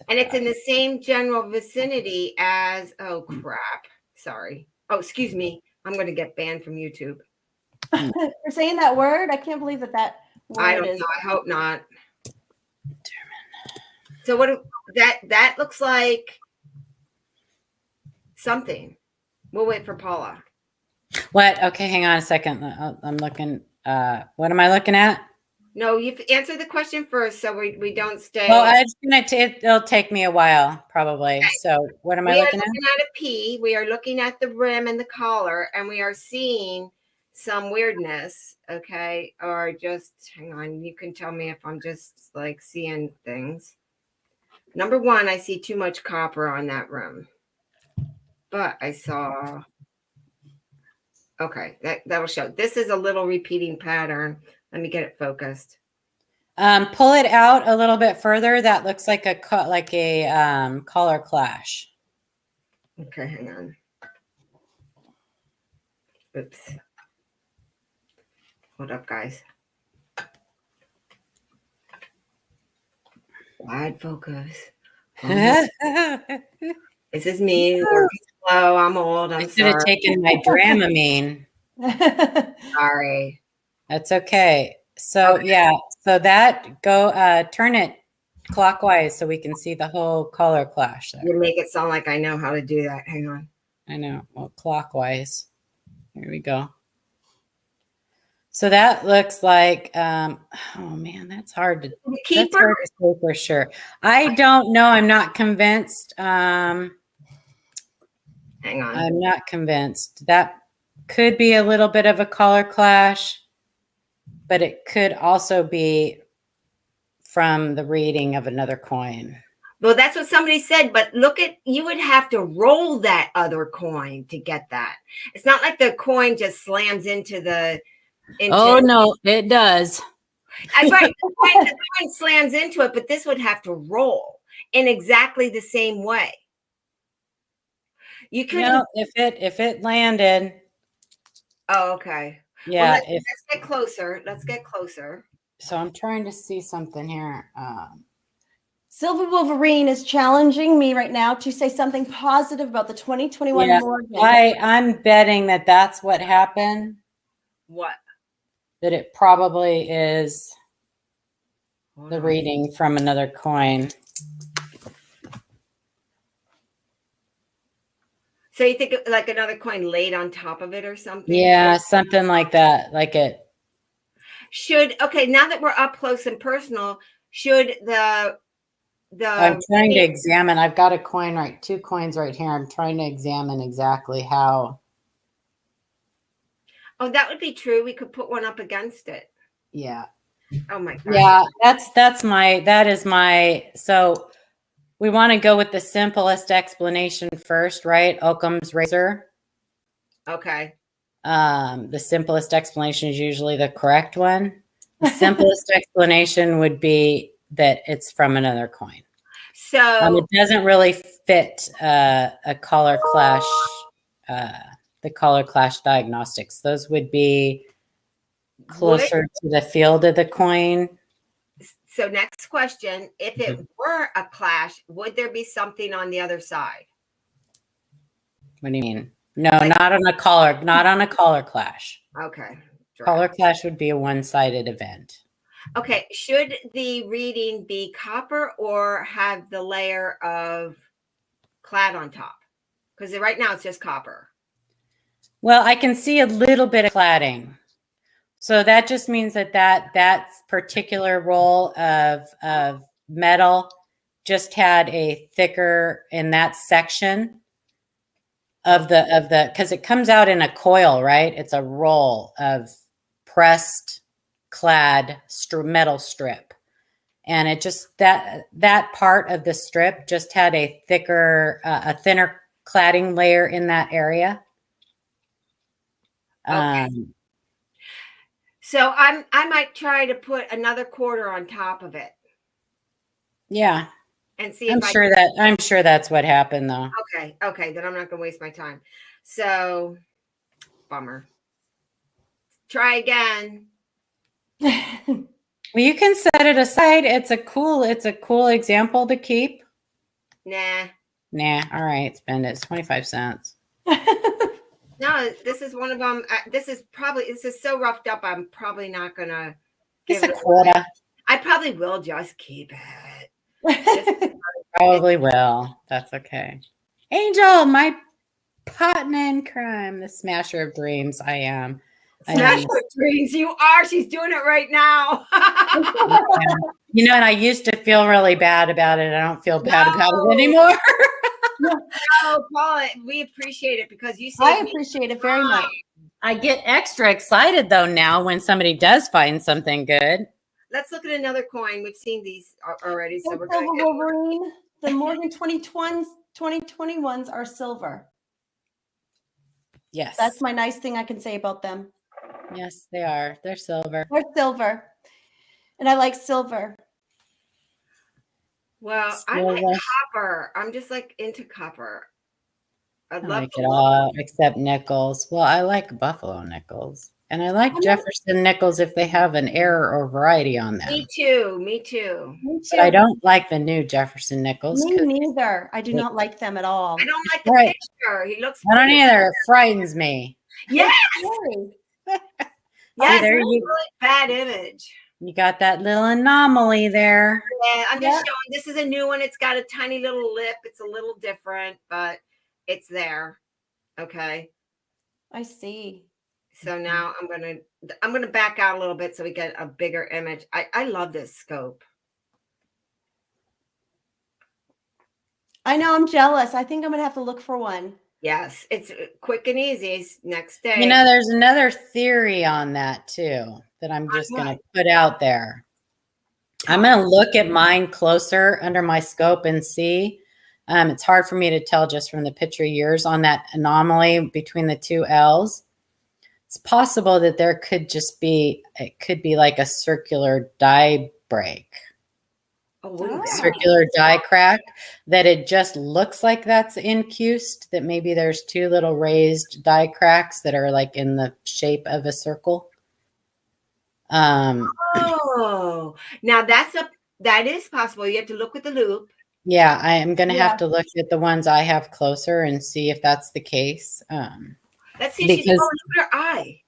And it's in the same general vicinity as, oh crap. Sorry. Oh, excuse me. I'm going to get banned from YouTube. You're saying that word? I can't believe that word I don't know. I hope not. So what that looks like something. We'll wait for Paula. What? Okay, hang on a second. I'm looking. What am I looking at? No, you've answered the question first, so we don't stay. Well, it'll take me a while, probably. Okay. So what am I looking at? We are looking at a P. We are looking at the rim and the collar, and we are seeing some weirdness. Okay, or just hang on. You can tell me if I'm just like seeing things. Number 1, I see too much copper on that rim, but I saw. Okay, that'll show. This is a little repeating pattern. Let me get it focused. Pull it out a little bit further. That looks like a collar clash. Okay, hang on. Oops. Hold up, guys. Wide focus. This is me working Oh, I'm old. I I'm should have sorry. taken my Dramamine. Sorry. That's okay. So Okay. yeah, so that go turn it clockwise so we can see the whole color clash there. You make it sound like I know how to do that. Hang on. I know. Well, clockwise. Here we go. So that looks like, oh man, that's hard to, The that's keeper? hard to say for sure. I don't know. I'm not convinced. Hang on. I'm not convinced. That could be a little bit of a color clash, but it could also be from the reading of another coin. Well, that's what somebody said, but look at, you would have to roll that other coin to get that. It's not like the coin just slams into the. Oh no, it does. Right, the coin slams into it, but this would have to roll in exactly the same way. You couldn't. No, if it landed. Oh, okay. Yeah. Well, let's get closer. Let's get closer. So I'm trying to see something here. Silver Wolverine is challenging me right now to say something positive about the 2021 Yeah, Morgan. I'm betting that that's what happened. What? That it probably is Hold the on. reading from another coin. So you think like another coin laid on top of it or something? Yeah, something like that. Like it. Okay, now that we're up close and personal, should I'm trying to examine. I've got a coin two coins right here. I'm trying to examine exactly how. Oh, that would be true. We could put one up against it. Yeah. Oh my gosh. Yeah, that is my, so we want to go with the simplest explanation first, right? Occam's razor. Okay. The simplest explanation is usually the correct one. The simplest explanation would be that it's from another coin. So it doesn't really fit a color clash, the color clash diagnostics. Those would be closer to the field of the coin. So next question, if it were a clash, would there be something on the other side? What do you mean? No, not on a color clash. Okay. Color clash would be a one-sided event. Okay. Should the reading be copper or have the layer of clad on top? Because right now it's just copper. Well, I can see a little bit of cladding. So that just means that particular roll of metal just had a thicker in that section of the because it comes out in a coil, right? It's a roll of pressed clad metal strip, and it just that part of the strip just had a thinner cladding layer in that area. Okay. So I might try to put another quarter on top of it. Yeah. And see I'm sure that's what happened though. Okay. Okay. Then I'm not gonna waste my time. So bummer. Try again. Well, you can set it aside. It's a cool example to keep. Nah. All right, spend it. It's 25 cents. No, this is one of them. This is so roughed up. I'm probably not gonna It's a quarter. I probably will just keep it. Probably will. That's okay. Angel, my partner in crime, the smasher of dreams. I am. Smasher of dreams. You are. She's doing it right now. You know, and I used to feel really bad about it. I don't feel bad about it anymore. No, Paula, we appreciate it because you say I appreciate it very much. I get extra excited though now when somebody does find something good. Let's look at another coin. We've seen these already, so we're Silver going to Wolverine. The Morgan 2021s are silver. Yes. That's my nice thing I can say about them. Yes, they are. They're silver. They're silver. And I like silver. Well, I like copper. I'm just like into copper. I like it all except nickels. Well, I like buffalo nickels. And I like Jefferson nickels if they have an error or variety on them. Me too. Me too. Me But I too. don't like the new Jefferson nickels. Me neither. I do not like them at all. I don't like the Right. picture. He looks. I don't either. It frightens me. Yes. Scary. Yes. there Really you- bad image. You got that little anomaly there. Yeah, I'm just showing. This is a new one. It's got a tiny little lip. It's a little different, but it's there. Okay. I see. So now I'm gonna back out a little bit so we get a bigger image. I love this scope. I know, I'm jealous. I think I'm gonna have to look for one. Yes, it's quick and easy. It's next day. You know, there's another theory on that too that I'm just going to put out there. I'm going to look at mine closer under my scope and see. It's hard for me to tell just from the picture of yours on that anomaly between the two L's. It's possible that there could just be, it could be like a circular die break. Circular die crack, that it just looks like that's incused, that maybe there's two little raised die cracks that are like in the shape of a circle. Oh, now that is possible. You have to look with the loop. Yeah, I am going to have to look at the ones I have closer and see if that's the case. Let's see. Look at her eye.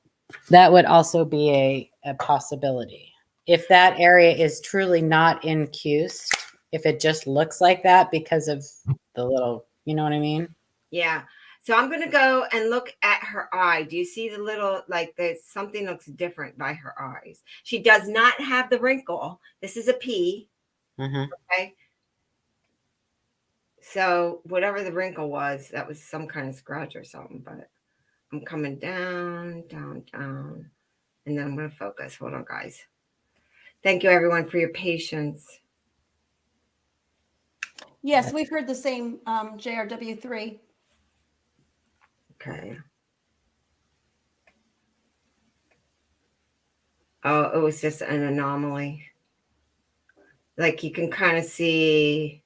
That would also be a possibility. If that area is truly not incused, if it just looks like that because of the little, you know what I mean? Yeah. So I'm going to go and look at her eye. Do you see the little, like there's something looks different by her eyes. She does not have the wrinkle. This is a P. Okay. So whatever the wrinkle was, that was some kind of scratch or something, but I'm coming down, down, down, and then I'm going to focus. Hold on, guys. Thank you, everyone, for your patience. Yes, we've heard the same, JRW3. Okay. Oh, it was just an anomaly. Like you can kind of see,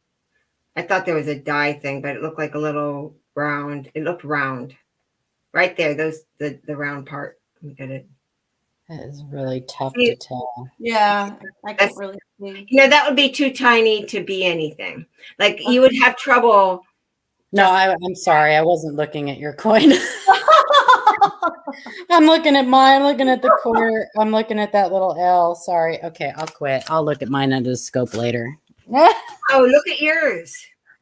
I thought there was a dye thing, but it looked like a little round. It looked round. Right there, the round part. Let me get it. That is really tough to tell. Yeah, I can't really see. You know, that would be too tiny to be anything. Like you would have trouble. No, I'm sorry. I wasn't looking at your coin. I'm looking at mine, looking at the quarter. I'm looking at that little L. Sorry. Okay, I'll quit. I'll look at mine under the scope later. Oh, look at yours.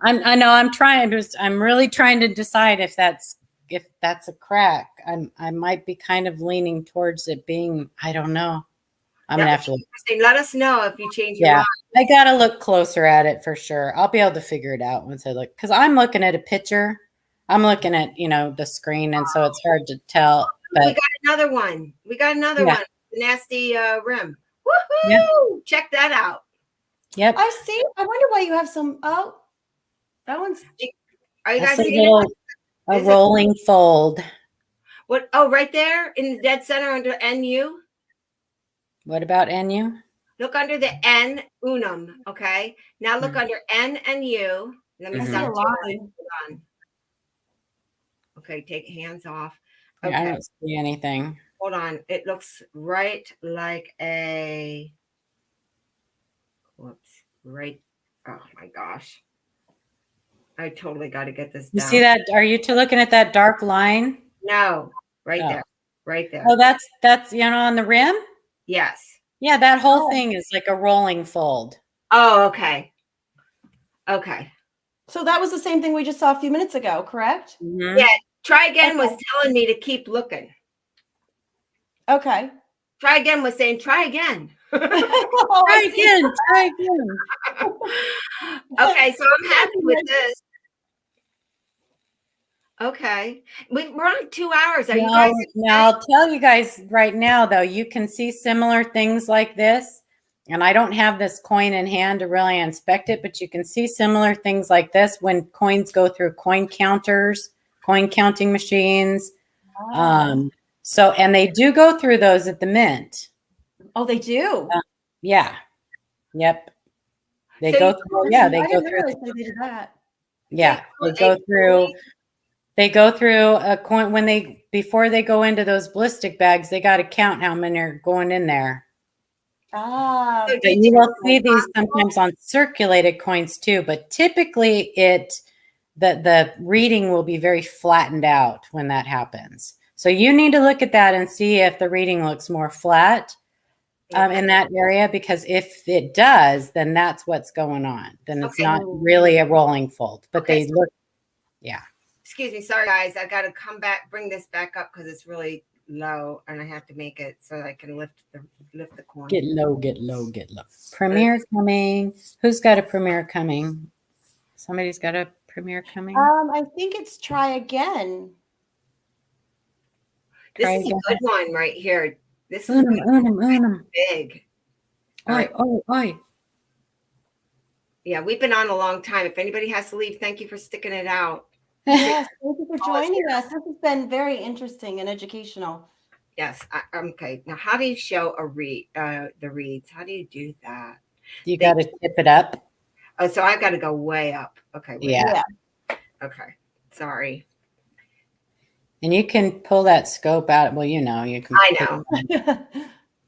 I know I'm trying. I'm really trying to decide if that's a crack. I might be kind of leaning towards it being, I don't know. I'm gonna have to look. Let us know if you change your mind. I gotta look closer at it for sure. I'll be able to figure it out once I look, because I'm looking at a picture. I'm looking at, the screen, and so it's hard to tell. But we got another one. The nasty rim. Woohoo! Yeah. Check that out. Yep. I see. I wonder why you have some. Oh, that one's. Are you That's guys seeing it? a rolling fold. What? Oh, right there in the dead center under NU. What about NU? Look under the N unum. Okay. Now look under N and U. Let me stop. Hold on. Okay, take hands off. Okay. I don't see anything. Hold on. It looks right like a. Whoops. Right. Oh my gosh. I totally got to get this You down. see that? Are you looking at that dark line? No. Right there. Right there. Oh, that's on the rim? Yes. Yeah, that whole thing is like a rolling fold. Oh, okay. Okay. So that was the same thing we just saw a few minutes ago, correct? Mm-hmm. Yeah. Try again was telling me to keep looking. Okay. Try again was saying, try again. Try again. Okay, so I'm happy with this. Okay. We're on 2 hours. Are you guys? Now, I'll tell you guys right now, though, you can see similar things like this. And I don't have this coin in hand to really inspect it, but you can see similar things like this when coins go through coin counters, coin counting machines. Wow. And they do go through those at the mint. Oh, they do? Yeah. Yep. They So go through. Yeah, they I go didn't through. realize they did that. Yeah, they go through They go through a coin before they go into those ballistic bags, they got to count how many are going in there. Ah, So But you will see these sometimes on circulated coins too, but typically the reading will be very flattened out when that happens. So you need to look at that and see if the reading looks more flat in that area, because if it does, then that's what's going on. Then it's not really a rolling fold, but they look, yeah. Excuse me, sorry guys, I got to bring this back up because it's really low, and I have to make it so I can lift the coin. Get low, get low, get low. Premiere coming. Who's got a premiere coming? Somebody's got a premiere coming. I think it's try again. This is a good one right here. This is big. All right. Oi. Yeah, we've been on a long time. If anybody has to leave, thank you for sticking it out. Yes, thank you for joining us. This has been very interesting and educational. Yes. Okay. Now, how do you show the reads? How do you do that? You got to tip it up. Oh, so I've got to go way up. Okay. Yeah. Okay. Sorry. And you can pull that scope out. Well, you can. I know.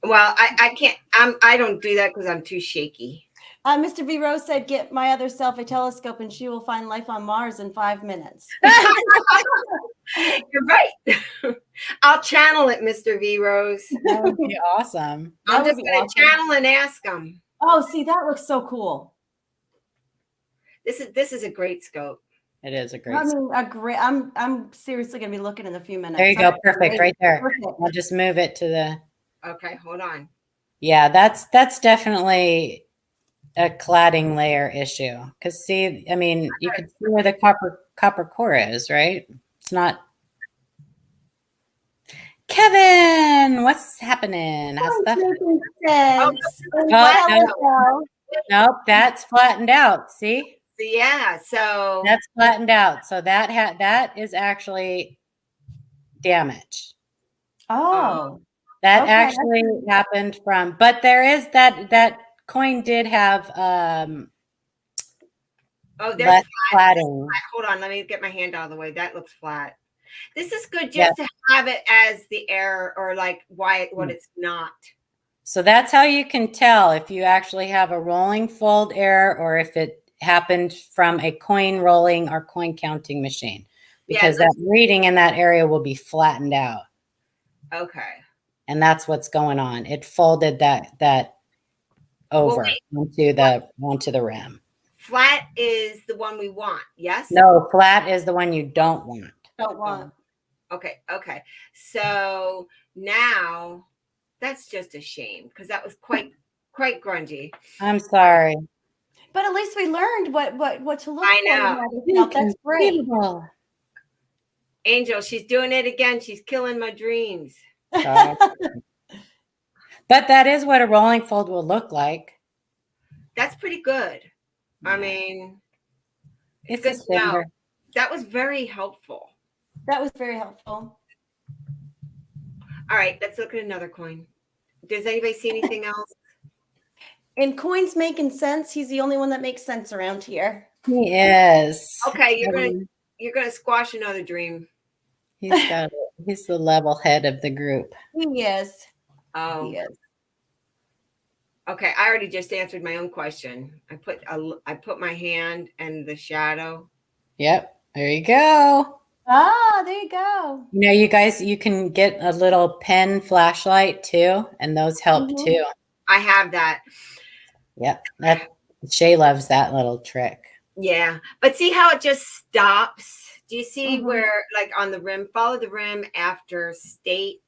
Well, I can't. I don't do that because I'm too shaky. Mr. V. Rose said, "Get my other self a telescope, and she will find life on Mars in 5 minutes." You're right. I'll channel it, Mr. V. Rose. That would be awesome. I'm just going to channel and ask them. Oh, see, that looks so cool. This is a great scope. It is a great. I'm seriously going to be looking in a few minutes. There you go. Perfect. Right there. Perfect. I'll just move it to the. Okay, hold on. Yeah, that's definitely a cladding layer issue. Because see, I mean, you can see where the copper core is, right? It's not. Kevin, what's happening? How's stuff? Nope, that's flattened out. See? Yeah, so that's flattened out. So that is actually damage. Oh. That actually happened from, but there is that coin did have there's flatting. Hold on, let me get my hand out of the way. That looks flat. This is good just to have it as the error, or like what it's not. So that's how you can tell if you actually have a rolling fold error or if it happened from a coin rolling or coin counting machine, because that reading in that area will be flattened out. Okay. And that's what's going on. It folded that over onto the rim. Flat is the one we want, yes? No, flat is the one you don't want. Don't want. Okay. So now that's just a shame because that was quite grungy. I'm sorry. But at least we learned what to look for. I know. That's great. Angel, she's doing it again. She's killing my dreams. But that is what a rolling fold will look like. That's pretty good. I mean, it's good to know. That was very helpful. That was very helpful. All right, let's look at another coin. Does anybody see anything else? In coins making sense, he's the only one that makes sense around here. He is. Okay, you're gonna squash another dream. He's the level head of the group. He is. Oh, he is. Okay, I already just answered my own question. I put my hand and the shadow. Yep, there you go. Ah, there you go. You guys, you can get a little pen flashlight too, and those help too. I have that. Yep, Shay loves that little trick. Yeah, but see how it just stops? Do you see where, like on the rim, follow the rim after state?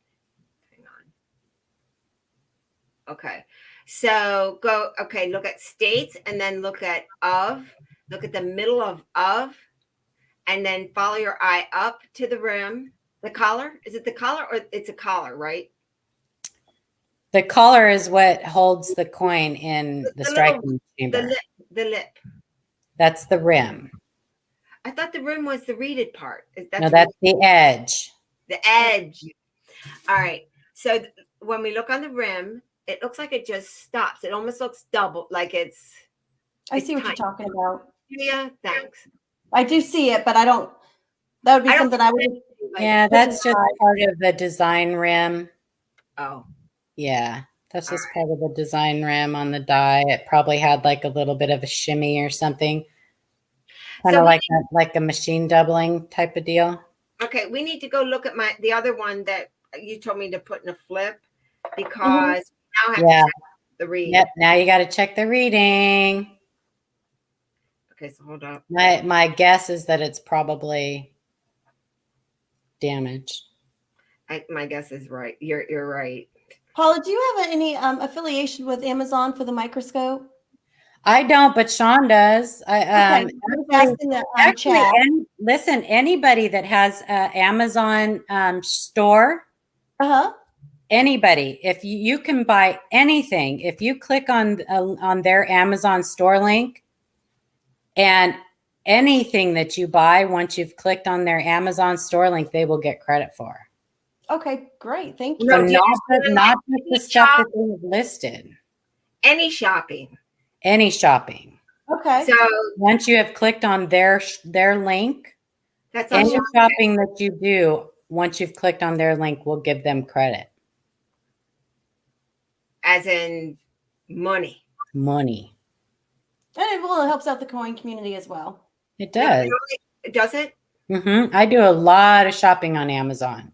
Hang on. Okay. So look at states and then look at look at the middle of, and then follow your eye up to the rim. The collar, is it the collar or it's a collar, right? The collar is what holds the coin in the striking chamber. The lip. That's the rim. I thought the rim was the reeded part. That's the edge. The edge. All right. So when we look on the rim, it looks like it just stops. It almost looks double, like it's. I see what you're talking about. Yeah, thanks. I do see it, but I don't. That would be I don't something I would. like, Yeah, that's just part of the design rim. oh, Yeah, that's just part of the design rim on the die. It probably had like a little bit of a shimmy or something, kind so of we like a machine doubling type of deal. okay, we need to go look at the other one that you told me to put in a flip because now I have Yeah. to check the read. Yep. Now you got to check the reading. Okay, so hold up. My guess is that it's probably damaged. My guess is right. You're right. Paula, do you have any affiliation with Amazon for the microscope? I don't, but Sean does. Okay, I was asking the chat. Listen, anybody that has an Amazon store, anybody, if you can buy anything, if you click on their Amazon store link, and anything that you buy, once you've clicked on their Amazon store link, they will get credit for. Okay, great. Thank you. No, Not just the stuff that they have listed. Any shopping. Any shopping. Okay. So once you have clicked on their link, that's any shopping that you do, once you've clicked on their link, will give them credit. As in money. Money. And it helps out the coin community as well. It does. Does it? I do a lot of shopping on Amazon.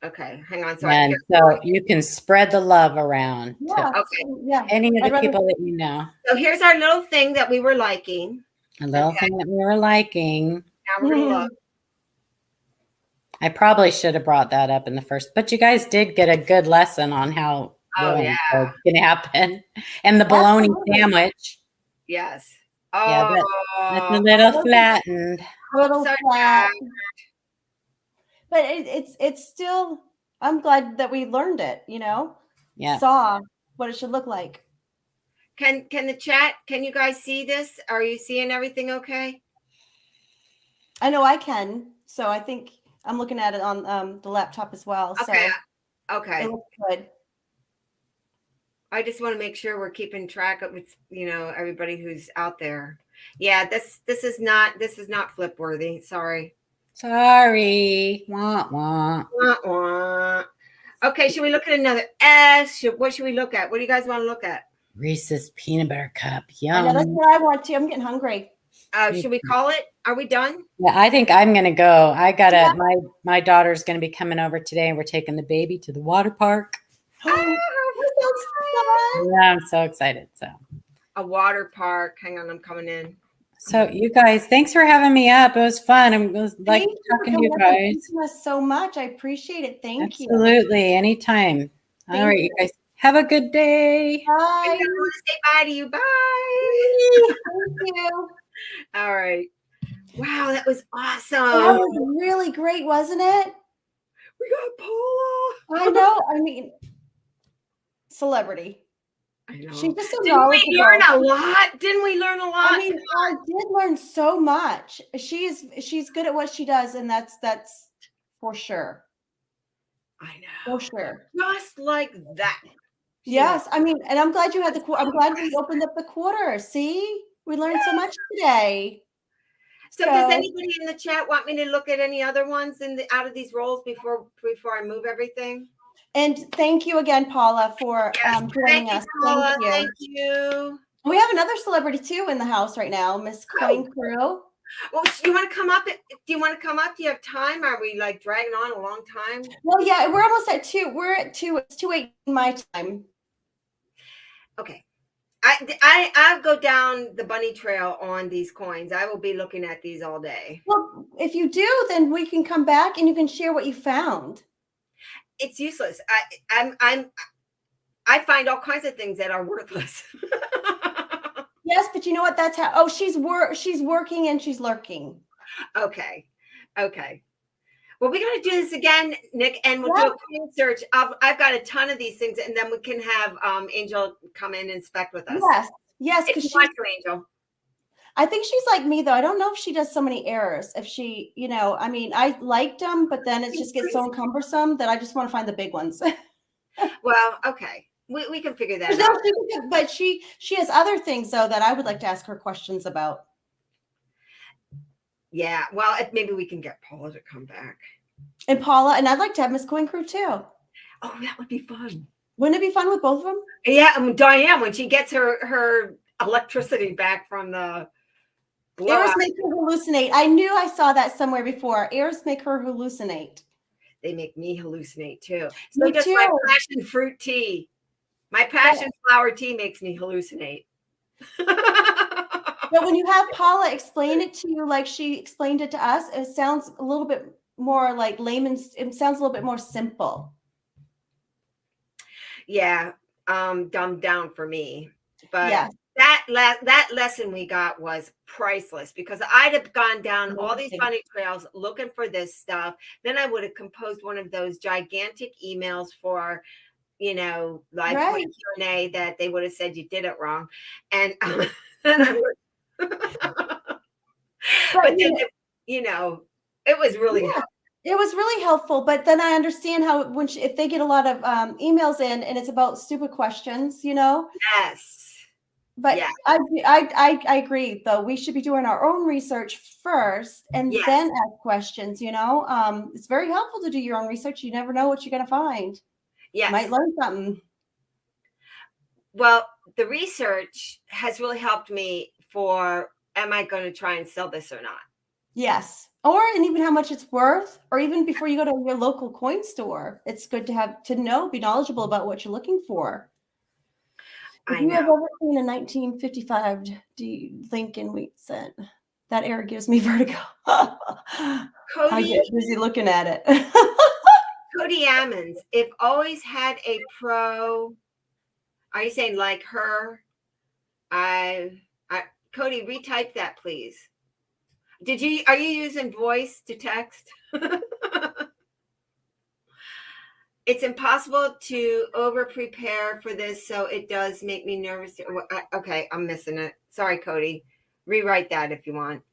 Okay, hang on. So you can spread the love around to any of the people that you know. So here's our little thing that we were liking. A little thing that we were liking. Now we're gonna look. I probably should have brought that up in the first, but you guys did get a good lesson on how it's going to happen. And the bologna sandwich. Yes. Oh, yeah, that's a little flattened. A little flat. But it's still, I'm glad that we learned it, saw what it should look like. Can the chat, can you guys see this? Are you seeing everything okay? I know I can. So I think I'm looking at it on the laptop as well. Okay. So okay. It looks good. I just want to make sure we're keeping track of everybody who's out there. Yeah, this is not flip worthy. Sorry. Wah, wah. Wah, wah. Okay, should we look at another S? What should we look at? What do you guys want to look at? Reese's peanut butter cup. Yum. I know, that's what I want to. I'm getting hungry. Should we call it? Are we done? Yeah, I think I'm gonna go. My daughter's gonna be coming over today, and we're taking the baby to the water park. Yeah, I'm so excited. So a water park. Hang on, I'm coming in. So you guys, thanks for having me up. It was fun. I was like talking to you guys. Thank you so much. I appreciate it. Thank you. Absolutely. Anytime. All right, you guys have a good day. Bye. I want to say bye to you. Bye. Thank you. All right. Wow, that was awesome. That was really great, wasn't it? We got Paula. I know. I mean, celebrity. I know. She's just so Didn't we learn a lot? Didn't we learn a lot? I mean, I did learn so much. She's good at what she does, and that's for sure. I know. For sure. Just like that. Yes. I mean, and I'm glad you had I'm glad we opened up the quarter. See? We learned so much today. So does anybody in the chat want me to look at any other ones out of these roles before I move everything? And thank you again, Paula, for joining us. Paula. Thank you. We have another celebrity too in the house right now, Miss Coin Crew. Well, do you want to come up? Do you want to come up? Do you have time? Are we like dragging on a long time? Well, yeah, we're almost at 2. We're at 2. It's 2:08 my time. Okay. I'll go down the bunny trail on these coins. I will be looking at these all day. Well, if you do, then we can come back and you can share what you found. It's useless. I find all kinds of things that are worthless. Yes, but you know what? That's how. Oh, she's working and she's lurking. Okay. Well, we got to do this again, Nick, and we'll do a coin search. I've got a ton of these things, and then we can have Angel come in and inspect with us. Yes, because she's like Angel. I think she's like me, though. I don't know if she does so many errors. If she, I mean, I liked them, but then it just gets so cumbersome that I just want to find the big ones. Well, okay. We can figure that out. But she has other things, though, that I would like to ask her questions about. Yeah. Well, maybe we can get Paula to come back. And Paula, and I'd like to have Miss Coin Crew too. Oh, that would be fun. Wouldn't it be fun with both of them? Yeah, Diane, when she gets her electricity back from the blowout. Airs make her hallucinate. I knew I saw that somewhere before. Airs make her hallucinate. They make me hallucinate too. So Me does too. my passion fruit tea. My passion flower tea makes me hallucinate. But when you have Paula explain it to you like she explained it to us, it sounds a little bit more like layman's. It sounds a little bit more simple. Yeah, dumbed down for me. But Yeah. that lesson we got was priceless, because I'd have gone down all these bunny trails looking for this stuff. Then I would have composed one of those gigantic emails for, like Right. Q&A that they would have said you did it wrong. And then I would, but then, it was really Yeah, it was really helpful. But then I understand how if they get a lot of emails in and it's about stupid questions, yes. But Yeah. I agree, though. We should be doing our own research first and Yes. then ask questions, It's very helpful to do your own research. You never know what you're going to find. Yes. You might learn something. Well, the research has really helped me for, am I going to try and sell this or not? Yes. And even how much it's worth, or even before you go to your local coin store, it's good to be knowledgeable about what you're looking for. If you have ever seen a 1955 Lincoln Wheatcent, that era gives me vertigo. I get busy looking at it. Cody Ammons, if always had a pro, are you saying like her? Cody, retype that, please. Are you using voice to text? It's impossible to over prepare for this, so it does make me nervous. Okay, I'm missing it. Sorry, Cody. Rewrite that if you want.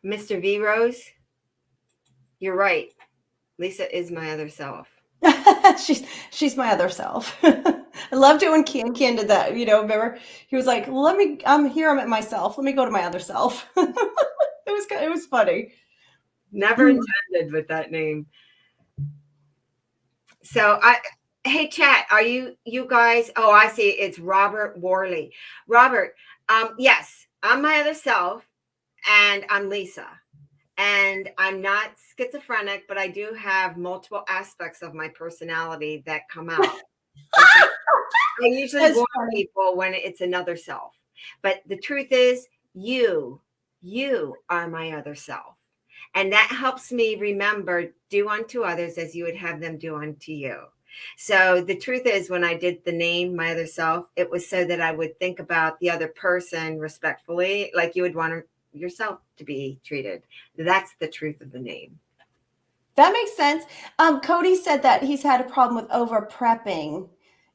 Mr. V Rose, you're right. Lisa is my other self. she's my other self. I loved it when Ken did that. Remember he was like, I'm here. I'm at myself. Let me go to my other self. It was funny. Never intended with that name. So hey chat, are you guys? Oh, I see. It's Robert Worley. Robert, yes, I'm my other self, and I'm Lisa. And I'm not schizophrenic, but I do have multiple aspects of my personality that come out. I usually warn people when it's another self. But the truth is, you are my other self. And that helps me remember, do unto others as you would have them do unto you. So the truth is, when I did the name, my other self, it was so that I would think about the other person respectfully, like you would want yourself to be treated. That's the truth of the name. That makes sense. Cody said that he's had a problem with over prepping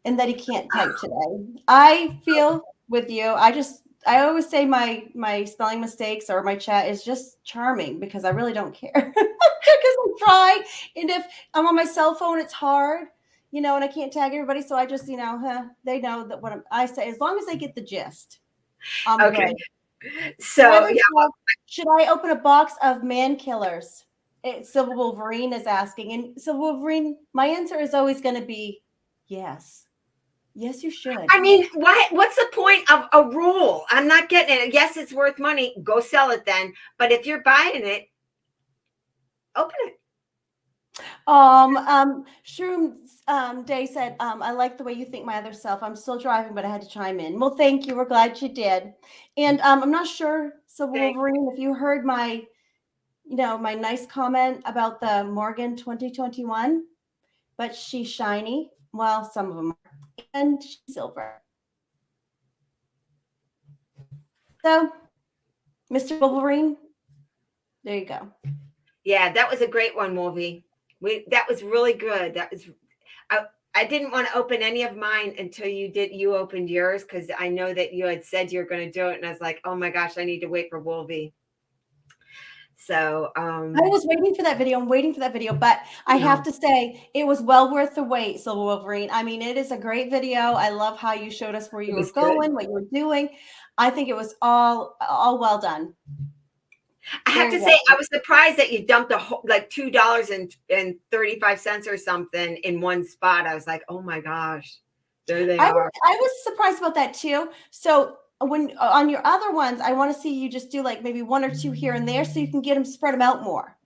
and that he can't type today. I feel with you. I always say my spelling mistakes or my chat is just charming because I really don't care. Because I try, and if I'm on my cell phone, it's hard, and I can't tag everybody. So I just, they know that what I say, as long as they get the gist. Okay. Good. So should I open a box of man killers? Silver Wolverine is asking, and Silver Wolverine, my answer is always going to be yes. Yes, you should. I mean, what's the point of a rule? I'm not getting it. Yes, it's worth money. Go sell it then. But if you're buying it, open it. Shroom Day said, I like the way you think my other self. I'm still driving, but I had to chime in. Well, thank you. We're glad you did. And I'm not sure, Silver Wolverine, if you heard my nice comment about the Morgan 2021, but she's shiny. Well, some of them are. And she's silver. So, Mr. Wolverine, there you go. Yeah, that was a great one, Wolvie. That was really good. That was. I didn't want to open any of mine until you opened yours, because I know that you had said you were going to do it, and I was like, oh my gosh, I need to wait for Wolvie. So I was waiting for that video. I'm waiting for that video, but I No. have to say it was well worth the wait, Silver Wolverine. I mean, it is a great video. I love how you showed us where you were was good. going, what you were doing. I think it was all well done. I have to Very say, well I was surprised that you dumped a whole, like $2.35 or something in one spot. I was like, oh my gosh, there they are. I was surprised about that too. So when on your other ones, I want to see you just do like maybe one or two here and there so you can get them spread them out more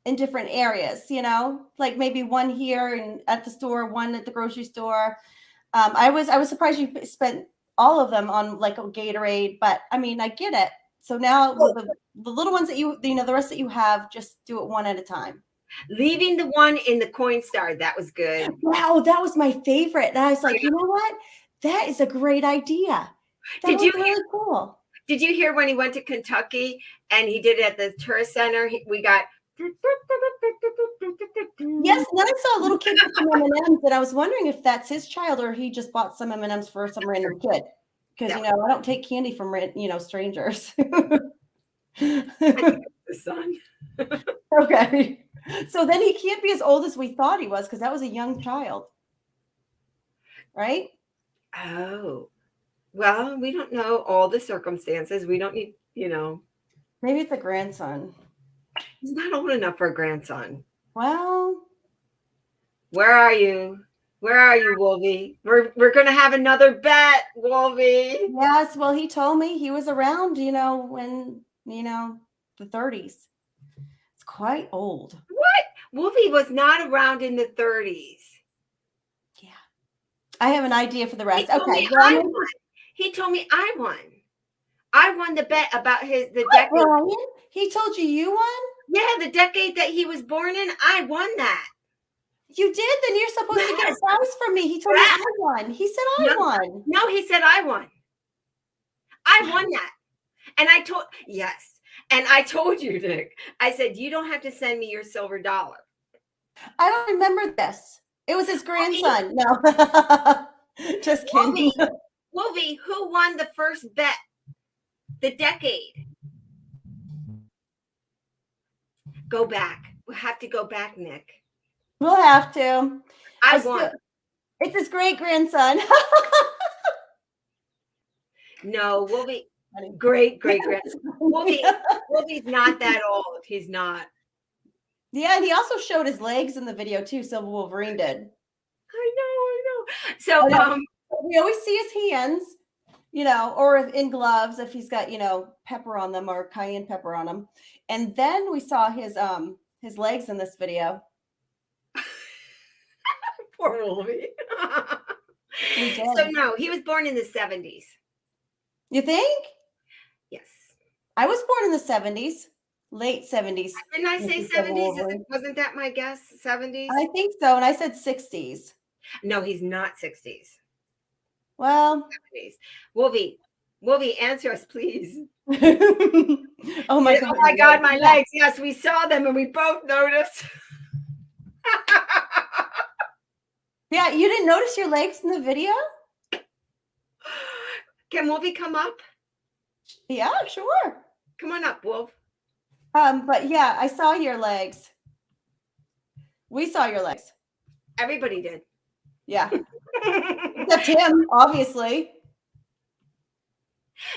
in different areas, you know, like maybe one here and at the store, one at the grocery store. I was surprised you spent all of them on like a Gatorade, but I mean, I get it. So now the little ones that you know, the rest that you have, just do it one at a time. Leaving the one in the Coinstar, that was good. Wow, that was my favorite. And I was like, you know what? That is a great idea. That was really cool. Did you hear when he went to Kentucky and he did it at the tourist center? We got. Yes, and then I saw a little kid with some M&Ms, and I was wondering if that's his child or he just bought some M&Ms for some random kid. Because you know, I don't take candy from strangers. The son. Okay, so then he can't be as old as we thought he was because that was a young child, right? Oh, well, we don't know all the circumstances. We don't need, Maybe it's a grandson. He's not old enough for a grandson. Well, where are you? Where are you, Wolvie? We're gonna have another bet, Wolvie. Yes, well, he told me he was around, when the 30s. It's quite old. What? Wolvie was not around in the 30s. Yeah, I have an idea for the rest. Okay, he told me I won. I won the bet about the decade. Brian? He told you won? Yeah, the decade that he was born in, I won that. You did? Then you're supposed to get a prize from me. He told me I won. He said I won. No, he said I won. I won that. And I told you, Nick. I said, you don't have to send me your silver dollar. I don't remember this. It was his grandson. No. Just kidding. Wolvie, who won the first bet? The decade. Go back. We'll have to go back, Nick. We'll have to. I won. It's his great grandson. No, Wolvie. Great grandson. Wolvie's not that old. He's not. Yeah, and he also showed his legs in the video too. Silver Wolverine did. I know. So we always see his hands, or in gloves if he's got, pepper on them or cayenne pepper on them. And then we saw his legs in this video. Poor Wolvie. So no, he was born in the 70s. You think? Yes. I was born in the 70s, late 70s. Didn't I say 70s? Wasn't that my guess? 70s? I think so. And I said 60s. No, he's not 60s. Well, 70s. Wolvie, answer us, please. Oh my God. Oh my God, my legs. Yes, we saw them and we both noticed. Yeah, you didn't notice your legs in the video? Can Wolvie come up? Yeah, sure. Come on up, Wolf. But yeah, I saw your legs. We saw your legs. Everybody did. Yeah. Except him, obviously.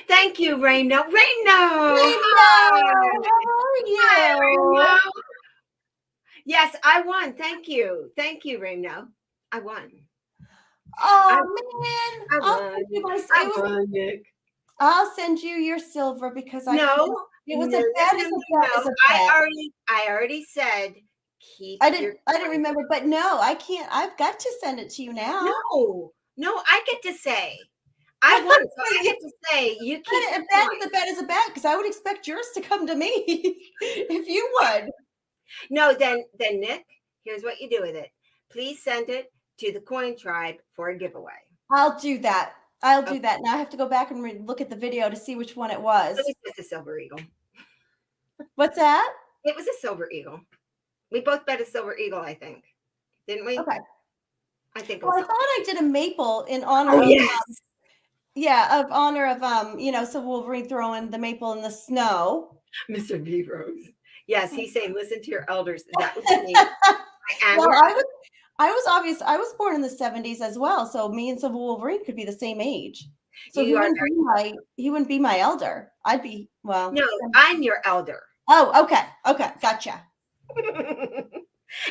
Thank you, Raino. How are you? Hi, Raino. Yes, I won. Thank you. Thank you, Raino. I won. Oh, man. I won, Nick. I'll send you your silver because it was a bet. I already said keep. I didn't remember, but no, I can't. I've got to send it to you now. No, I get to say. I won, so I get to say you keep. A bet is a bet because I would expect yours to come to me if you would. No, then Nick, here's what you do with it. Please send it to the Coin Tribe for a giveaway. I'll do that. Do that. Now I have to go back and look at the video to see which one it was. It was just a silver eagle. What's that? It was a silver eagle. We both bet a silver eagle, I think. Didn't we? Okay. I think. Well, I thought I did a maple in honor of honor of Silver Wolverine throwing the maple in the snow. Mr. B. Rose. Yes, he's saying, listen to your elders. That was me. Well, I was born in the 70s as well. So me and Silver Wolverine could be the same age. So he wouldn't be my elder. I'd be, well. No, I'm your elder. Oh, okay. Okay. Gotcha.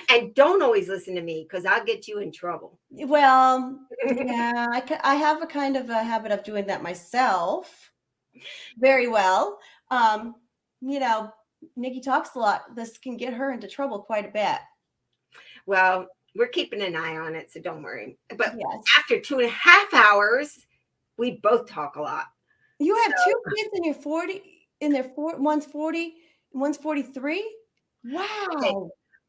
And don't always listen to me because I'll get you in trouble. Well, yeah, I have a kind of a habit of doing that myself very well. You know, Nikki talks a lot. This can get her into trouble quite a bit. Well, we're keeping an eye on it, so don't worry. But yes. After 2.5 hours, we both talk a lot. You have two kids in your 40, one's 40, one's 43. Wow. Okay.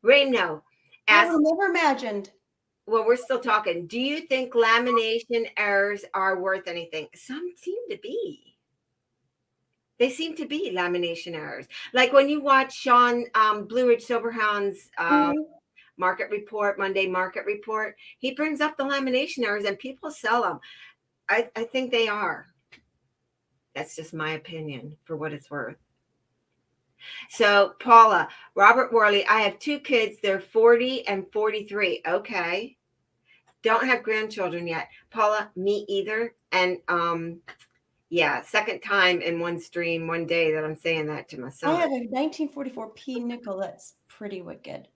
Reno, I would have never imagined. Well, we're still talking. Do you think lamination errors are worth anything? Some seem to be. They seem to be lamination errors. Like when you watch Sean Blue Ridge Silverhound's market report, Monday market report, he brings up the lamination errors and people sell them. I think they are. That's just my opinion for what it's worth. So Paula, Robert Worley, I have 2 kids. They're 40 and 43. Okay. Don't have grandchildren yet. Paula, me either. And yeah, second time in one stream one day that I'm saying that to my son. I have a 1944 P nickel that's pretty wicked.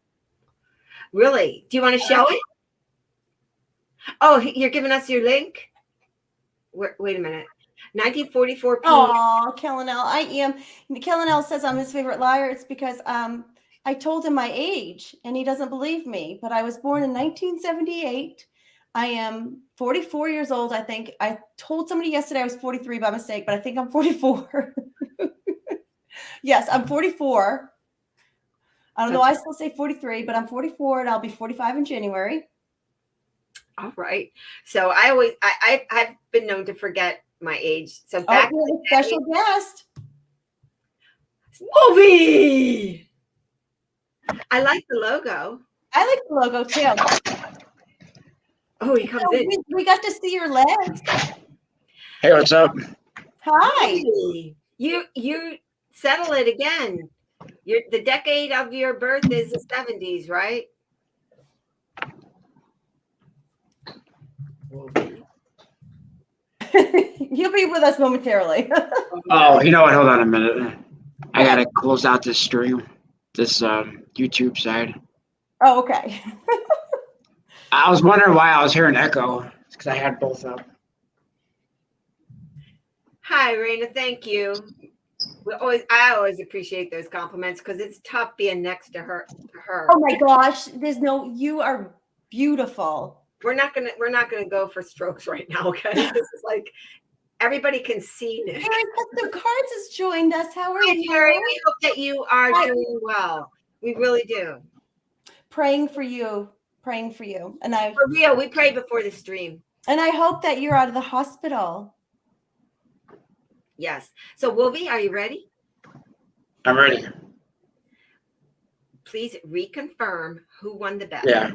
Really? Do you want to show it? Oh, you're giving us your link? Wait a minute. 1944 P. Oh, Kellenel. I am. Kellenel says I'm his favorite liar. It's because I told him my age and he doesn't believe me. But I was born in 1978. I am 44 years old, I think. I told somebody yesterday I was 43 by mistake, but I think I'm 44. Yes, I'm 44. I don't know why I still say 43, but I'm 44 and I'll be 45 in January. All right. So I've been known to forget my age. So back to the special guest. Movie. I like the logo. I like the logo too. Oh, he comes in. We got to see your legs. Hey, what's up? Hi. Hey, you settle it again. The decade of your birth is the 70s, right? You'll be with us momentarily. Oh, you know what? Hold on a minute. I gotta close out this stream, this YouTube side. Oh, okay. I was wondering why I was hearing echo. It's because I had both up. Hi, Raina. Thank you. I always appreciate those compliments because it's tough being next to her. Oh my gosh, you are beautiful. We're not gonna go for strokes right now, okay? This is like everybody can see Nick. Harry Custom Cards has joined us. How are you? Harry, we hope that you are doing well. We really do. Praying for you. And for real, we pray before the stream. And I hope that you're out of the hospital. Yes. So Wolvie, are you ready? I'm ready. Please reconfirm who won the bet. Yeah.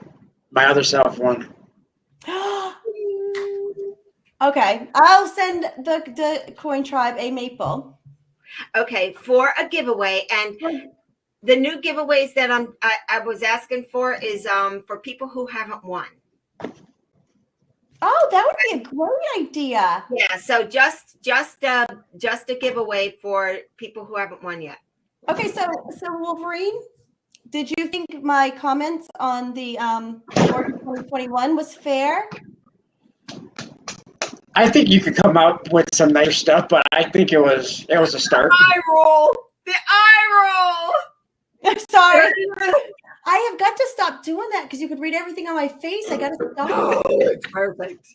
My other self won. Okay. I'll send the Coin Tribe a maple. Okay, for a giveaway. And the new giveaways that I was asking for is for people who haven't won. Oh, that would be a great idea. Yeah, so just a giveaway for people who haven't won yet. Okay, so Wolverine, did you think my comments on the Morgan 2021 was fair? I think you could come up with some nice stuff, but I think it was a start. Eye roll. The eye roll. Sorry. I have got to stop doing that because you could read everything on my face. I got to stop. It's perfect.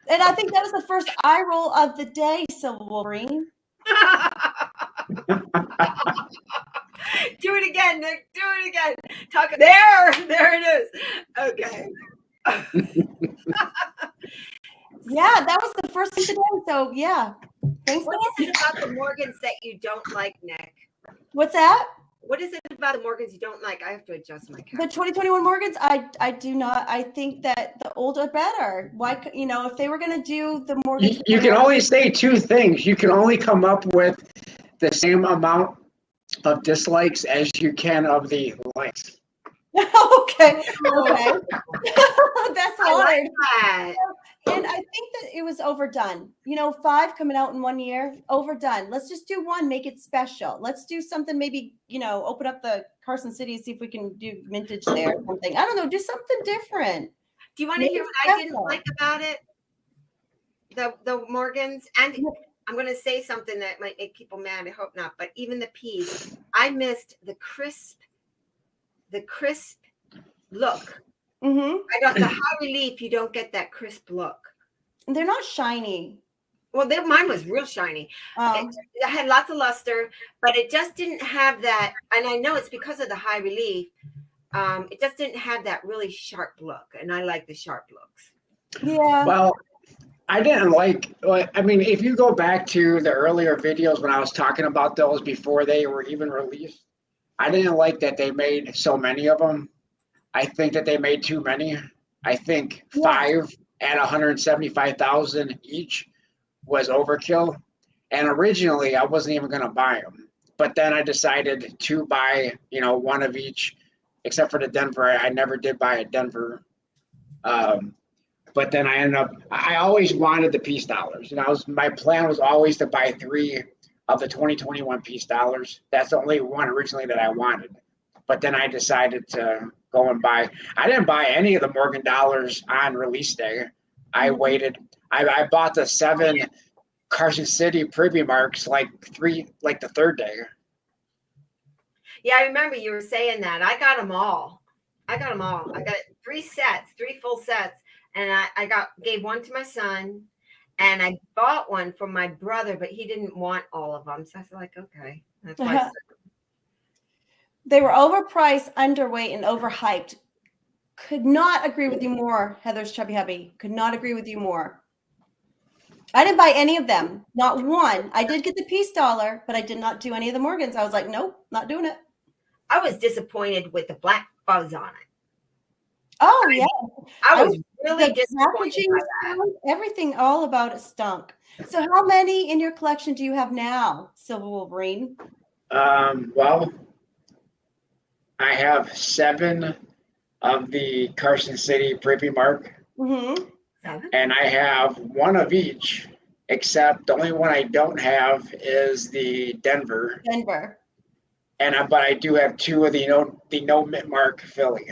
And I think that was the first eye roll of the day, Silver Wolverine. Do it again, Nick. Do it again. Talk. There it is. Okay. Yeah, that was the first thing today. So yeah. Thanks. What is it about the Morgans that you don't like, Nick? What's that? What is it about the Morgans you don't like? I have to adjust my camera. The 2021 Morgans, I do not. I think that the old are better. Why, if they were going to do the Morgans. You can only say two things. You can only come up with the same amount of dislikes as you can of the likes. Okay. Oh, Okay. That's I like hard. that. And I think that it was overdone. 5 coming out in 1 year, overdone. Let's just do one, make it special. Let's do something, maybe, open up the Carson City, see if we can do vintage there or something. I don't know, do something different. Do you want to Make hear it what I didn't special. like about it? The Morgans, and I'm going to say something that might make people mad. I hope not. But even the peas, I missed the crisp look. Mm-hmm. I don't the high relief. You don't get that crisp look. They're not shiny. Well, mine was real shiny. It had lots of luster, but it just didn't have that. And I know it's because of the high relief. It just didn't have that really sharp look, and I like the sharp looks. Yeah. Well, I didn't like. I mean, if you go back to the earlier videos when I was talking about those before they were even released, I didn't like that they made so many of them. I think that they made too many. I think 5 at 175,000 each was overkill. And originally, I wasn't even going to buy them, but then I decided to buy, one of each, except for the Denver. I never did buy a Denver. But then I ended up. I always wanted the Peace Dollars, and my plan was always to buy 3 of the 2021 Peace Dollars. That's the only one originally that I wanted. But then I decided to go and buy. I didn't buy any of the Morgan Dollars on release day. I waited. I bought the 7 Carson City preview marks like the third day. Yeah, I remember you were saying that. I got them all. I got 3 sets, 3 full sets, and I gave one to my son, and I bought one for my brother, but he didn't want all of them. So I was like, okay, that's why. They were overpriced, underweight, and overhyped. Could not agree with you more, Heather's Chubby Hubby. Could not agree with you more. I didn't buy any of them. Not one. I did get the Peace Dollar, but I did not do any of the Morgans. I was like, nope, not doing it. I was disappointed with the black fuzz on it. Oh, yeah. I was really disappointed by that. Everything all about it stunk. So how many in your collection do you have now, Silver Wolverine? Well, I have 7 of the Carson City preview mark. Mm-hmm. And I have 1 of each, except the only one I don't have is the Denver. But I do have 2 of the no mint mark Philly.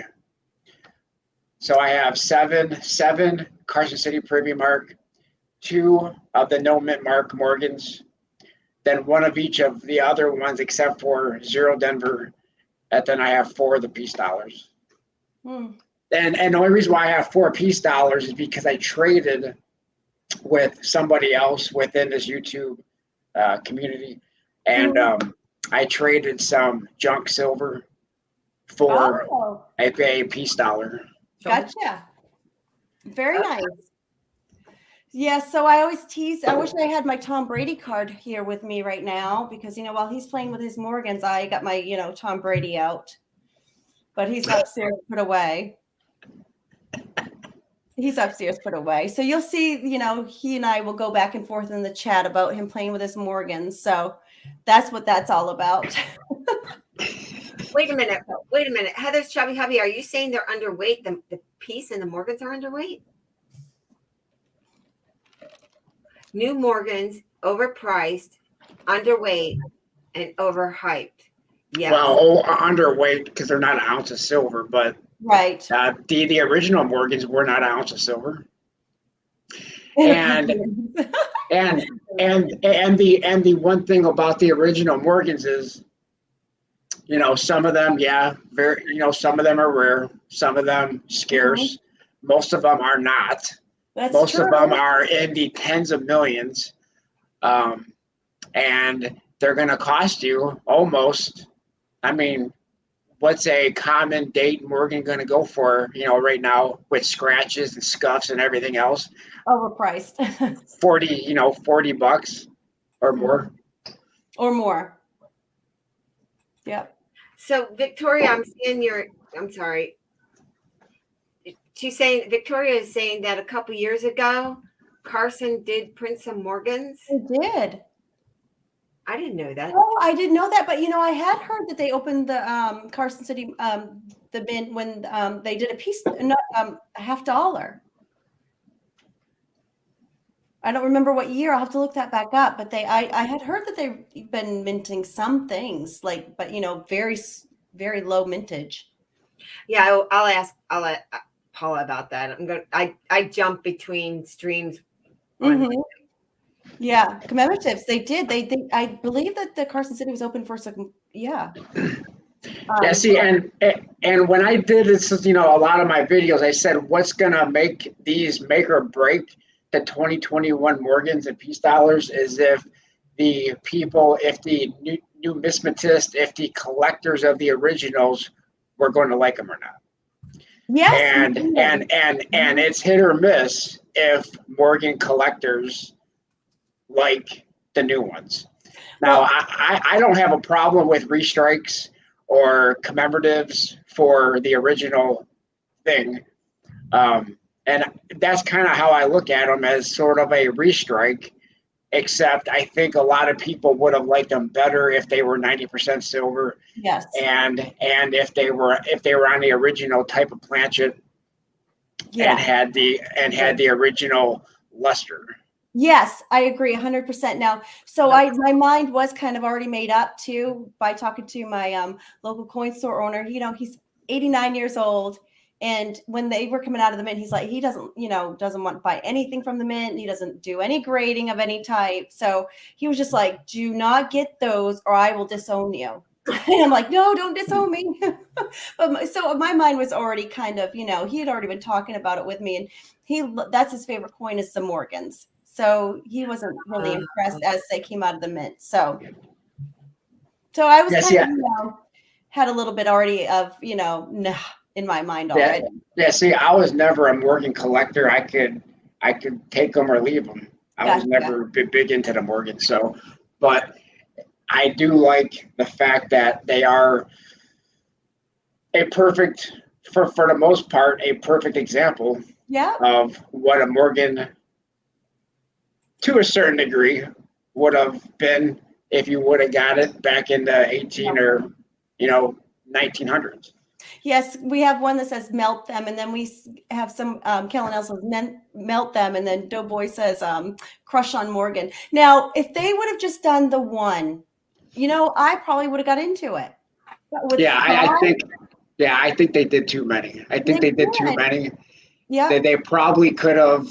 So I have 7 Carson City preview mark, 2 of the no mint mark Morgans, then 1 of each of the other ones except for 0 Denver, and then I have 4 of the Peace Dollars. And the only reason why I have 4 Peace Dollars is because I traded with somebody else within this YouTube community, and I traded some junk silver for a Peace Dollar. Gotcha. Very nice. Yeah, so I always tease. I wish I had my Tom Brady card here with me right now because, while he's playing with his Morgans, I got my, Tom Brady out. But he's upstairs put away. He's upstairs put away. So you'll see, he and I will go back and forth in the chat about him playing with his Morgans. So that's what that's all about. Wait a minute. Heather's Chubby Hubby, are you saying they're underweight? The Peace and the Morgans are underweight? New Morgans, overpriced, underweight, and overhyped. Yeah. Well, underweight because they're not an ounce of silver, but right. The original Morgans were not an ounce of silver. And the one thing about the original Morgans is, some of them, some of them are rare, some of them scarce, most of them are not. Most of them are in the tens of millions, and they're going to cost you almost. I mean, what's a common date Morgan going to go for? Right now with scratches and scuffs and everything else. Overpriced. $40 or more. Or more. Yep. So Victoria, I'm sorry. Victoria is saying that a couple years ago, Carson did print some Morgans. He did. I didn't know that. Oh, I didn't know that, but I had heard that they opened the Carson City the bin when they did a piece, not a $50. I don't remember what year. I'll have to look that back up. But I had heard that they've been minting some things, like, but very very low mintage. Yeah, I'll ask Paula about that. I jump between streams. Yeah, commemoratives. They did. They I believe that the Carson City was open for some. Yeah. Yeah, see, and when I did this, a lot of my videos, I said, what's gonna make these make or break the 2021 Morgans and Peace dollars is if the numismatists, if the collectors of the originals were going to like them or not. Yes. And it's hit or miss if Morgan collectors like the new ones. Now, Well, I don't have a problem with restrikes or commemoratives for the original thing. And that's kind of how I look at them, as sort of a restrike, except I think a lot of people would have liked them better if they were 90% silver. Yes. And if they were on the original type of planchet, yeah, and had the original luster. Yes, I agree 100% now. So my mind was kind of already made up too by talking to my local coin store owner. He's 89 years old. And when they were coming out of the mint, he's like, he doesn't want to buy anything from the mint. He doesn't do any grading of any type. So he was just like, do not get those or I will disown you. And I'm like, no, don't disown me. So my mind was already kind of, he had already been talking about it with me, and that's his favorite coin is the Morgans. So he wasn't really impressed as they came out of the mint. So I was had a little bit already of, in my mind already. Yeah. See, I was never a Morgan collector. I could take them or leave them. I was never big into the Morgan. So, but I do like the fact that they are for the most part, a perfect example of what a Morgan, to a certain degree, would have been if you would have got it back in the 18 or 1900s. Yes, we have one that says melt them, and then we have some Kellen says melt them, and then Doughboy says crush on Morgan. Now, if they would have just done the one, I probably would have got into it. I think they did too many. I think they did too many. Yeah. They probably could have,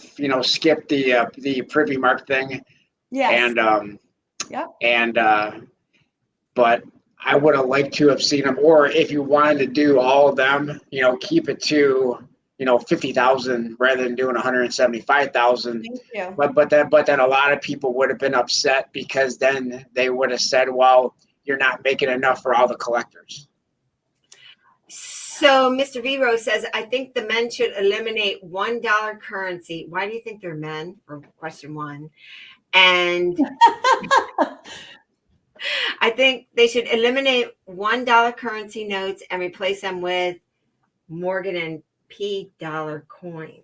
skipped the privy mark thing. Yes. But I would have liked to have seen them, or if you wanted to do all of them, keep it to 50,000 rather than doing 175,000. But then a lot of people would have been upset because then they would have said, well, you're not making enough for all the collectors. So Mr. Vero says, I think the men should eliminate $1 currency. Why do you think they're men? Or question one. And I think they should eliminate $1 currency notes and replace them with Morgan and P dollar coins.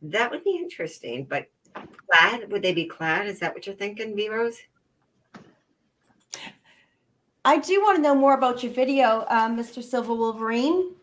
That would be interesting, but clad? Would they be clad? Is that what you're thinking, V-Rose? I do want to know more about your video, Mr. Silver Wolverine.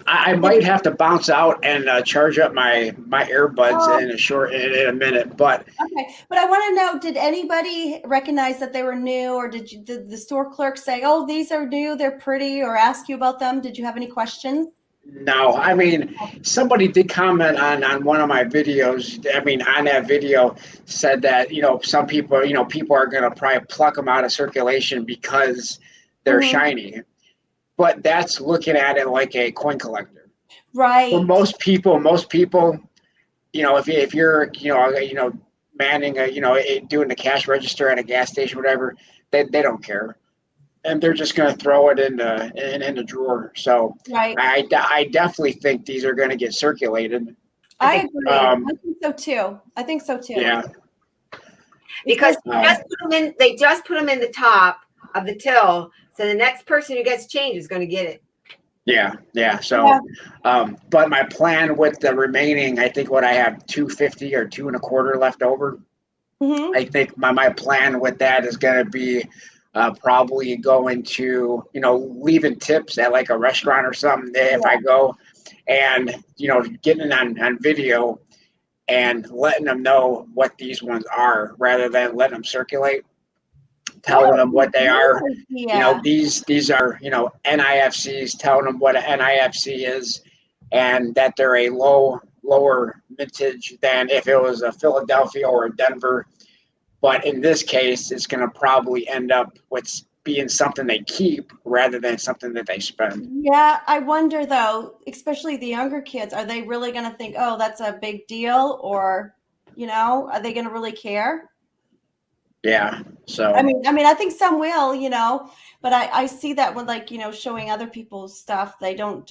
I might have to bounce out and charge up my earbuds in a minute, but okay. But I want to know: did anybody recognize that they were new, or did the store clerk say, "Oh, these are new, they're pretty," or ask you about them? Did you have any questions? No, I mean, somebody did comment on one of my videos. I mean, on that video, said that some people, people are gonna probably pluck them out of circulation because they're shiny. But that's looking at it like a coin collector, right? For most people, if you're manning doing the cash register at a gas station, whatever, they don't care, and they're just going to throw it in the drawer. So right. I definitely think these are going to get circulated. I agree. I think so too. Yeah, because they just put them in the top of the till. So the next person who gets change is going to get it. Yeah. So, but my plan with the remaining, I think I have 250 or 2 1/4 left over. I think my plan with that is going to be probably going to, leaving tips at like a restaurant or something if I go, and, getting on video and letting them know what these ones are rather than letting them circulate, telling them what they are. Yeah. These are, NIFCs, telling them what an NIFC is and that they're a lower vintage than if it was a Philadelphia or a Denver. But in this case, it's going to probably end up with being something they keep rather than something that they spend. Yeah, I wonder though, especially the younger kids, are they really going to think, oh, that's a big deal? Or, are they going to really care? Yeah. So, I mean, I think some will, but I see that when like, showing other people's stuff, they don't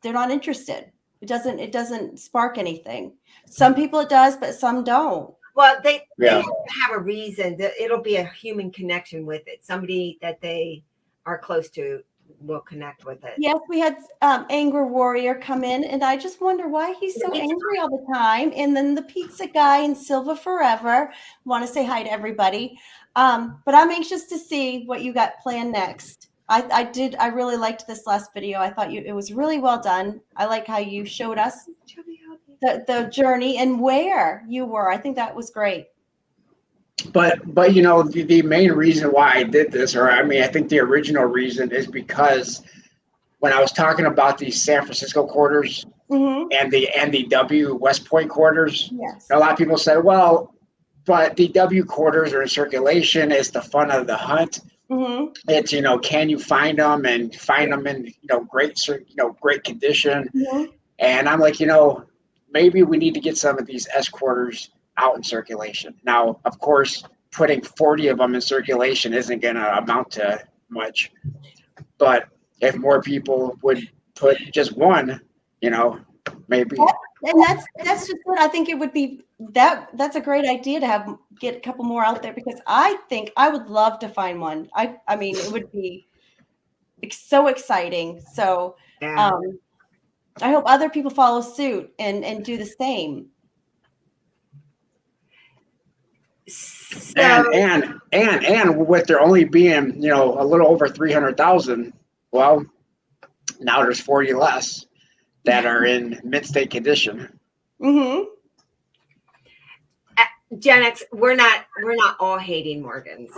they're not interested. It doesn't spark anything. Some people it does, but some don't. Well, they have to have a reason that it'll be a human connection with it. Somebody that they are close to will connect with it. Yes, we had Anger Warrior come in, and I just wonder why he's so angry all the time. And then the pizza guy and Silva Forever. Want to say hi to everybody. But I'm anxious to see what you got planned next. I really liked this last video. I thought it was really well done. I like how you showed us the journey and where you were. I think that was great. But the main reason why I did this, I think the original reason is because when I was talking about the San Francisco quarters and the W West Point quarters, a lot of people said, well, but the W quarters are in circulation. It's the fun of the hunt. It's, can you find them and find them in, great condition. And I'm like, maybe we need to get some of these S quarters out in circulation. Now, of course, putting 40 of them in circulation isn't going to amount to much. But if more people would put just one, maybe. And that's just it. I think it would be that's a great idea to get a couple more out there, because I think I would love to find one. I mean, it would be so exciting. So I hope other people follow suit and do the same. So, and with there only being a little over 300,000, well, now there's 40 less that are in mid-state condition. Gen X, we're not all hating Morgans.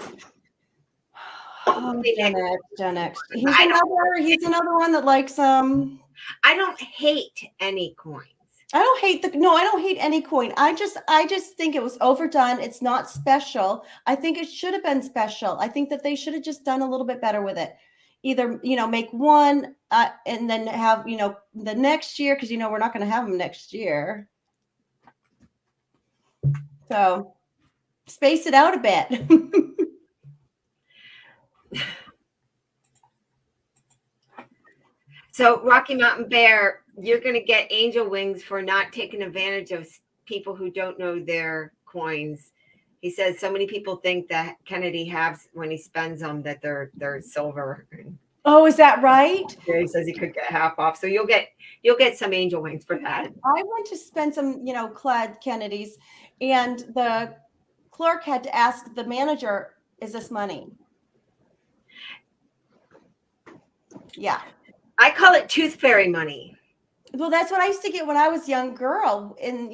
Oh, Gen X. He's another one that likes I don't hate any coins. I don't hate any coin. I just think it was overdone. It's not special. I think it should have been special. I think that they should have just done a little bit better with it. Either, make one and then have, the next year, because, we're not going to have them next year. So space it out a bit. So Rocky Mountain Bear, you're going to get angel wings for not taking advantage of people who don't know their coins. He says so many people think that Kennedy has, when he spends them, that they're silver. Oh, is that right? Yeah, he says he could get half off. So you'll get some angel wings for that. I went to spend some, clad Kennedys, and the clerk had to ask the manager, is this money? Yeah. I call it tooth fairy money. Well, that's what I used to get when I was a young girl in,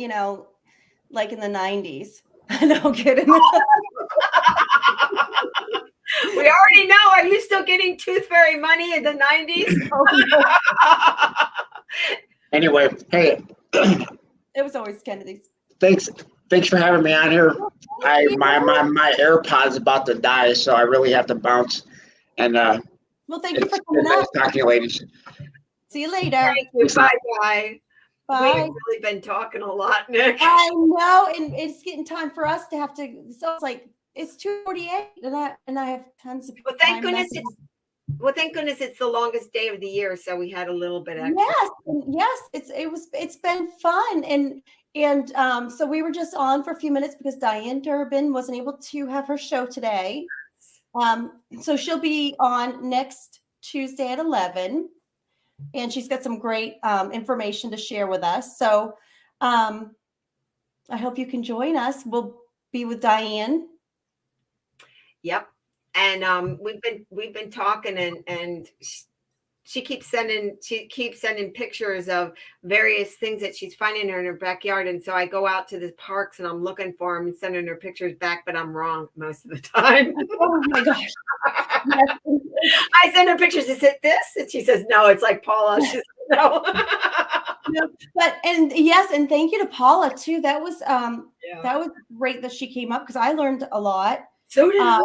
like in the 90s. No kidding. We already know. Are you still getting tooth fairy money in the 90s? Anyway, hey. It was always Kennedy's. Thanks for having me on here. My AirPod's about to die, so I really have to bounce. And well, thank you for coming nice up. Talking to you, ladies. See you later. Thank you. Bye. Bye. We've really been talking a lot, Nick. I know, and it's getting time for us to have to. So it's like it's 2:48, and I have tons of people. Well, thank goodness it's the longest day of the year, so we had a little bit extra. Yes, it's been fun, and so we were just on for a few minutes because Diane Durbin wasn't able to have her show today. So she'll be on next Tuesday at 11, and she's got some great information to share with us. So I hope you can join us. We'll be with Diane. Yep. And we've been talking, and she keeps sending pictures of various things that she's finding in her backyard. And so I go out to the parks and I'm looking for them and sending her pictures back, but I'm wrong most of the time. Oh my gosh. Yes. I send her pictures. Is it this? And she says, no, it's like Paula. She says, no. No, and thank you to Paula too. That was great that she came up because I learned a lot. So did I.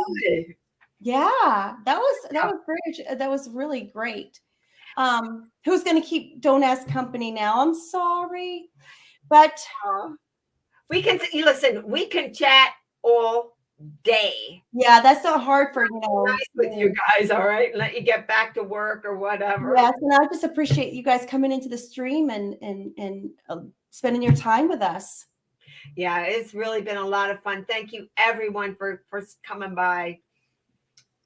Yeah, that was great. That was really great. Who's going to keep Don't Ask company now? I'm sorry, but we can listen. We can chat all day. Yeah, that's not hard for nice with you guys. All right, let you get back to work or whatever. Yes, and I just appreciate you guys coming into the stream and spending your time with us. Yeah, it's really been a lot of fun. Thank you, everyone, for coming by.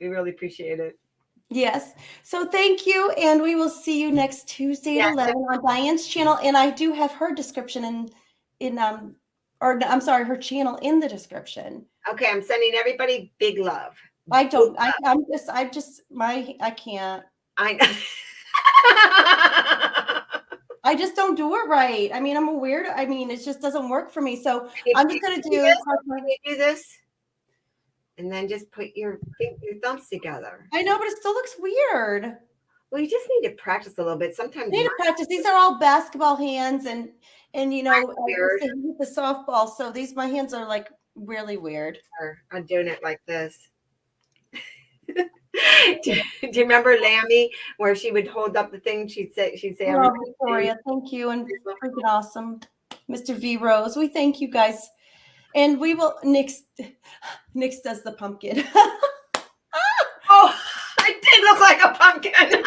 We really appreciate it. Yes. So thank you. And we will see you next Tuesday at 11 on Diane's channel. And I do have her description her channel in the description. Okay. I'm sending everybody big love. I can't. I know. I just don't do it right. I mean, I'm a weird. I mean, it just doesn't work for me. So I'm just going to do this. And then just put your thumbs together. I know, but it still looks weird. Well, you just need to practice a little bit. Sometimes you need to practice. These are all basketball hands, and the softball. So my hands are like really weird. I'm doing it like this. do you remember Lammy, where she would hold up the thing? She'd say, "Oh, Victoria, thank you, and freaking awesome, Mr. V Rose. We thank you guys." And we will, Nix does the pumpkin. Oh, I did look like a pumpkin.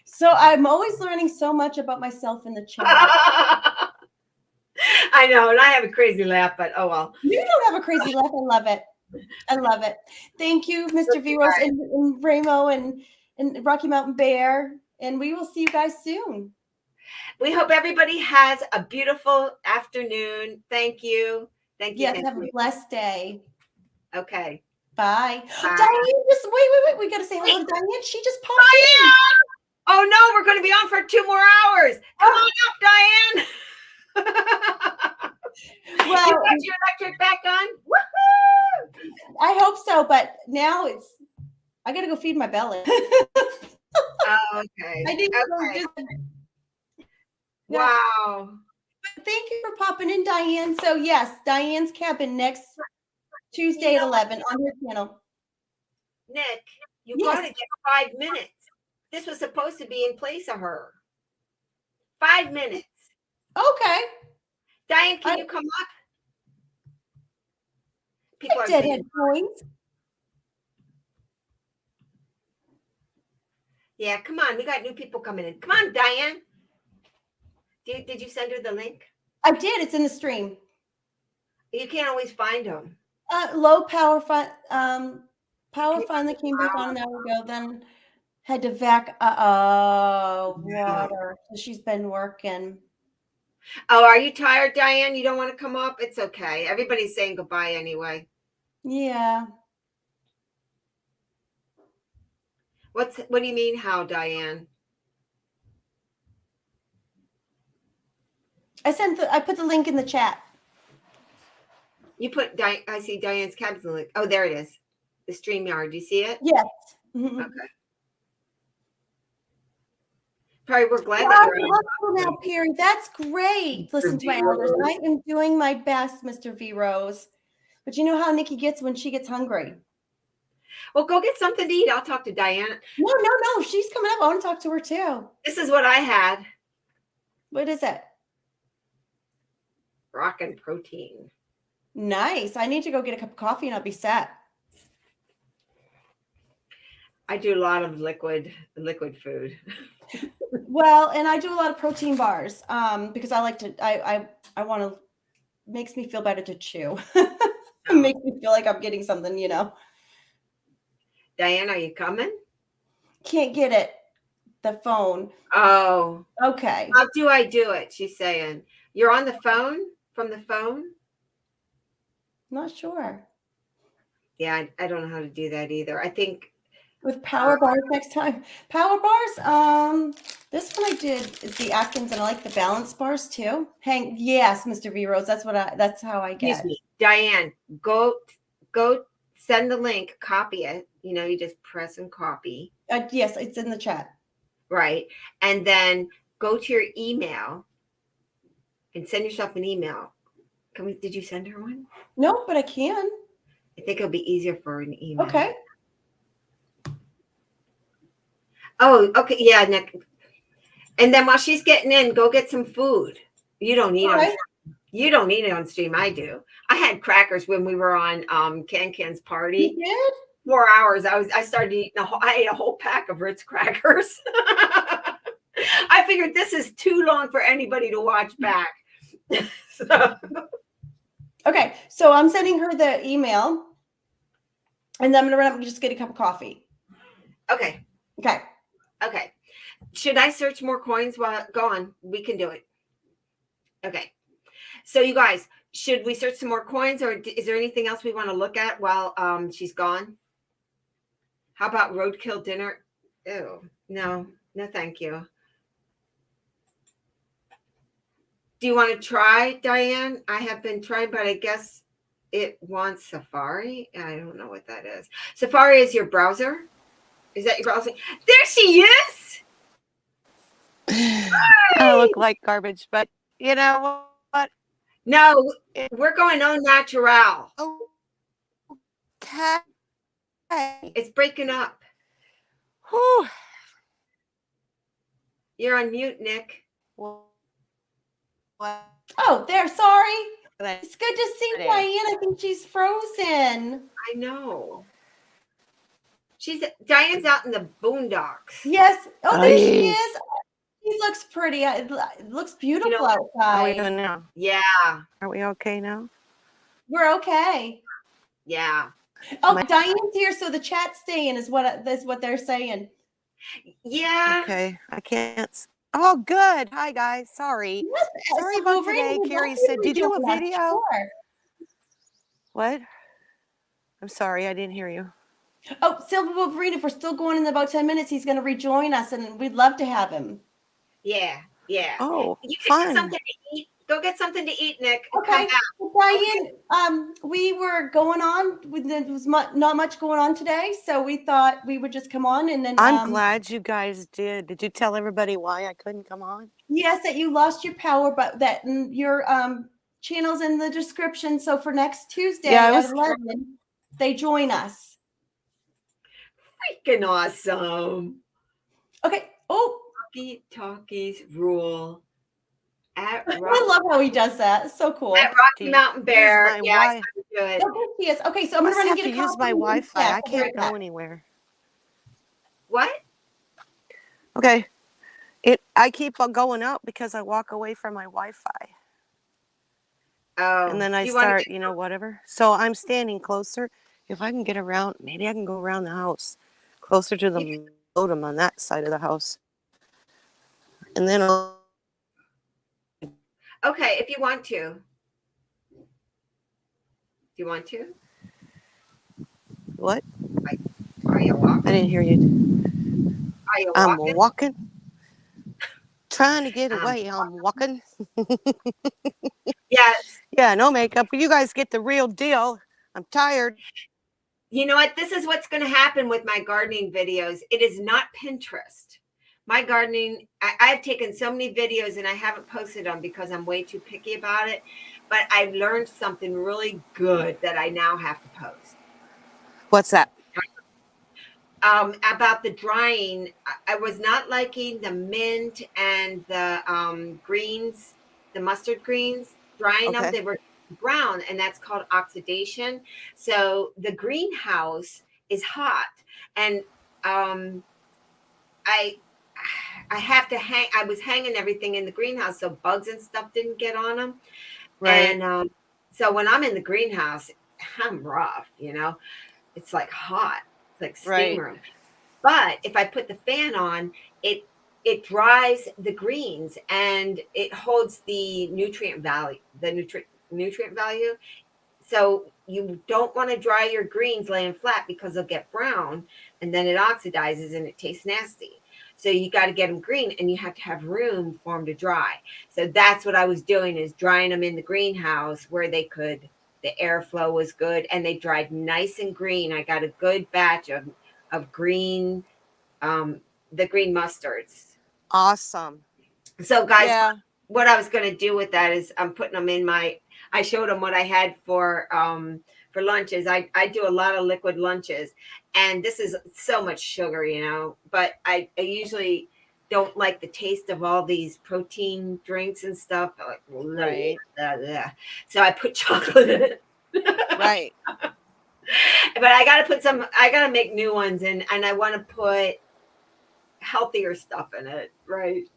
So I'm always learning so much about myself in the chat. I know, and I have a crazy laugh, but oh well. You don't have a crazy laugh. I love it. I love it. Thank you, Mr. V-Rose and Ramo and Rocky Mountain Bear. And we will see you guys soon. We hope everybody has a beautiful afternoon. Thank you. Thank you. Yes, have a blessed day. Okay. Bye. Diane, just wait. We got to say hello to Diane. She just popped in. Oh, no, we're going to be on for 2 more hours. Come on up, Diane. Well, you got your electric back on? Woohoo! I hope so, but now I got to go feed my belly. Oh, okay. I need to go just... Wow. Thank you for popping in, Diane. So yes, Diane's cabin next Tuesday at 11 on her channel. Nick, you got to get 5 minutes. This was supposed to be in place of her. 5 minutes. Okay. Diane, can you come up? People are deadhead points. Yeah, come on. We got new people coming in. Come on, Diane. Did you send her the link? I did. It's in the stream. You can't always find them. Low power fund. Power finally came back on an hour ago. Then had to vac. Water. So she's been working. Oh, are you tired, Diane? You don't want to come up? It's okay. Everybody's saying goodbye anyway. Yeah. What do you mean? How, Diane? I put the link in the chat. You put I see Diane's cabin link. Oh, there it is. The StreamYard. Do you see it? Yes. Mm-hmm. Okay. Perry, we're glad that you're on now, Perry. That's great. Listen to my elders. I am doing my best, Mr. V Rose. But you know how Nikki gets when she gets hungry. Well, go get something to eat. I'll talk to Diane. No. She's coming up. I want to talk to her too. This is what I had. What is it? Rockin' protein. Nice. I need to go get a cup of coffee and I'll be set. I do a lot of liquid food. Well, and I do a lot of protein bars because I like to. I want to. Makes me feel better to chew. It makes me feel like I'm getting something, Diane, are you coming? Can't get it. The phone. Oh. Okay. How do I do it? She's saying. You're on the phone? From the phone? Not sure. Yeah, I don't know how to do that either. I think with power bars next time. Power bars. This one I did is the Atkins, and I like the balance bars too. Yes, Mr. V Rose. That's how I excuse get. me, Diane. Go send the link. Copy it. You just press and copy. Yes, it's in the chat. Right, and then go to your email and send yourself an email. Did you send her one? No, but I can. I think it'll be easier for an email. Okay. Oh, okay. Yeah, Nick. And then while she's getting in, go get some food. You don't need You don't need it on stream. I do. I had crackers when we were on Can's party. You did? 4 hours. I started eating I ate a whole pack of Ritz crackers. I figured this is too long for anybody to watch back. Okay, so I'm sending her the email, and then I'm gonna run up and just get a cup of coffee. Okay. Should I search more coins while go on? We can do it. Okay. So you guys, should we search some more coins, or is there anything else we want to look at while she's gone? How about roadkill dinner? Ew, no, thank you. Do you want to try, Diane? I have been trying, but I guess it wants Safari. I don't know what that is. Safari is your browser? Is that your browser? There she is! I look like garbage, but you know what? No, we're going au natural. Okay. It's breaking up. Whew. You're on mute, Nick. What? Oh, there. Sorry. Today. It's good to see Diane. I think she's frozen. I know. Diane's out in the boondocks. Yes. Oh, there she is. She looks pretty. It looks beautiful outside. How are we doing now? Yeah. Are we okay now? We're okay. Yeah. Oh, Diane's here, so the chat's staying is what they're saying. Yeah. Okay. I can't. Oh, good. Hi, guys. Sorry. Yes, Sorry about today. Carrie said, did you do a video? Sure. What? I'm sorry. I didn't hear you. Oh, Silver Wolverine, if we're still going in about 10 minutes, he's going to rejoin us, and we'd love to have him. Yeah. Oh, you can fun. get something to eat. Go get something to eat, Nick. Okay. Diane, we were going on. There was not much going on today, so we thought we would just come on and then. I'm glad you guys did. Did you tell everybody why I couldn't come on? Yes, that you lost your power, but that your channel's in the description. So for next Tuesday at 11, they join us. Freaking awesome. Okay. Oh. Talkies rule. I love how he does that. It's so cool. At Rocky Mountain Bear. Yeah, I do it. Yes. Okay, so I'm gonna run and get a use my Wi-Fi. I can't go anywhere. What? Okay. I keep on going out because I walk away from my Wi-Fi. Oh. And then I start, whatever. So I'm standing closer. If I can get around, maybe I can go around the house, closer to the modem on that side of the house. And then I'll. Okay, if you want to. Do you want to? What? Are you walking? I didn't hear you. Are you walking? I'm walking. Trying to get away. I'm walking. Yes. Yeah, no makeup. You guys get the real deal. I'm tired. You know what? This is what's going to happen with my gardening videos. It is not Pinterest. My gardening, I've taken so many videos and I haven't posted them because I'm way too picky about it. But I've learned something really good that I now have to post. What's that? About the drying. I was not liking the mint and the greens, the mustard greens, drying them. They were brown, and that's called oxidation. So the greenhouse is hot, and I have to hang. I was hanging everything in the greenhouse so bugs and stuff didn't get on them. Right. And so when I'm in the greenhouse, I'm rough. It's like hot. It's like steam room. But if I put the fan on, it dries the greens and it holds the nutrient value. The nutrient value. So you don't want to dry your greens laying flat because they'll get brown and then it oxidizes and it tastes nasty. So you got to get them green and you have to have room for them to dry. So that's what I was doing, is drying them in the greenhouse where the airflow was good and they dried nice and green. I got a good batch of green, the green mustards. Awesome. So guys, Yeah. what I was going to do with that is I'm putting them in I showed them what I had for lunches. I do a lot of liquid lunches, and this is so much sugar, but I usually don't like the taste of all these protein drinks and stuff. Like, Right. blah, blah. So I put chocolate in it. Right. But I got to make new ones, and I want to put healthier stuff in it, right?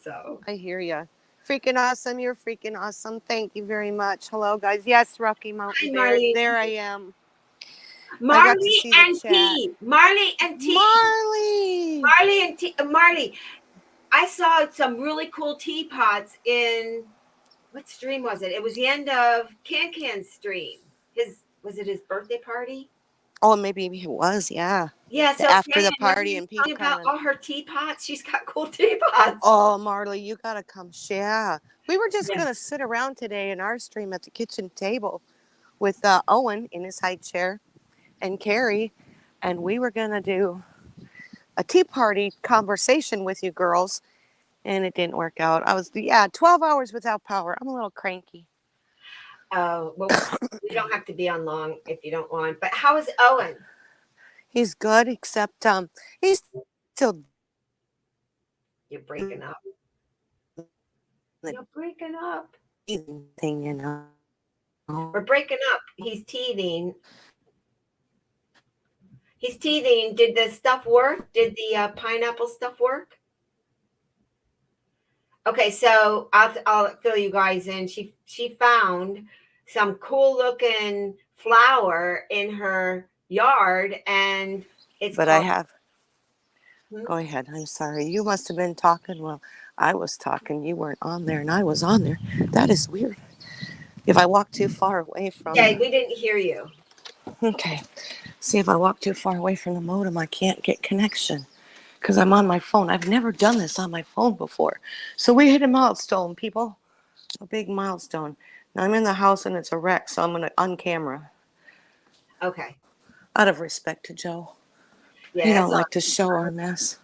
So I hear you. Freaking awesome. You're freaking awesome. Thank you very much. Hello, guys. Yes, Rocky Mountain hi, Bear. Marley. There I am. I got to Marley see the and chat. T. Marley and T. Marley. Marley and T. Marley. I saw some really cool teapots in, what stream was it? It was the end of Can's stream. Was it his birthday party? Oh, maybe it was. Yeah. Yeah. So After the Can, party and people about coming. all her teapots. She's got cool teapots. Oh, Marley, you got to come share. We were just Yeah. going to sit around today in our stream at the kitchen table with Owen in his high chair and Carrie, and we were going to do a tea party conversation with you girls, and it didn't work out. 12 hours without power. I'm a little cranky. Oh, well, you don't have to be on long if you don't want. But how is Owen? He's good, except he's still. You're breaking up. You're breaking up. Thing, you know. We're breaking up. He's teething. He's teething. Did the stuff work? Did the pineapple stuff work? Okay, so I'll fill you guys in. She found some cool looking flower in her yard, and it's. But called, I have. Go ahead. I'm sorry. You must have been talking while I was talking. You weren't on there, and I was on there. That is weird. If I walk too far away from. Yeah, we didn't hear you. Okay. See, if I walk too far away from the modem, I can't get connection because I'm on my phone. I've never done this on my phone before. So we hit a milestone, people. A big milestone. Now I'm in the house and it's a wreck, so I'm going to on camera. Okay. Out of respect to Joe. Yeah, He don't like to show our mess.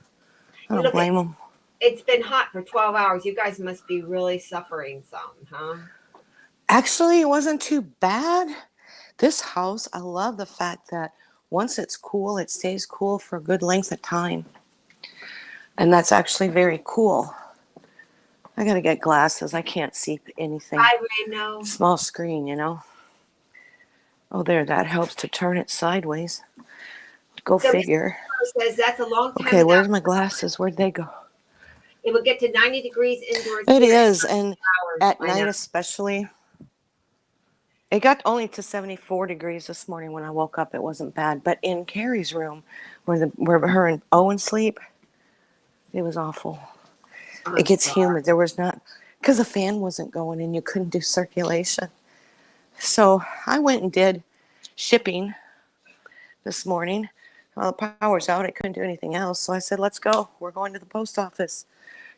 I don't blame him. It's been hot for 12 hours. You guys must be really suffering some, huh? Actually, it wasn't too bad. This house, I love the fact that once it's cool, it stays cool for a good length of time. And that's actually very cool. I got to get glasses. I can't see anything. I know. Small screen, you know. Oh, there, that helps to turn it sideways. Go figure. Says that's a long time. Okay, where's my glasses? Where'd they go? It would get to 90 degrees indoors. It is, and at night especially. It got only to 74 degrees this morning when I woke up. It wasn't bad. But in Carrie's room, where her and Owen sleep, it was awful. It gets humid. There was not, because the fan wasn't going and you couldn't do circulation. So I went and did shipping this morning. Well, the power's out. I couldn't do anything else. So I said, let's go. We're going to the post office.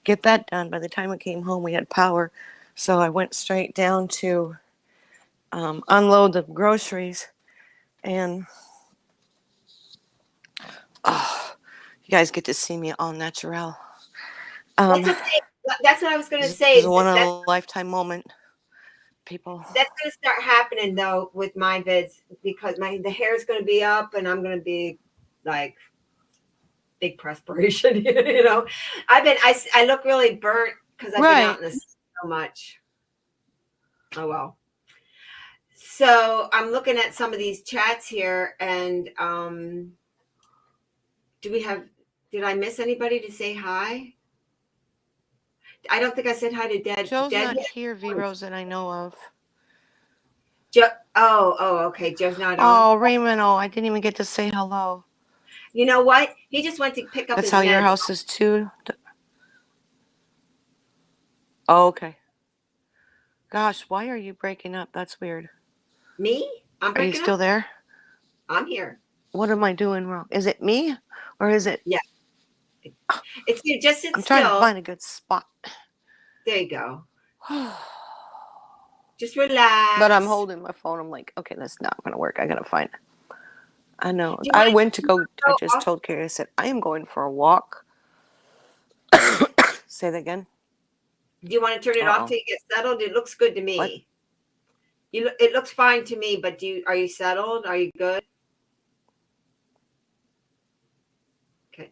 Get that done. By the time we came home, we had power. So I went straight down to unload the groceries. And you guys get to see me all natural. That's what I was going to say. It's a one-in-a-lifetime moment. People. That's going to start happening though with my vids, because the hair is going to be up and I'm going to be like big perspiration. You know, I look really burnt because I've been out in the sun so much. Oh well. So I'm looking at some of these chats here, and did I miss anybody to say hi? I don't think I said hi to Dad. Joe's not here, V-Rose, that I know of. Joe. Oh, okay. Joe's not on. Oh, Raymond, I didn't even get to say hello. You know what? He just went to pick up That's his how meds. your house is too? Oh, okay. Gosh, why are you breaking up? That's weird. Me? I'm Are you breaking still up. there? I'm here. What am I doing wrong? Is it me or is it? Yeah. It's you. Just sit I'm trying to still. find a good spot. There you go. Just relax. But I'm holding my phone. I'm like, okay, that's not going to work. I got to find it. I know. Do you I want went to go. I go just off? told Carrie, I said, I am going for a walk. Say that again. Do you want to turn it off till you get settled? It looks good to me. What? It looks fine to me, but are you settled? Are you good?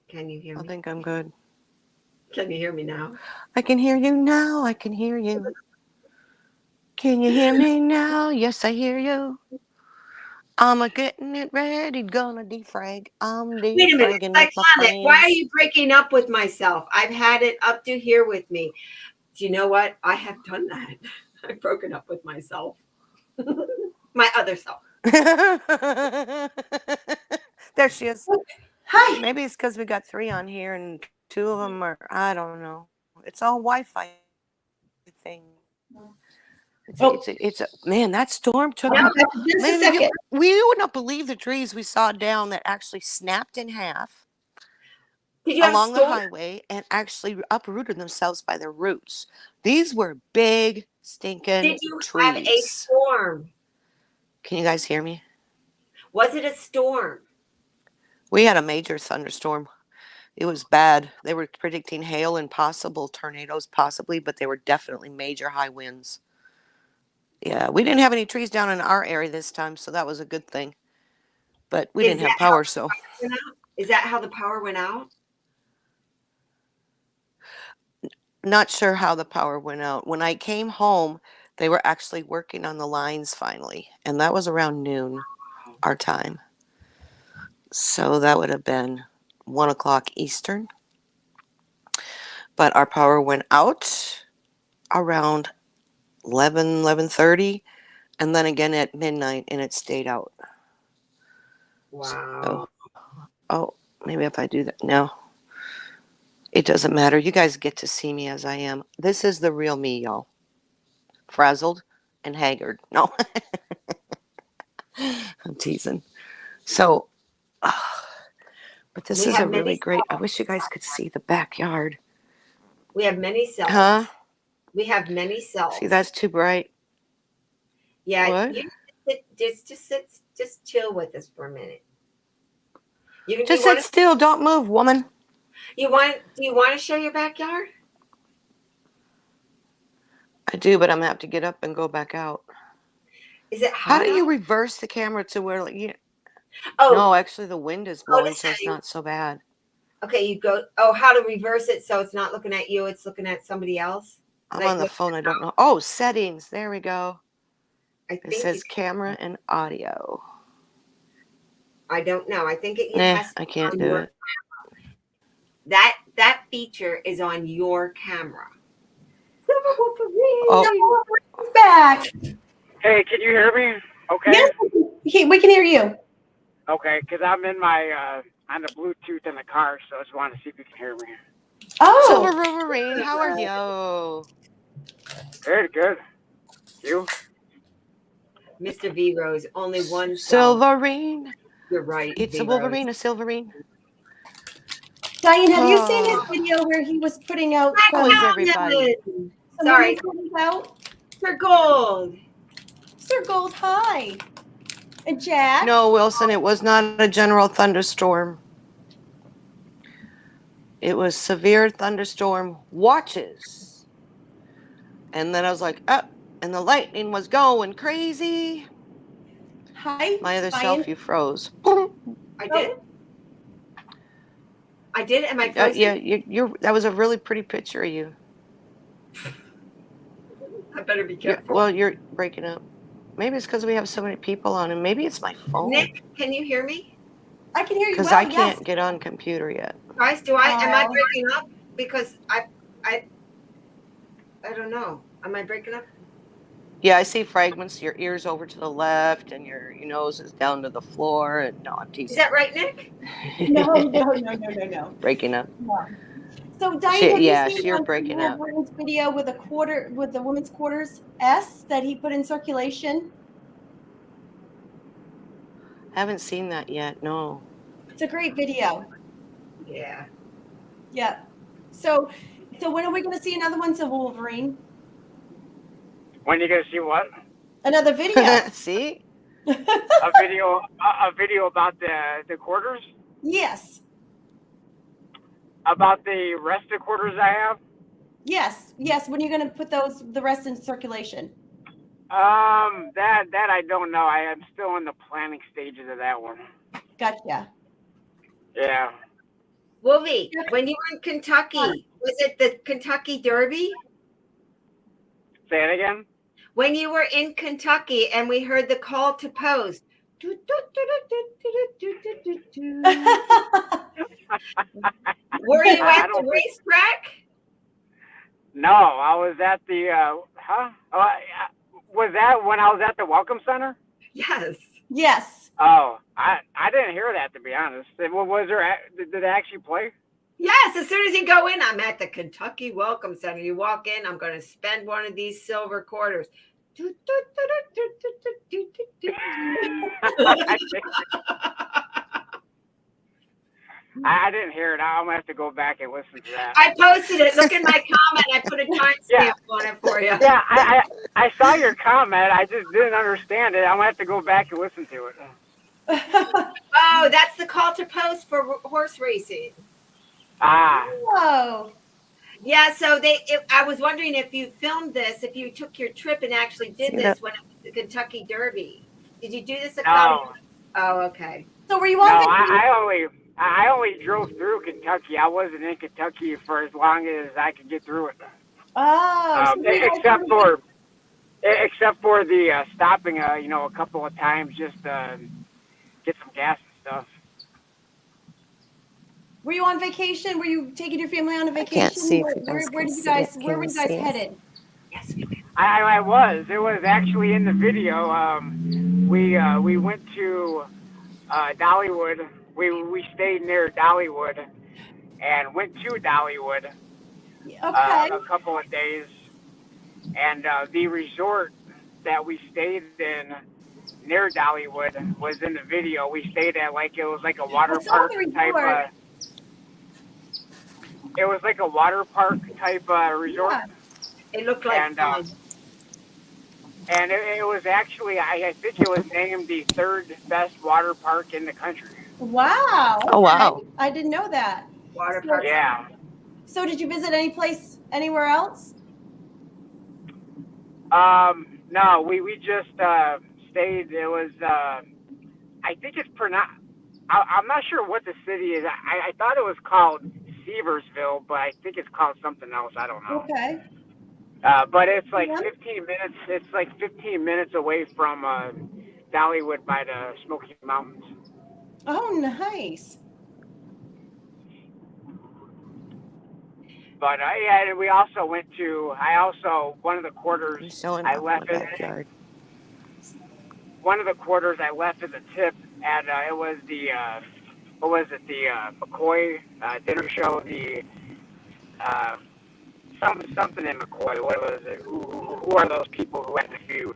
Can you hear me? I think I'm good. Can you hear me now? I can hear you now. I can hear you. Can you hear me now? Yes, I hear you. I'm getting it ready, gonna defrag. I'm Wait a minute, defragging with my Cyclonic, why are friends. you breaking up with myself? I've had it up to here with me. Do you know what? I have done that. I've broken up with myself. My other self. There she is. Hi. Maybe it's because we got 3 on here and 2 of them are, I don't know. It's all Wi-Fi thing. It's a man, that storm took Yep, out. just a Man, second. we would not believe the trees we saw down that actually snapped in half Did you have along the storm? highway and actually uprooted themselves by their roots. These were big stinking Did you have a trees. storm? Can you guys hear me? Was it a storm? We had a major thunderstorm. It was bad. They were predicting hail and possible tornadoes, possibly, but they were definitely major high winds. Yeah, we didn't have any trees down in our area this time, so that was a good thing. But we didn't have power, so. Is that how the power went out? Not sure how the power went out. When I came home, they were actually working on the lines finally, and that was around noon, our time. So that would have been 1 o'clock Eastern. But our power went out around 11:30, and then again at midnight, and it stayed out. Wow. So, maybe if I do that now. It doesn't matter. You guys get to see me as I am. This is the real me, y'all. Frazzled and haggard. No. I'm teasing. So, but this is a really great, I wish you guys could see the backyard. We have many cells. Huh? We have many cells. See, that's too bright. Yeah. What? You just chill with us for a minute. Just sit still. Don't move, woman. Do you want to show your backyard? I do, but I'm going to have to get up and go back out. Is it How hot? do you reverse the camera to where, like, you? Oh. No, actually, the wind is blowing, so it's not so bad. Okay, you go. Oh, how to reverse it so it's not looking at you, it's looking at somebody else? I'm on the phone. I don't know. Oh, settings. There we go. It says camera and audio. I don't know. I think it Nah, has to I can't be do on it. that feature is on your camera. Oh, back. Hey, can you hear me? Okay. Yes, we can hear you. Okay, because I'm in my on the Bluetooth in the car, so I just wanted to see if you can hear me. Oh, Silver Wolverine, how are you? Good. You? Mr. V Rose, only one Silverine. You're right. It's a Wolverine, a Silverine. Diane, have you seen his video where he was putting out? How is everybody? Sorry. Out? Sir Gold. Sir Gold, hi. And Jack? No, Wilson, it was not a general thunderstorm. It was severe thunderstorm watches. And then I was like, oh, and the lightning was going crazy. Hi. My other Diane. self, you froze. I did? I did? Am I frozen? Yeah, you're. That was a really pretty picture of you. I better be careful. Well, you're breaking up. Maybe it's because we have so many people on, and maybe it's my phone. Nick, can you hear me? I can hear you. Because I can't get on computer yet. Guys, am I breaking up? Because I don't know. Am I breaking up? Yeah, I see fragments. Your ears over to the left, and your nose is down to the floor. And no, I'm teasing. Is that right, Nick? No. Breaking up. No. So Diane, have you seen you're breaking up. Video with the women's quarters S that he put in circulation? Haven't seen that yet. No. It's a great video. Yeah. Yeah. So when are we going to see another one, Silver Wolverine? When you gonna see what? Another video. See? A video about the quarters? Yes. About the rest of the quarters I have? Yes. When are you going to put the rest in circulation? That I don't know. I am still in the planning stages of that one. Gotcha. Yeah. Wolvie, when you were in Kentucky, was it the Kentucky Derby? Say it again. When you were in Kentucky and we heard the call to post. Were you at the racetrack? No, I was at the was that when I was at the Welcome Center? Yes. Yes. Oh, I didn't hear that, to be honest. Was there? Did it actually play? Yes. As soon as you go in, I'm at the Kentucky Welcome Center. You walk in, I'm going to spend one of these silver quarters. I didn't hear it. I'm gonna have to go back and listen to that. I posted it. Look at my comment. I put a timestamp on it for you. Yeah, I saw your comment. I just didn't understand it. I'm gonna have to go back and listen to it. Oh, that's the call to post for horse racing. Ah. Whoa. Yeah, so I was wondering if you filmed this, if you took your trip and actually did this when it was the Kentucky Derby. Did you do this? No. Oh, okay. So were you No, on I only drove through Kentucky. I wasn't in Kentucky for as long as I could get through it. Oh, except for the stopping, a couple of times just get some gas and stuff. Were you on vacation? Were you taking your family on a vacation? Can't see if where were you guys headed? Yes. I was. It was actually in the video. We went to Dollywood. We stayed near Dollywood and went to Dollywood a couple of days. And the resort that we stayed in near Dollywood was in the video. We stayed at it was like a water park type. It was like a water park type resort. Yeah. It looked like fun. And it was actually, I think it was named the third best water park in the country. Wow. Oh, wow. I didn't know that. Water park. Yeah. So did you visit any place anywhere else? No, we just stayed. It was, I think it's pronounced, I'm not sure what the city is. I thought it was called Seversville, but I think it's called something else. I don't know. Okay. But it's like 15 minutes. It's like 15 minutes away from Dollywood by the Smoky Mountains. Oh, nice. But and we also went to. One of the quarters I left backyard. One of the quarters I left as a tip, and it was the what was it? The McCoy dinner show. The something in McCoy. What was it? Who are those people who had the feud?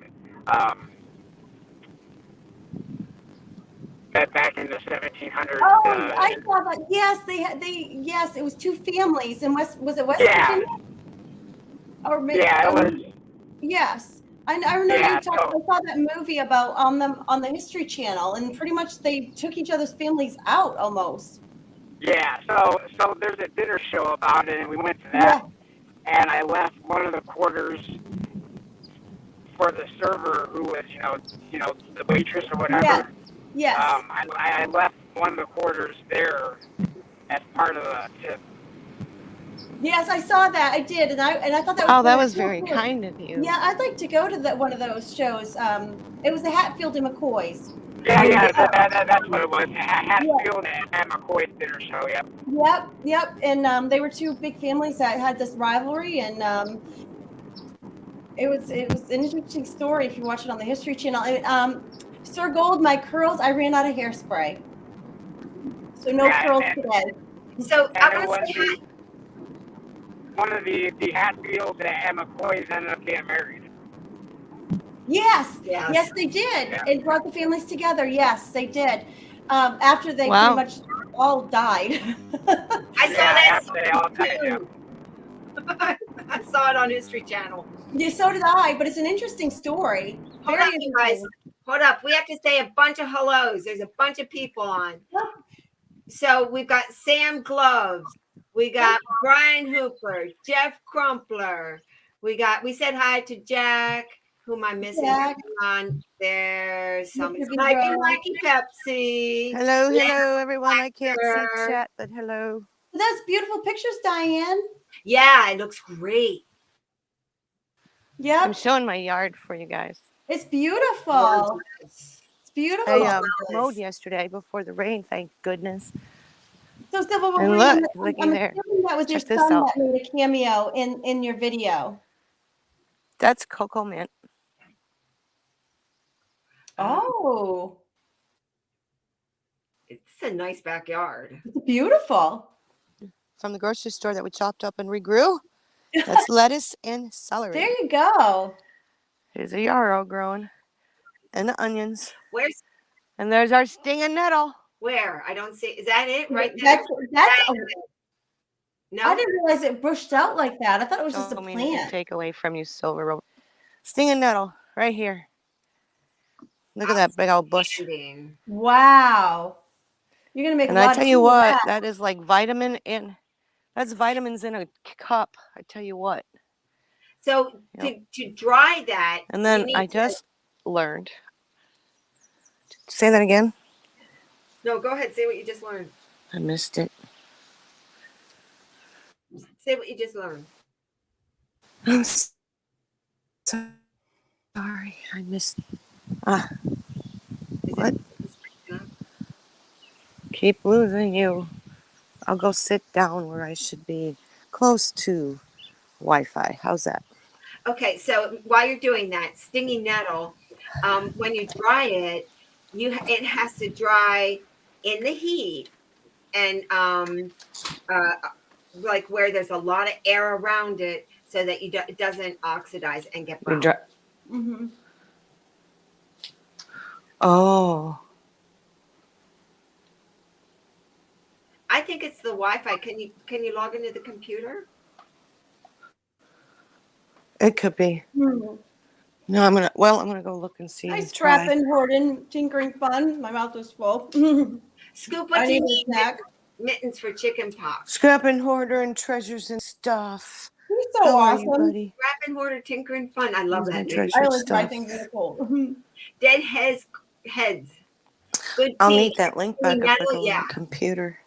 Back in the 1700s. Oh, I saw that. Yes, yes, it was two families in West Virginia? Or maybe, yeah, it was. Yes. I remember I saw that movie about on the History Channel, and pretty much they took each other's families out almost. Yeah, so there's a dinner show about it, and we went to that, and I left one of the quarters for the server who was, the waitress or whatever. Yeah. Yes. I left one of the quarters there as part of the tip. Yes, I saw that. I did, and I thought that was. Oh, that was very kind of you. Yeah, I'd like to go to one of those shows. It was the Hatfield and McCoys. Yeah, that's what it was. Hatfield and McCoy's dinner show. Yep. Yep. And they were two big families that had this rivalry, and it was an interesting story if you watch it on the History Channel. And, Sir Gold, my curls, I ran out of hairspray. So no curls today. So I want to say one of the Hatfields and McCoys ended up getting married. Yes, Yes. yes, they did. It brought the families together. Yes, they did. After they pretty Wow. much all died. I saw that. after they all died, yeah. I saw it on History Channel. Yeah, so did I, but it's an interesting story. Hold Very up, you guys. interesting. Hold up. We have to say a bunch of hellos. There's a bunch of people on. So we've got Sam Gloves. We got Brian Hooper, Jeff Crumpler. We said hi to Jack. Who am I missing? Jack. On there's some Mr. Mikey, Boudreaux. Mikey Pepsi. Hello, hello, everyone. I can't see Actor. chat, but hello. That's beautiful pictures, Diane. Yeah, it looks great. I'm Yep, showing my yard for you guys. it's beautiful. Gorgeous. It's beautiful. I mowed yesterday before the rain, thank goodness. So, Civil And Wolverine, look, looky I'm there. assuming that was your Check this son out. that made a cameo in your video. That's Cocoa Mint. Oh, It's a nice backyard. it's beautiful. From the grocery store that we chopped up and regrew. That's lettuce and celery. There you go. Here's a yarrow growing. And the onions. Where's And there's our stinging nettle. where? I don't see. Is that it right there? That's No. I didn't realize it bushed out like that. I thought it was just a Don't mean to plant. take away from you, Silver Road. Stinging nettle right here. Look at that big old bush. Outstanding. Wow. You're gonna make And a lot I of tell you tea with what, that. that is like vitamin in. That's vitamins in a cup. I tell you what. So to dry that, And you then need I to- just learned. Say that again. No, go ahead. Say what you just learned. I missed it. Say what you just learned. I'm sorry. I missed. What? Keep losing you. I'll go sit down where I should be, close to Wi-Fi. How's that? Okay, so while you're doing that, stinging nettle, when you dry it, it has to dry in the heat and like where there's a lot of air around it, so that it doesn't oxidize and get brown. Mm-hmm. Oh. I think it's the Wi-Fi. Can you log into the computer? It could be. Hmm. No, I'm gonna go look and see. Hi, and try. Scrappin', Hoarding, Tinkering Fun. My mouth is full. Scoop, I what do need you a need? snack. Mittens for chicken pox. Scrapping hoarder and treasures and stuff. You're so How are awesome. you, buddy? Wrap and hoarder, tinker and fun. I love Here's my that name. treasure I always buy stuff. things in the cold. Dead heads. Good I'll tea. need that link back if I Nettle, go on yeah. the computer.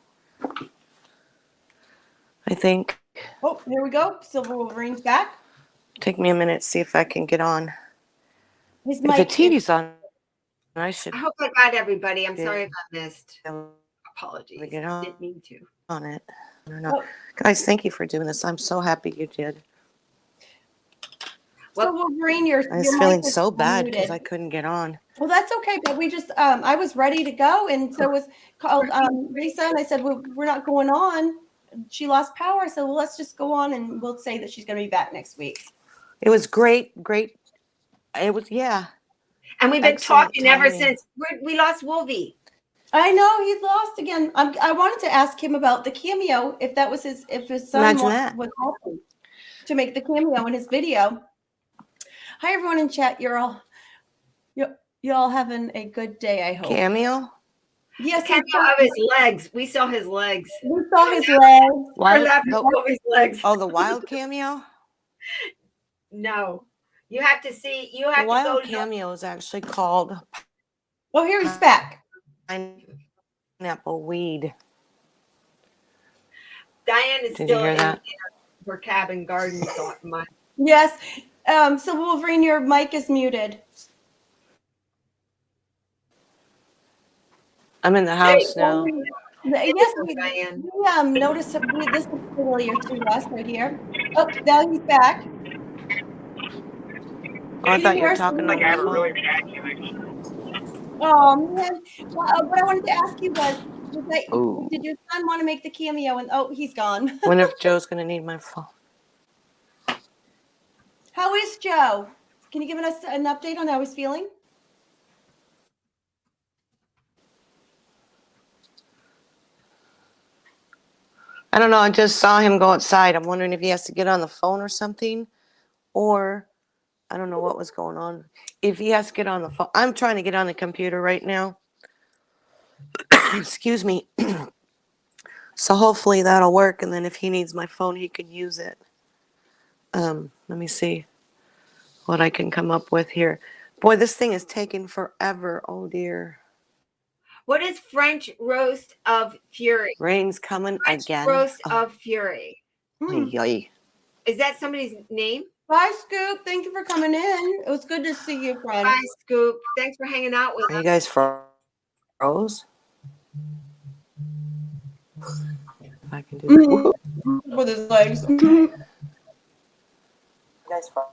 I think. Oh, here we go. Silver Wolverine's back. Take me a minute, see if I can get on. His If the mic. TV's on, I should I hope I got everybody. I'm sorry if I missed. be able Apologies. to get Didn't mean to. on it. I don't know. Guys, thank you for doing this. I'm so happy you did. So Wolverine, your I was your feeling mic is so bad because muted. I couldn't get on. Well, that's okay, but we just I was ready to go, and so was called Lisa, and I said, well, we're not going on. She lost power. I said, well, let's just go on, and we'll say that she's going to be back next week. It was great. It was, yeah. And we've been Excellent talking ever timing. since we lost Wolvie. I know he's lost again. I wanted to ask him about the cameo, if that was if his son Imagine that. was helping to make the cameo in his video. Hi, everyone in chat. You're all having a good day, I hope. Cameo? Yes, Cameo of his legs. We saw his legs. we saw his legs. We're laughing at Wolvie's legs. Oh, the wild cameo? No. You have to see. You The have to go. wild cameo is actually called Oh, here he's back. pineapple weed. Diane is Did you still hear in that? her cabin garden thought. Yes. So Wolverine, your mic is muted. I'm in the house now. Yes, Diane. we noticed this is familiar to us right here. Oh, now he's back. Oh, I thought you were talking Like on I have the a really phone. bad connection. Oh man! What I wanted to ask you was Ooh. did your son want to make the cameo? And oh, he's gone. Wonder if Joe's gonna need my phone. How is Joe? Can you give us an update on how he's feeling? I don't know. I just saw him go outside. I'm wondering if he has to get on the phone or something, or I don't know what was going on. If he has to get on the phone, I'm trying to get on the computer right now. Excuse me. So hopefully that'll work. And then if he needs my phone, he can use it. Let me see what I can come up with here. Boy, this thing is taking forever. Oh dear. What is French roast of fury? Rain's coming French again. roast of fury. Ay. Is that somebody's name? Bye, Scoop. Thank you for coming in. It was good to see you, friend. Bye, Scoop. Thanks for hanging out with us. Are you guys froze? If I can do that. With his legs. You guys froze?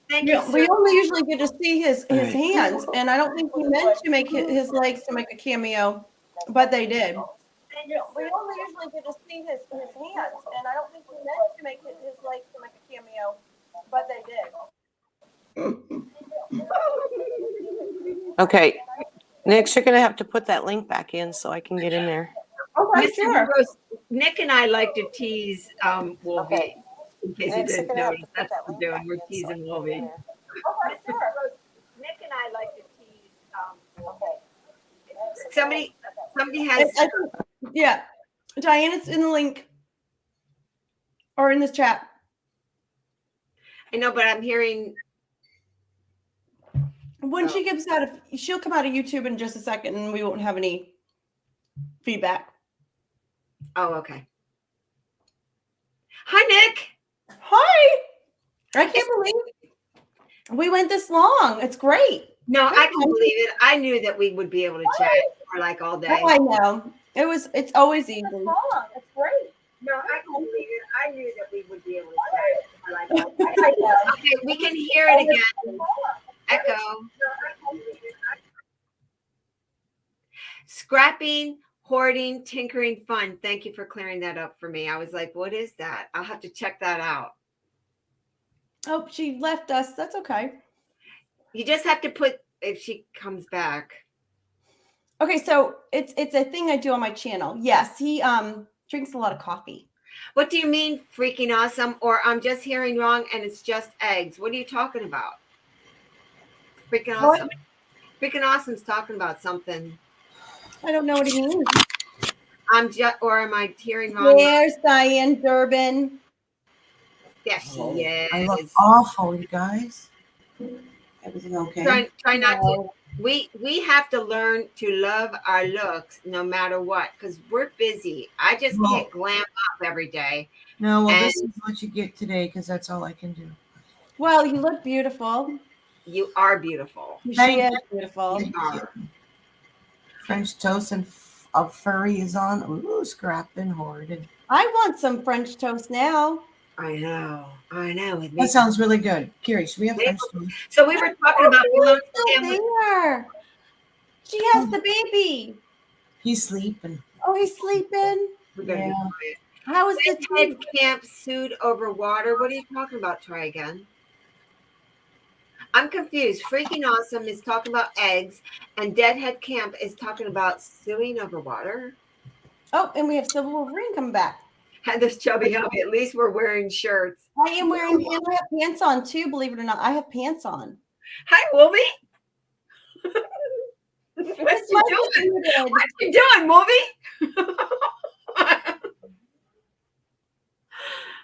Thank you, We sir. only usually get to see his Right. hands, and I don't think he meant to make his legs to make a cameo, but they did. We only usually get to see his hands, and I don't think he meant to make his legs to make a cameo, but they did. Okay. Nix, you're going to have to put that link back in so I can get in there. Okay, Mr. sure. Rose, Nick and I like to tease Wolvie. Okay. In case you Nix, you're didn't gonna have notice, to put that's that what link we're back doing. We're in so I teasing can get in Wolvie. there. Okay, sure. Nick and I like to tease Okay. Somebody has. Yeah. Diane, it's in the link or in this chat. I know, but I'm hearing. When she gives out, she'll come out of YouTube in just a second, and we won't have any feedback. Oh, okay. Hi, Nick. Hi. I can't believe we went this long. It's great. No, I can believe it. I knew that we would be able to chat for like all day. Oh, I know. It's always easy. It's great. No, I can believe it. I knew that we would be able to chat for like all day. Okay, we can hear it again. Echo. Scrapping, hoarding, tinkering, fun. Thank you for clearing that up for me. I was like, what is that? I'll have to check that out. Oh, she left us. That's okay. You just have to put if she comes back. Okay, so it's a thing I do on my channel. Yes, he drinks a lot of coffee. What do you mean freaking awesome? Or I'm just hearing wrong and it's just eggs. What are you talking about? Freaking awesome. What? Freaking awesome's talking about something. I don't know what he means. Or am I hearing wrong? There's Diane Durbin. Yes, she is. I look awful, you guys. Everything okay? Try not to. We have to learn to love our looks no matter what, because we're busy. I just can't glam up every day. No, well, this is what you get today because that's all I can do. Well, you look beautiful. You are beautiful. She is beautiful. You are. French toast and furry is on. Ooh, scrapping hoarded. I want some French toast now. I know. That sounds really good. Carrie, should we have French toast? So we were talking about there. She has the baby. He's sleeping. Oh, he's sleeping. Yeah. How is the head camp sued over water? What are you talking about? Try again. I'm confused. Freaking awesome is talking about eggs, and Deadhead Camp is talking about suing over water. Oh, and we have Silver Wolverine coming back. Heather's chubby hubby. At least we're wearing shirts. I am wearing, and I have pants on too. Believe it or not, I have pants on. Hi, Wolvie. What you doing? What you doing, Wolvie?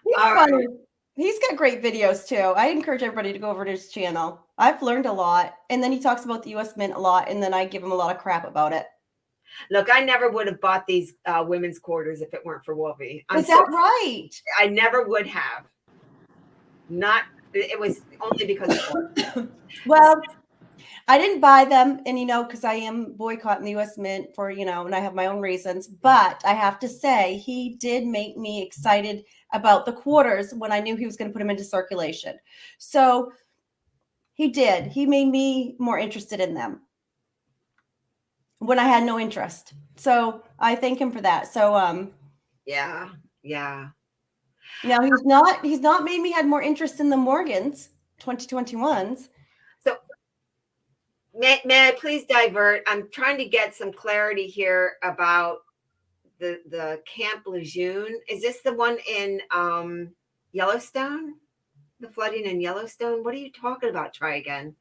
He's funny. He's got great videos too. I encourage everybody to go over to his channel. I've learned a lot. And then he talks about the U.S. Mint a lot. And then I give him a lot of crap about it. Look, I never would have bought these women's quarters if it weren't for Wolvie. Is that right? I never would have. It was only because of Wolvie. Well, I didn't buy them. And, because I am boycotting the U.S. Mint for, and I have my own reasons. But I have to say, he did make me excited about the quarters when I knew he was going to put them into circulation. So he did. He made me more interested in them when I had no interest. So I thank him for that. So yeah. Now he's not made me had more interest in the Morgans. 2021s. So may I please divert? I'm trying to get some clarity here about the Camp Lejeune. Is this the one in Yellowstone? The flooding in Yellowstone? What are you talking about? Try again.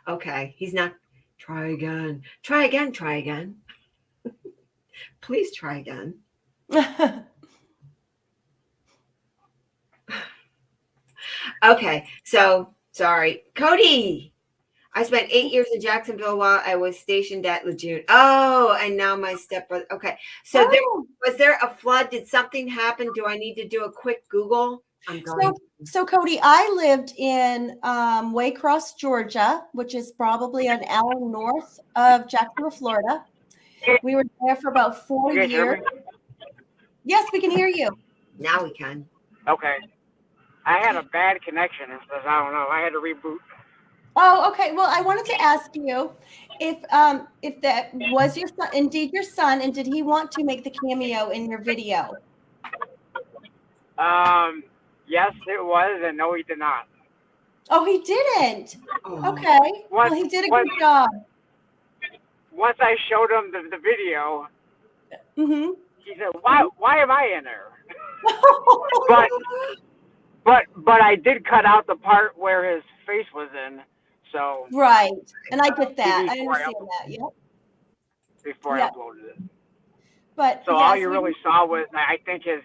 Okay, he's not. Try again. Try again. Try again. Please try again. Okay, so sorry. Cody, I spent 8 years in Jacksonville while I was stationed at Lejeune. Oh, and now my stepbrother. Okay, so was there a flood? Did something happen? Do I need to do a quick Google? I'm going. So Cody, I lived in Waycross, Georgia, which is probably an hour north of Jacksonville, Florida. We were there for about 4 years. Hear me? Yes, we can hear you. Now we can. Okay. I had a bad connection. I don't know. I had to reboot. Oh, okay. Well, I wanted to ask you if that was your son, indeed your son, and did he want to make the cameo in your video? Yes, it was, and no, he did not. Oh, he didn't. Oh. Okay. Well, he did a good job. Once I showed him the video, Mm-hmm. he said, "Why am I in there?" but I did cut out the part where his face was in. So right, and I get that. I understand that. Yep. Before I uploaded it. But so all you really saw was, I think, his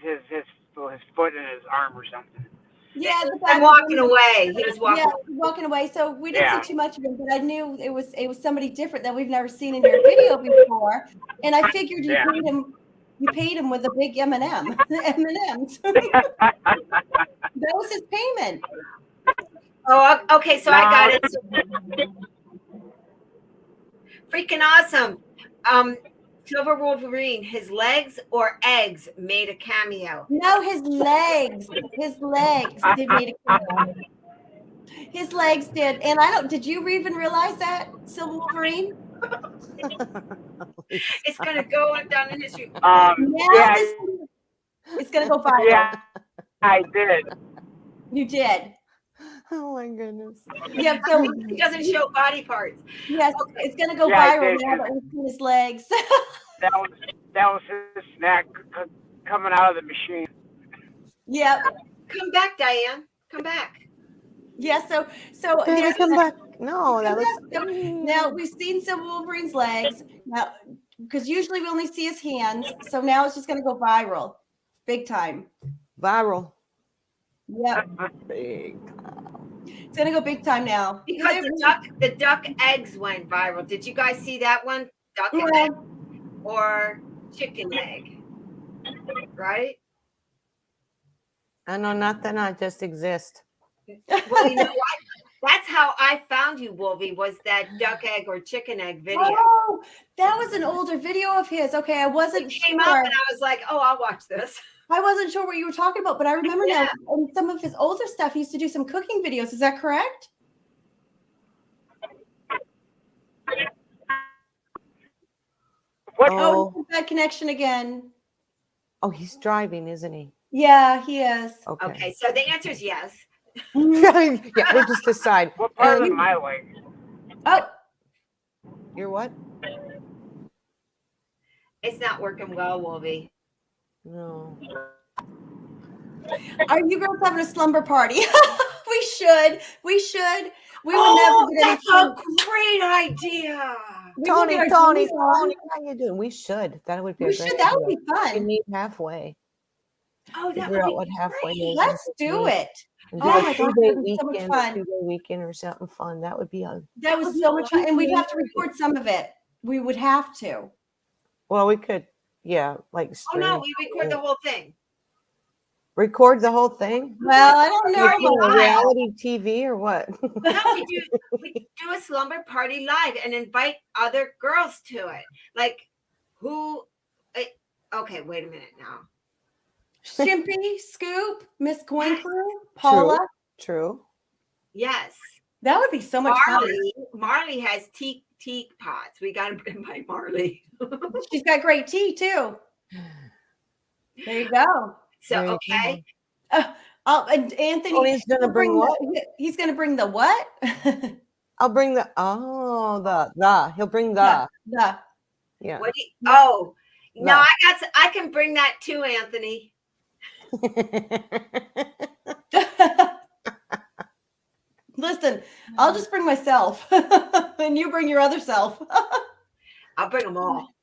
foot and his arm or something. Yeah, I'm walking away. He was walking. Yeah, walking away. So we didn't see too much of him, but I knew it was somebody different that we've never seen in your video before, and I figured you paid him. You paid him with a big M&M, M&Ms. That was his payment. Oh, okay. So I got it. Freaking awesome. Silver Wolverine, his legs or eggs made a cameo? No, his legs. His legs did made a cameo. His legs did. And did you even realize that, Silver Wolverine? It's going to go down in history. It's going to go viral. Yeah, I did. You did. Oh my goodness. Yeah, so he doesn't show body parts. Yes, it's going to go viral now that we've seen his legs. That was his snack coming out of the machine. Yep. Come back, Diane. Come back. Yeah, so come back. No, that looks. Now we've seen Silver Wolverine's legs. Now, because usually we only see his hands, so now it's just going to go viral, big time. Viral. Yep. Big time. It's going to go big time now. Because the duck eggs went viral. Did you guys see that one? Duck egg or chicken egg, right? I know nothing. I just exist. Well, you know what? That's how I found you, Wolvie, was that duck egg or chicken egg video. Oh, that was an older video of his. Okay, I wasn't sure. Came up and I was like, oh, I'll watch this. I wasn't sure what you were talking about, but I remember now in some of his older stuff, he used to do some cooking videos. Is that correct? Bad connection again. Oh, he's driving, isn't he? Yeah, he is. Okay, so the answer is yes. Yeah, we'll just decide. What part of my leg? Oh. You're what? It's not working well, Wolvie. No. Are you girls having a slumber party? We should. We would never get that's a great idea. Tony, how you doing? We should. That would be. That would be fun. We meet halfway. Oh, that Figure would out be what halfway is. Let's do it. Do oh my God, that would be so much fun. 2-day weekend or something fun. That would be That was so much fun, and we'd have to record some of it. We would have to. Well, we could, like. Oh no, we record the whole thing. Record the whole thing? Well, I don't know. Reality TV or what? No, we do a slumber party live and invite other girls to it. Like who? Okay, wait a minute now. Shimpy, Scoop, Miss Coin Crew, Paula. True. Yes. That would be so much fun. Marley has tea pots. We got to invite Marley. She's got great tea too. There you go. So, okay. And Anthony, Oh, he's gonna bring what? He's gonna bring the what? I'll bring the he'll bring the yeah. What do you, oh no, I can bring that too, Anthony. Listen, I'll just bring myself, and you bring your other self. I'll bring them all.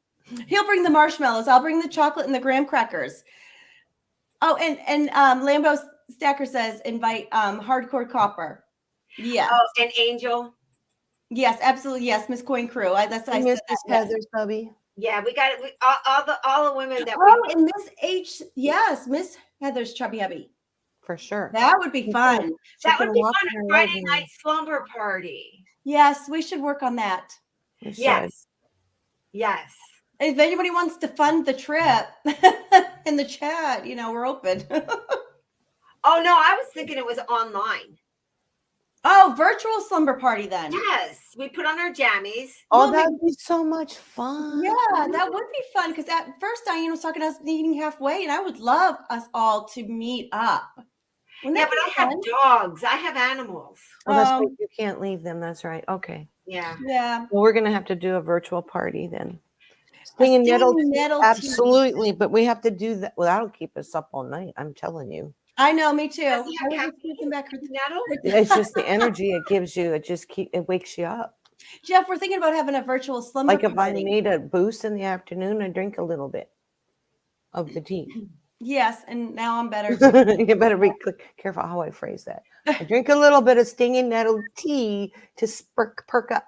He'll bring the marshmallows. I'll bring the chocolate and the graham crackers. Oh, and Lambo Stacker says invite Hardcore Copper. Yeah. Oh, and Angel. Yes, absolutely. Yes, Miss Coin Crew. I Miss said Heather's hubby. Yeah, we got it. All the women that. Oh, and Miss H. Yes, Miss Heather's chubby hubby. For sure. That would be fun. That would be fun. A Friday night slumber party. Yes, we should work on that. Yes. Yes. If anybody wants to fund the trip in the chat, we're open. Oh no, I was thinking it was online. Oh, virtual slumber party then. Yes, we put on our jammies. Oh, that'd be so much fun. Yeah, that would be fun because at first Diane was talking to us meeting halfway, and I would love us all to meet up. Yeah, but I have dogs. I have animals. Oh, that's right. You can't leave them. That's right. Okay. Yeah. Yeah. Well, we're gonna have to do a virtual party then. Stinging nettle, absolutely. But we have to do that. Well, that'll keep us up all night. I'm telling you. I know, me too. It's just the energy it gives you. It wakes you up. Jeff, we're thinking about having a virtual slumber party. Like if I need a boost in the afternoon, I drink a little bit of the tea. Yes, and now I'm better. You better be careful how I phrase that. I drink a little bit of stinging nettle tea to perk up.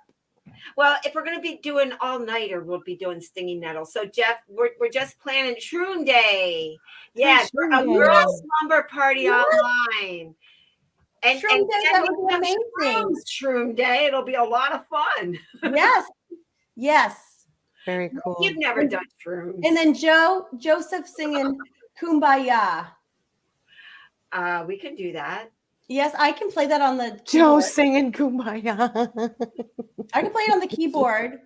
Well, if we're going to be doing all-nighter, we'll be doing stinging nettle. So, Jeff, we're just planning Shroom Day. Yes, a girl slumber party online. And Shroom Day, that would be amazing. Shroom Day, it'll be a lot of fun. Yes, yes. Very cool. You've never done shrooms. And then Joseph singing Kumbaya. We can do that. Yes, I can play that on the keyboard. Joe singing Kumbaya. I can play it on the keyboard.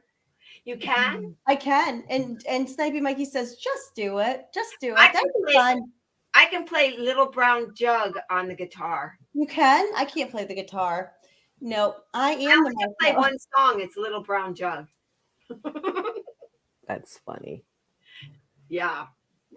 You can? I can. And Snipey Mikey says, just do it. Just do it. That'd be fun. I can play Little Brown Jug on the guitar. You can? I can't play the guitar. No, I am the can play one song. It's Little Brown Jug. That's funny. Yeah.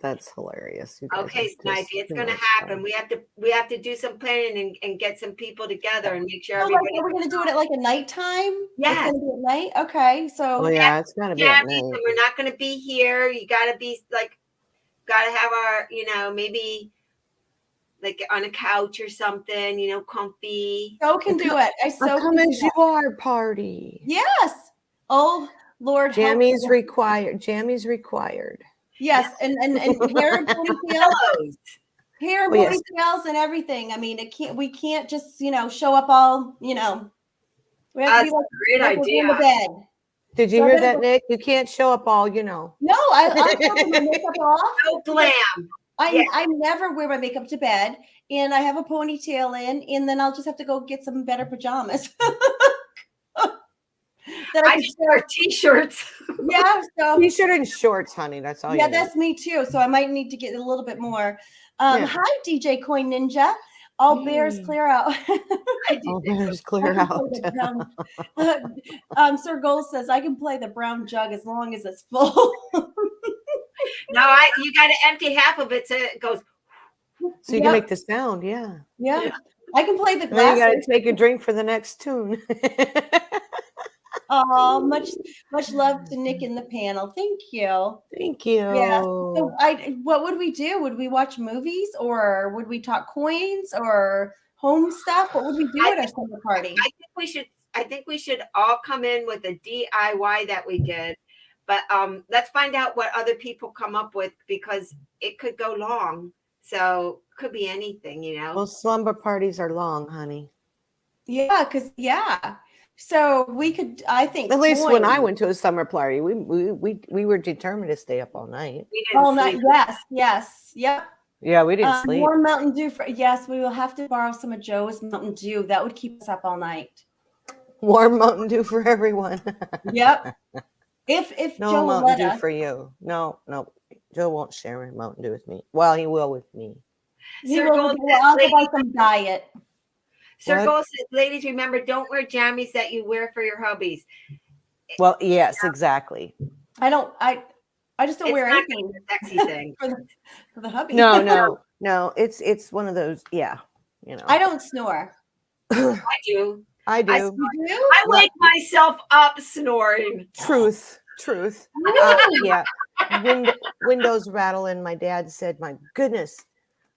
That's hilarious. Okay, Snipey, it's going to happen. Fun. We have to do some planning and get some people together and make sure everybody. We're going to do it at like a nighttime. Yeah, it's going to be at night. Okay, so yeah, it's got to be at night. And we're not going to be here. You got to be got to have our, maybe like on a couch or something, comfy. So can do it. Come as you are party. Yes. Oh Lord. Jammies required. Jammies required. Yes, and hair and ponytails, ponytails and everything. I mean, we can't just show up all We have That's a great idea. In the bed. Did you hear that, Nick? You can't show up all. No, I put my makeup off. No glam. I never wear my makeup to bed, and I have a ponytail in, and then I'll just have to go get some better pajamas. That I just wear t-shirts. Yeah, so t-shirt and shorts, honey. That's all. Yeah, that's me too. So I might need to get a little bit more. Hi, DJ Coin Ninja. All bears clear out. All bears clear out. Sir Gold says I can play the brown jug as long as it's full. No, you got to empty half of it so it goes. So you can make the sound. Yeah. Yeah. I can play the glass. Then you got to take a drink for the next tune. Oh, much love to Nick in the panel. Thank you. Thank you. Yeah. So what would we do? Would we watch movies, or would we talk coins or home stuff? What would we do at our summer party? I think we should all come in with a DIY that we did. But let's find out what other people come up with, because it could go long. So could be anything, Well, slumber parties are long, honey. Yeah, so we could, I think. At least when I went to a summer party, we were determined to stay up all night. All night, yes, yep. Yeah, we didn't sleep. More Mountain Dew yes, we will have to borrow some of Joe's Mountain Dew. That would keep us up all night. Warm Mountain Dew for everyone. Yep. If no Joe Mountain Dew for you. No, Joe won't share Mountain Dew with me. Well, he will with me. He Sir will. Gold Well, I'll go buy some diet. Sir What? Gold says, ladies, remember, don't wear jammies that you wear for your hubbies. Well, yes, exactly. I don't. I just don't It's wear not anything a sexy thing. for the hubby. No. It's one of those. Yeah, you know. I don't snore. I do. I do. You do? I wake myself up snoring. Truth. Yeah. Windows rattling. My dad said, "My goodness,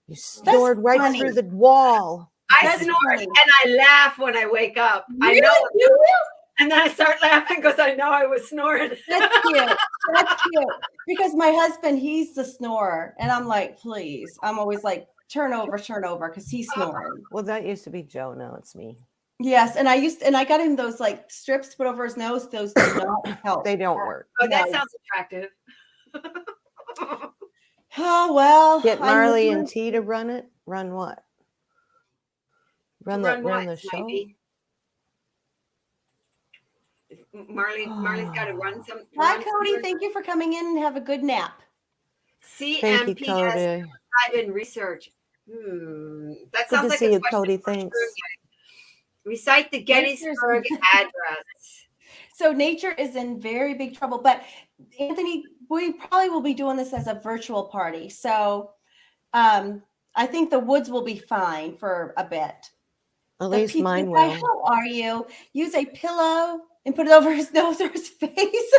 you snored right funny. through the wall." I That's snore funny. and I laugh when I wake up. Really? I know. You will? And then I start laughing because I know I was snoring. That's cute. That's cute. Because my husband, he's the snorer, and I'm like, please. I'm always like, turn over, because he's snoring. Well, that used to be Joe. Now it's me. Yes, and I got him those like strips to put over his nose. Those do not help. They don't work. Oh, that No. sounds attractive. Oh well. Get I Marley knew and it. T to run it. Run what? Run Run the what, show. Snipey? Marley's got to run some. Hi, run Cody. somewhere. Thank you for coming in and have a good nap. Thank you, CMPS Cody. in research. That Good sounds to like see a you, question Cody. for Thanks. Sergey. Recite the Gettysburg Address. So nature is in very big trouble. But Anthony, we probably will be doing this as a virtual party. So I think the woods will be fine for a bit. At The least pizza mine guy, will. how are you? Use a pillow and put it over his nose or his face.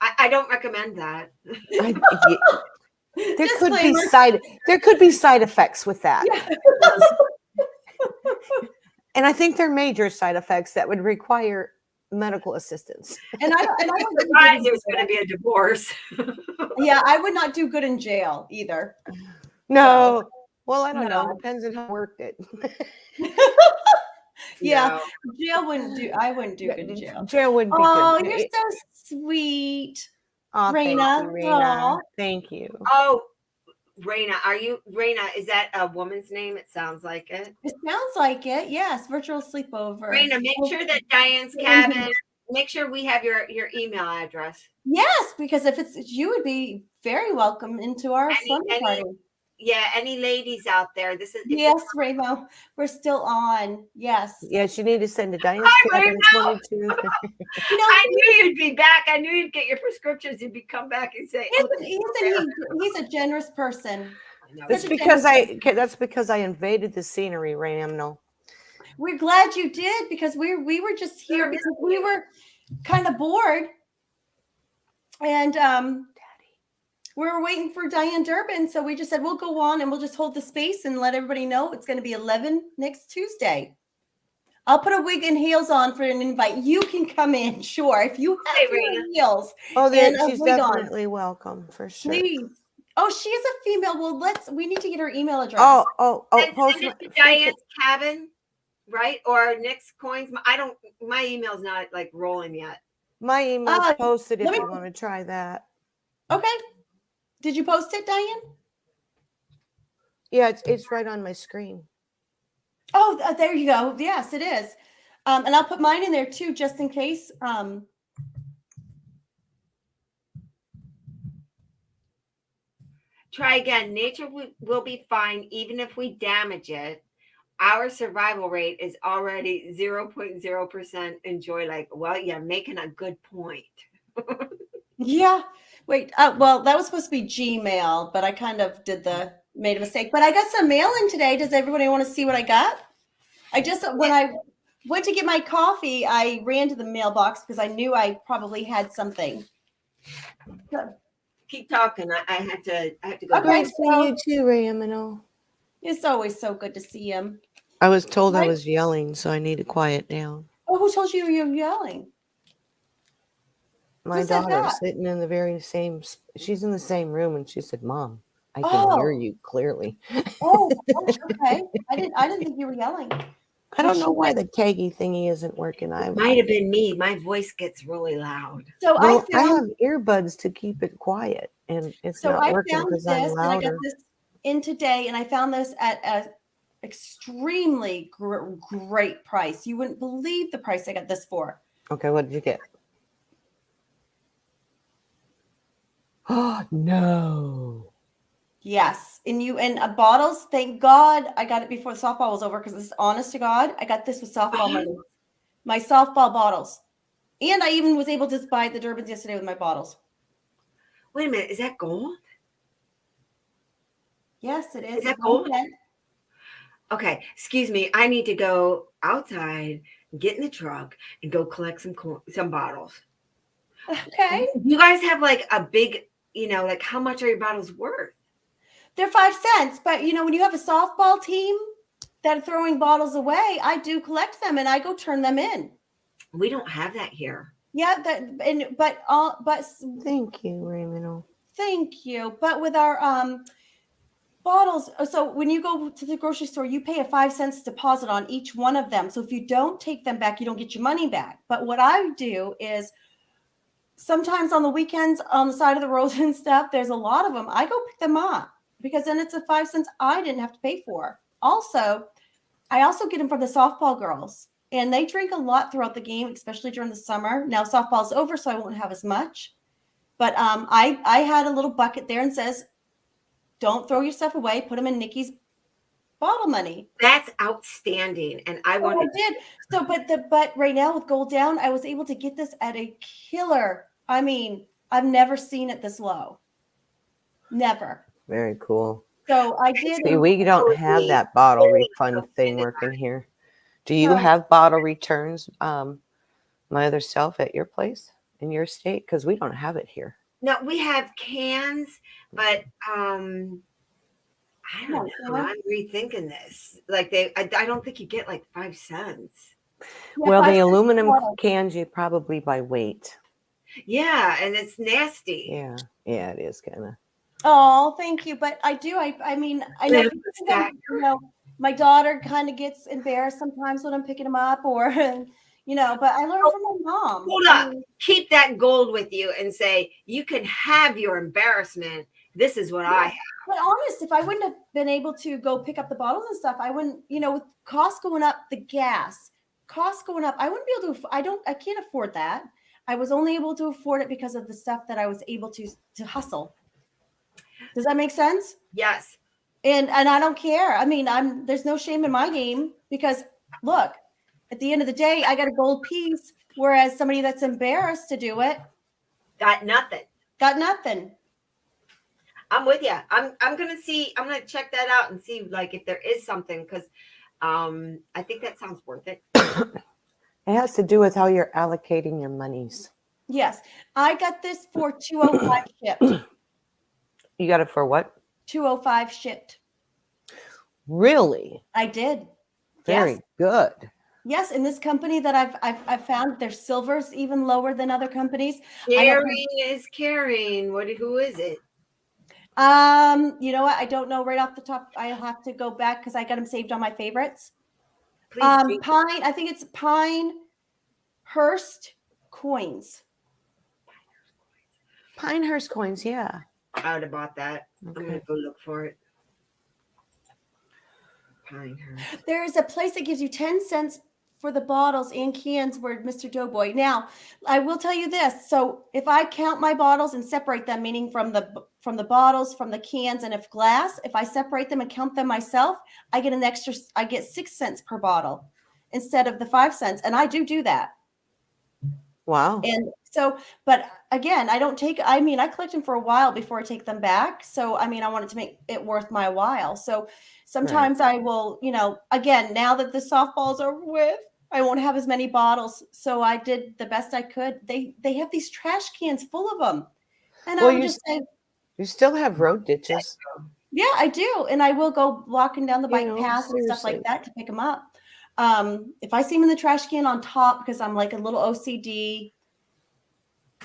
I don't recommend that. There could Disclaimer. be side effects with that. Yeah. And I think they're major side effects that would require medical assistance. And I don't do Surprised good there's in going to jail. be a divorce. Yeah, I would not do good in jail either. No. Well, I don't know. No. Depends on how I worked it. Yeah, No. jail wouldn't do. I wouldn't do good in jail. Jail would be Oh, good. you're so sweet, Oh, thank Raina. you, Raina. Aw. Thank you. Oh, Raina, is that a woman's name? It sounds like it. It sounds like it. Yes, virtual sleepover. Raina, make sure that Diane's cabin, make sure we have your email address. Yes, because if it's you, would be very welcome into our slumber party. Yeah, any ladies out there? Yes, Ramo, we're still on. Yes. Yes, you need to send to Diane's Hi, cabin Raina. 22. I knew you'd be back. I knew you'd get your prescriptions. You'd come back and say, he's a generous person. That's because I invaded the scenery, Ram. We're glad you did because we were just here because we were kind of bored. And we were waiting for Diane Durbin. So we just said, we'll go on and we'll just hold the space and let everybody know it's going to be 11 next Tuesday. I'll put a wig and heels on for an invite. You can come in, sure. If you have your heels. Oh, she's definitely welcome for sure. Please. Oh, she is a female. Well, we need to get her email address. Send it to Diane's cabin, right? Or Nick's Coins. My email's not like rolling yet. My email's posted if you want to try that. Okay. Did you post it, Diane? Yeah, it's right on my screen. Oh, there you go. Yes, it is. And I'll put mine in there too, just in case. Try again. Nature will be fine even if we damage it. Our survival rate is already 0.0%. Enjoy, well, you're making a good point. Yeah. Wait. Well, that was supposed to be Gmail, but I kind of made a mistake. But I got some mail in today. Does everybody want to see what I got? When I went to get my coffee, I ran to the mailbox because I knew I probably had something. Keep talking. I have to go. Okay, Great seeing you too, Ram. It's always so good to see him. I was told I was yelling, so I need to quiet down. Oh, who told you you were yelling? My daughter sitting in the very same. She's in the same room, and she said, "Mom, I can hear you clearly." Oh, okay. I didn't think you were yelling. I don't know why the Kagi thingy isn't working. It might have been me. My voice gets really loud. So I have earbuds to keep it quiet, and it's not working because I'm louder. And I got this in today, and I found this at a extremely great price. You wouldn't believe the price I got this for. Okay, what did you get? Oh no! Yes. And bottles, thank God I got it before the softball was over, because this is honest to God, I got this with softball money. My softball bottles. And I even was able to buy the Durbans yesterday with my bottles. Wait a minute, is that gold? Yes, it is. Is that gold? 1 cent. Okay, excuse me. I need to go outside, get in the truck, and go collect some bottles. Okay. You guys have like a big, like how much are your bottles worth? They're 5 cents, but when you have a softball team that are throwing bottles away, I do collect them and I go turn them in. We don't have that here. Yeah, but Thank you, Raymond. thank you. But with our bottles, so when you go to the grocery store, you pay a 5 cents deposit on each one of them. So if you don't take them back, you don't get your money back. But what I do is sometimes on the weekends on the side of the road and stuff, there's a lot of them. I go pick them up because then it's a 5 cents I didn't have to pay for. Also, I also get them from the softball girls, and they drink a lot throughout the game, especially during the summer. Now softball's over, so I won't have as much. But I had a little bucket there and says, don't throw your stuff away. Put them in Nikki's bottle money. That's outstanding. And I did. So, but right now with gold down, I was able to get this at a killer. I mean, I've never seen it this low. Never. Very cool. So I did. See, we don't have that bottle refund thing working here. Do you have bottle returns, my other self, at your place in your state? Because we don't have it here. No, we have cans, but I don't know. I'm rethinking this. Like I don't think you get like 5 cents. Yeah, well, the aluminum cans you probably by weight. Yeah, and it's nasty. Yeah, it is kind of. Oh, thank you. But I do. I mean, I know. My daughter kind of gets embarrassed sometimes when I'm picking them up, or But I learned from my mom. Hold up. Keep that gold with you and say you can have your embarrassment. This is what I have. But honest, if I wouldn't have been able to go pick up the bottles and stuff, I wouldn't. With costs going up, the gas costs going up, I wouldn't be able to. I can't afford that. I was only able to afford it because of the stuff that I was able to hustle. Does that make sense? Yes. And I don't care. I mean, there's no shame in my game, because look, at the end of the day, I got a gold piece, whereas somebody that's embarrassed to do it got nothing. I'm with you. I'm gonna check that out and see like if there is something, because I think that sounds worth it. It has to do with how you're allocating your monies. Yes. I got this for $205 shipped. You got it for what? $205 shipped. Really? I did. Very good. Yes, and this company that I've found, their silver's even lower than other companies. Caring is caring. Who is it? You know what? I don't know right off the top. I'll have to go back because I got them saved on my favorites. Please. Pine. I think it's Pinehurst Coins. Pinehurst Coins, yeah. I would have bought that. Okay. I'm gonna go look for it. Pinehurst. There's a place that gives you 10 cents for the bottles and cans where Mr. Doughboy. Now, I will tell you this. So if I count my bottles and separate them, meaning from the bottles, from the cans, and if glass, if I separate them and count them myself, I get 6 cents per bottle instead of the 5 cents. And I do that. Wow. And so, but again, I collect them for a while before I take them back. So, I wanted to make it worth my while. So sometimes I will, again, now that the softball's over with, I won't have as many bottles. So I did the best I could. They have these trash cans full of them. And I would just say, you still have road ditches. Yeah, I do. And I will go walking down the bike path and stuff like that to pick them up. If I see them in the trash can on top, because I'm like a little OCD,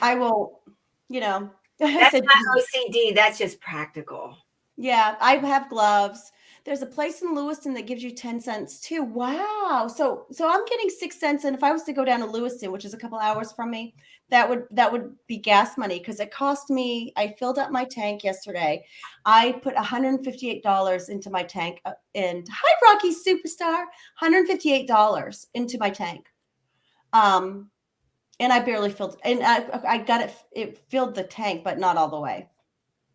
I will, That's not OCD. That's just practical. Yeah, I have gloves. There's a place in Lewiston that gives you 10 cents too. Wow. So I'm getting 6 cents. And if I was to go down to Lewiston, which is a couple hours from me, that would be gas money, because it cost me, I filled up my tank yesterday. I put $158 into my tank, and hi, Rocky Superstar, $158 into my tank. And I barely filled, and I got it filled the tank, but not all the way.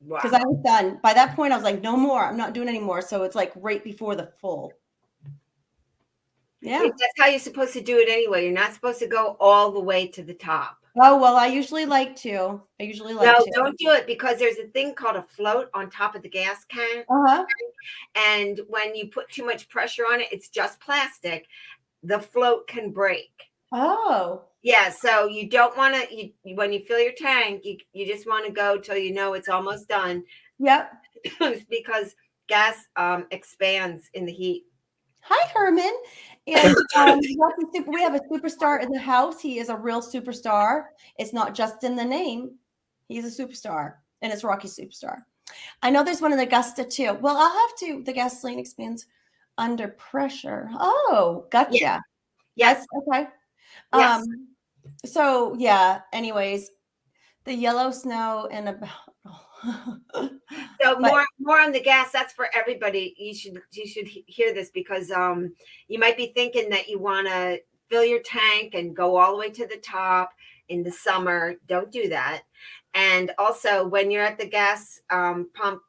because I was done. By that point, I was like, no more. I'm not doing any more. So it's like right before the full. Yeah. That's how you're supposed to do it anyway. You're not supposed to go all the way to the top. Oh, well, I usually like to. No, don't do it because there's a thing called a float on top of the gas can. Uh-huh. And when you put too much pressure on it, it's just plastic. The float can break. Oh. Yeah, so you don't want to, when you fill your tank, you just want to go till you know it's almost done. Yep. Because gas expands in the heat. Hi, Herman. And we have a superstar in the house. He is a real superstar. It's not just in the name. He's a superstar, and it's Rocky Superstar. I know there's one in Augusta too. Well, I'll have to. The gasoline expands under pressure. Oh, gotcha. Yeah. Yes. Okay. Yes. So yeah. Anyways, the yellow snow and about. So more on the gas. That's for everybody. You should hear this because you might be thinking that you want to fill your tank and go all the way to the top in the summer. Don't do that. And also, when you're at the gas pump,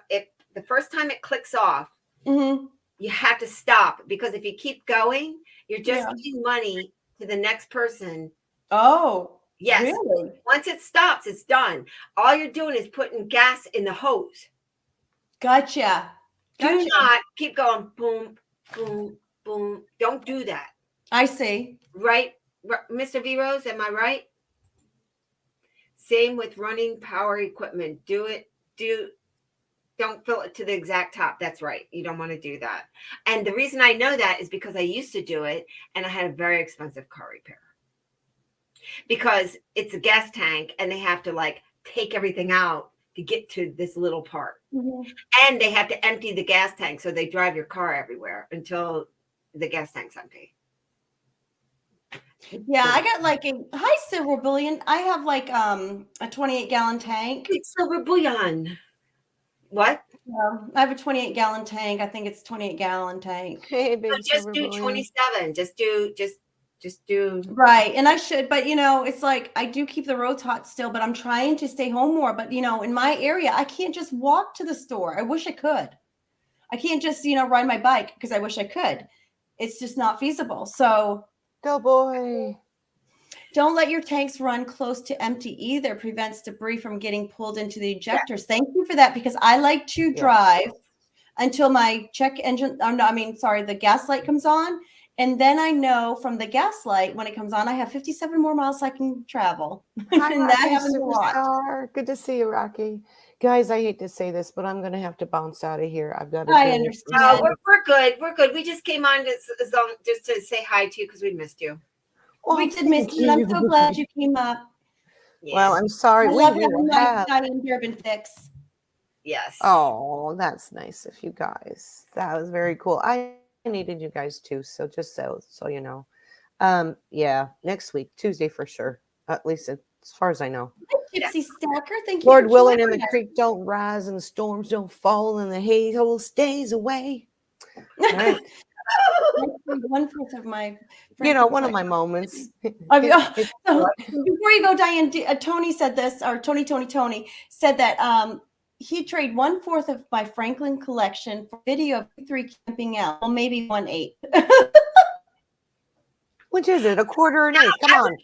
if the first time it clicks off, you have to stop because if you keep going, you're just giving money to the next person. Oh. Yes. Really? Once it stops, it's done. All you're doing is putting gas in the hose. Gotcha. Do not keep going. Boom, boom, boom. Don't do that. I see. Right, Mr. V Rose, am I right? Same with running power equipment. Don't fill it to the exact top. That's right. You don't want to do that. And the reason I know that is because I used to do it and I had a very expensive car repair. Because it's a gas tank and they have to like take everything out to get to this little part. And they have to empty the gas tank. So they drive your car everywhere until the gas tank's empty. Yeah, I got like hi Silver Bullion. I have like a 28-gallon tank. It's Silver Bullion. What? I have a 28-gallon tank. I think it's 28-gallon tank. Hey, baby, so just do 27. Just do right. And I should, but it's like I do keep the roads hot still, but I'm trying to stay home more. But in my area, I can't just walk to the store. I wish I could. I can't just ride my bike because I wish I could. It's just not feasible. So go boy. Don't let your tanks run close to empty either. Prevents debris from getting pulled into the ejectors. Thank you for that because I like to drive until my check engine. The gas light comes on. And then I know from the gas light, when it comes on, I have 57 more miles I can travel. Hi, and that happens a lot. Good to see you, Rocky. Guys, I hate to say this, but I'm going to have to bounce out of here. I've got to. I understand. We're good. We're good. We just came on just to say hi to you because we missed you. Well, we did miss you. I'm so glad you came up. Yeah. Well, I'm sorry. I love having my Diane Durban fix. Yes. Oh, that's nice of you guys. That was very cool. I needed you guys too. So just so you know. Yeah, next week, Tuesday for sure. At least as far as I know. Gypsy Stacker, thank you. Lord willing, and the creek don't rise and the storms don't fall and the hazel stays away. Right. 1/4 of my one of my moments. Before you go, Diane, Tony said this, or Tony said that he traded 1/4 of my Franklin collection for video of 3 camping out. Well, maybe 1/8. Which is it? A quarter or an eighth? Come on.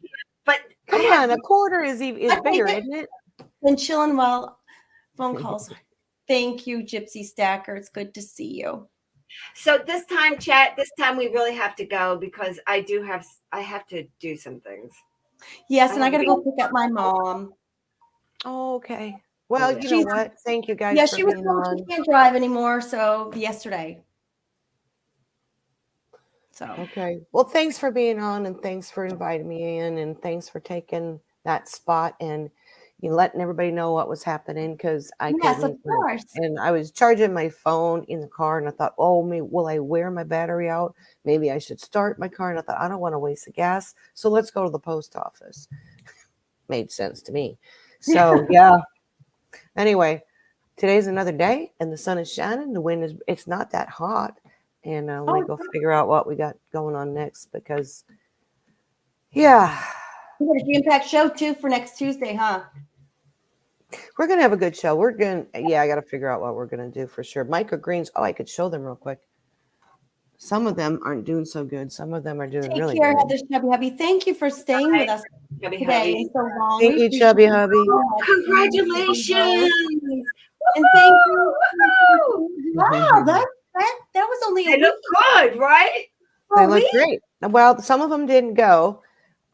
But come on, a quarter is bigger, isn't it? And chilling while phone calls. Thank you, Gypsy Stacker. It's good to see you. So this time, chat, we really have to go because I have to do some things. Yes, and I got to go pick up my mom. Oh, okay. Well, you know what? Thank you guys. Yeah, for she was being told on. she can't drive anymore. So yesterday. So okay. Well, thanks for being on, and thanks for inviting me in, and thanks for taking that spot and letting everybody know what was happening because I couldn't. Of course. And I was charging my phone in the car, and I thought, will I wear my battery out? Maybe I should start my car. And I thought, I don't want to waste the gas, so let's go to the post office. Made sense to me. So yeah. Anyway, today's another day, and the sun is shining. The wind it's not that hot, and let me go figure out what we got going on next because, yeah. You got a jam-packed show too for next Tuesday, huh? We're gonna have a good show. Yeah, I got to figure out what we're gonna do for sure. Microgreens. Oh, I could show them real quick. Some of them aren't doing so good. Some of them are doing Take really care, good. Heather Chubby Hubby. Thank you for staying with us Chubby today Hubby. and so long. Thank We you, appreciate Chubby it Hubby. so much. Congratulations! And thank you. Wow, Mhm. that was only a They week. look good, right? They A look week? great. Well, some of them didn't go.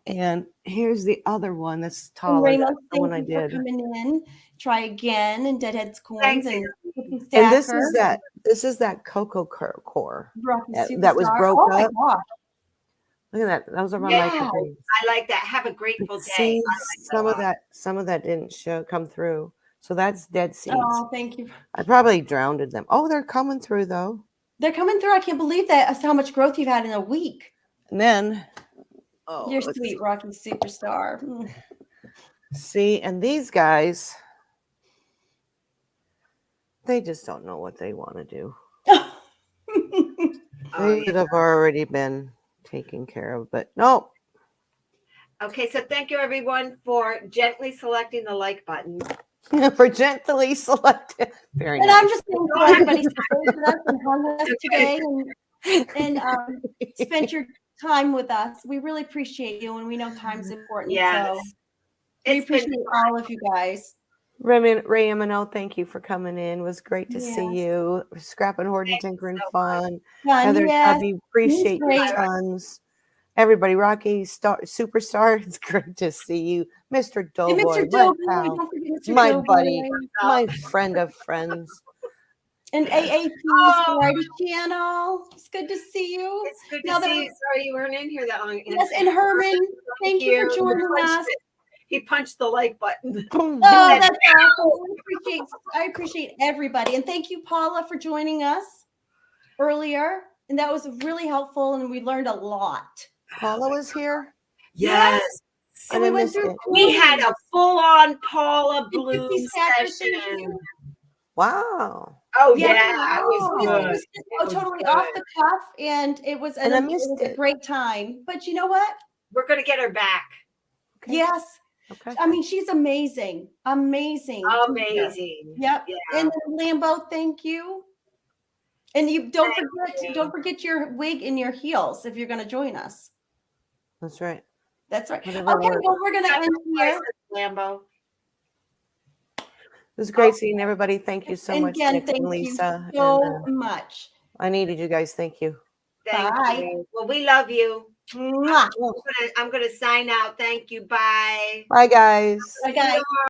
And here's the other one that's And taller. Raymond, That's the one I thank you for did. coming in. Try again and Deadhead's Coins Thank and Cookie And Stacker. this is that cocoa core Rocky that was Superstar. broke Oh my up. gosh. Look at that. Those are my Yeah. microgreens. I like that. Have a grateful day. See, I like some of that didn't come through. So that's dead seeds. Oh, thank you. I probably drowned them. Oh, they're coming through though. They're coming through. I can't believe that. That's how much growth you've had in a week. And then, You're let's sweet, Rocky Superstar. see, and these guys, they just don't know what they want to do. They should have already been taken care of, but no. Okay, so thank you everyone for gently selecting the like button. For gently selected. Very And nice. I'm just thankful for everybody who stayed with us and hung with us today and spent your time with us. We really appreciate you, and we know time's important. Yes. So we appreciate all of you guys. Ray Emino, thank you for coming in. It was great to see you. Scrapping, hoarding, tinkering, fun. Heather, Chubby, appreciate you tons. Everybody, Rocky, Superstar, it's great to see you. Mr. Doughboy, my buddy, my friend of friends. And AAP's Variety Channel. It's good to see you. It's good to see you. Sorry you weren't in here that long. Yes, and Herman, thank you for joining us. He punched the like button. Oh, that's awesome. I appreciate everybody. And thank you, Paula, for joining us earlier. And that was really helpful, and we learned a lot. Paula was here? Yes. And we went through. We had a full-on Paula Bloom session. Wow. Oh yeah, it was good. Totally off the cuff, and it was a great time. But you know what? We're gonna get her back. Okay. Yes. Okay. I mean, she's amazing. Amazing. Amazing. Yep. Yeah. And Lambo, thank you. And you don't forget your wig and your heels if you're going to join us. That's right. That's right. Okay, well, we're going to end here. Lambo. It was great seeing everybody. Thank you so much, again, Nick thank and Lisa. You so much. I needed you guys. Thank you. Thank you. Well, we love you. I'm gonna sign out. Thank you. Bye. Bye, guys. Bye, guys.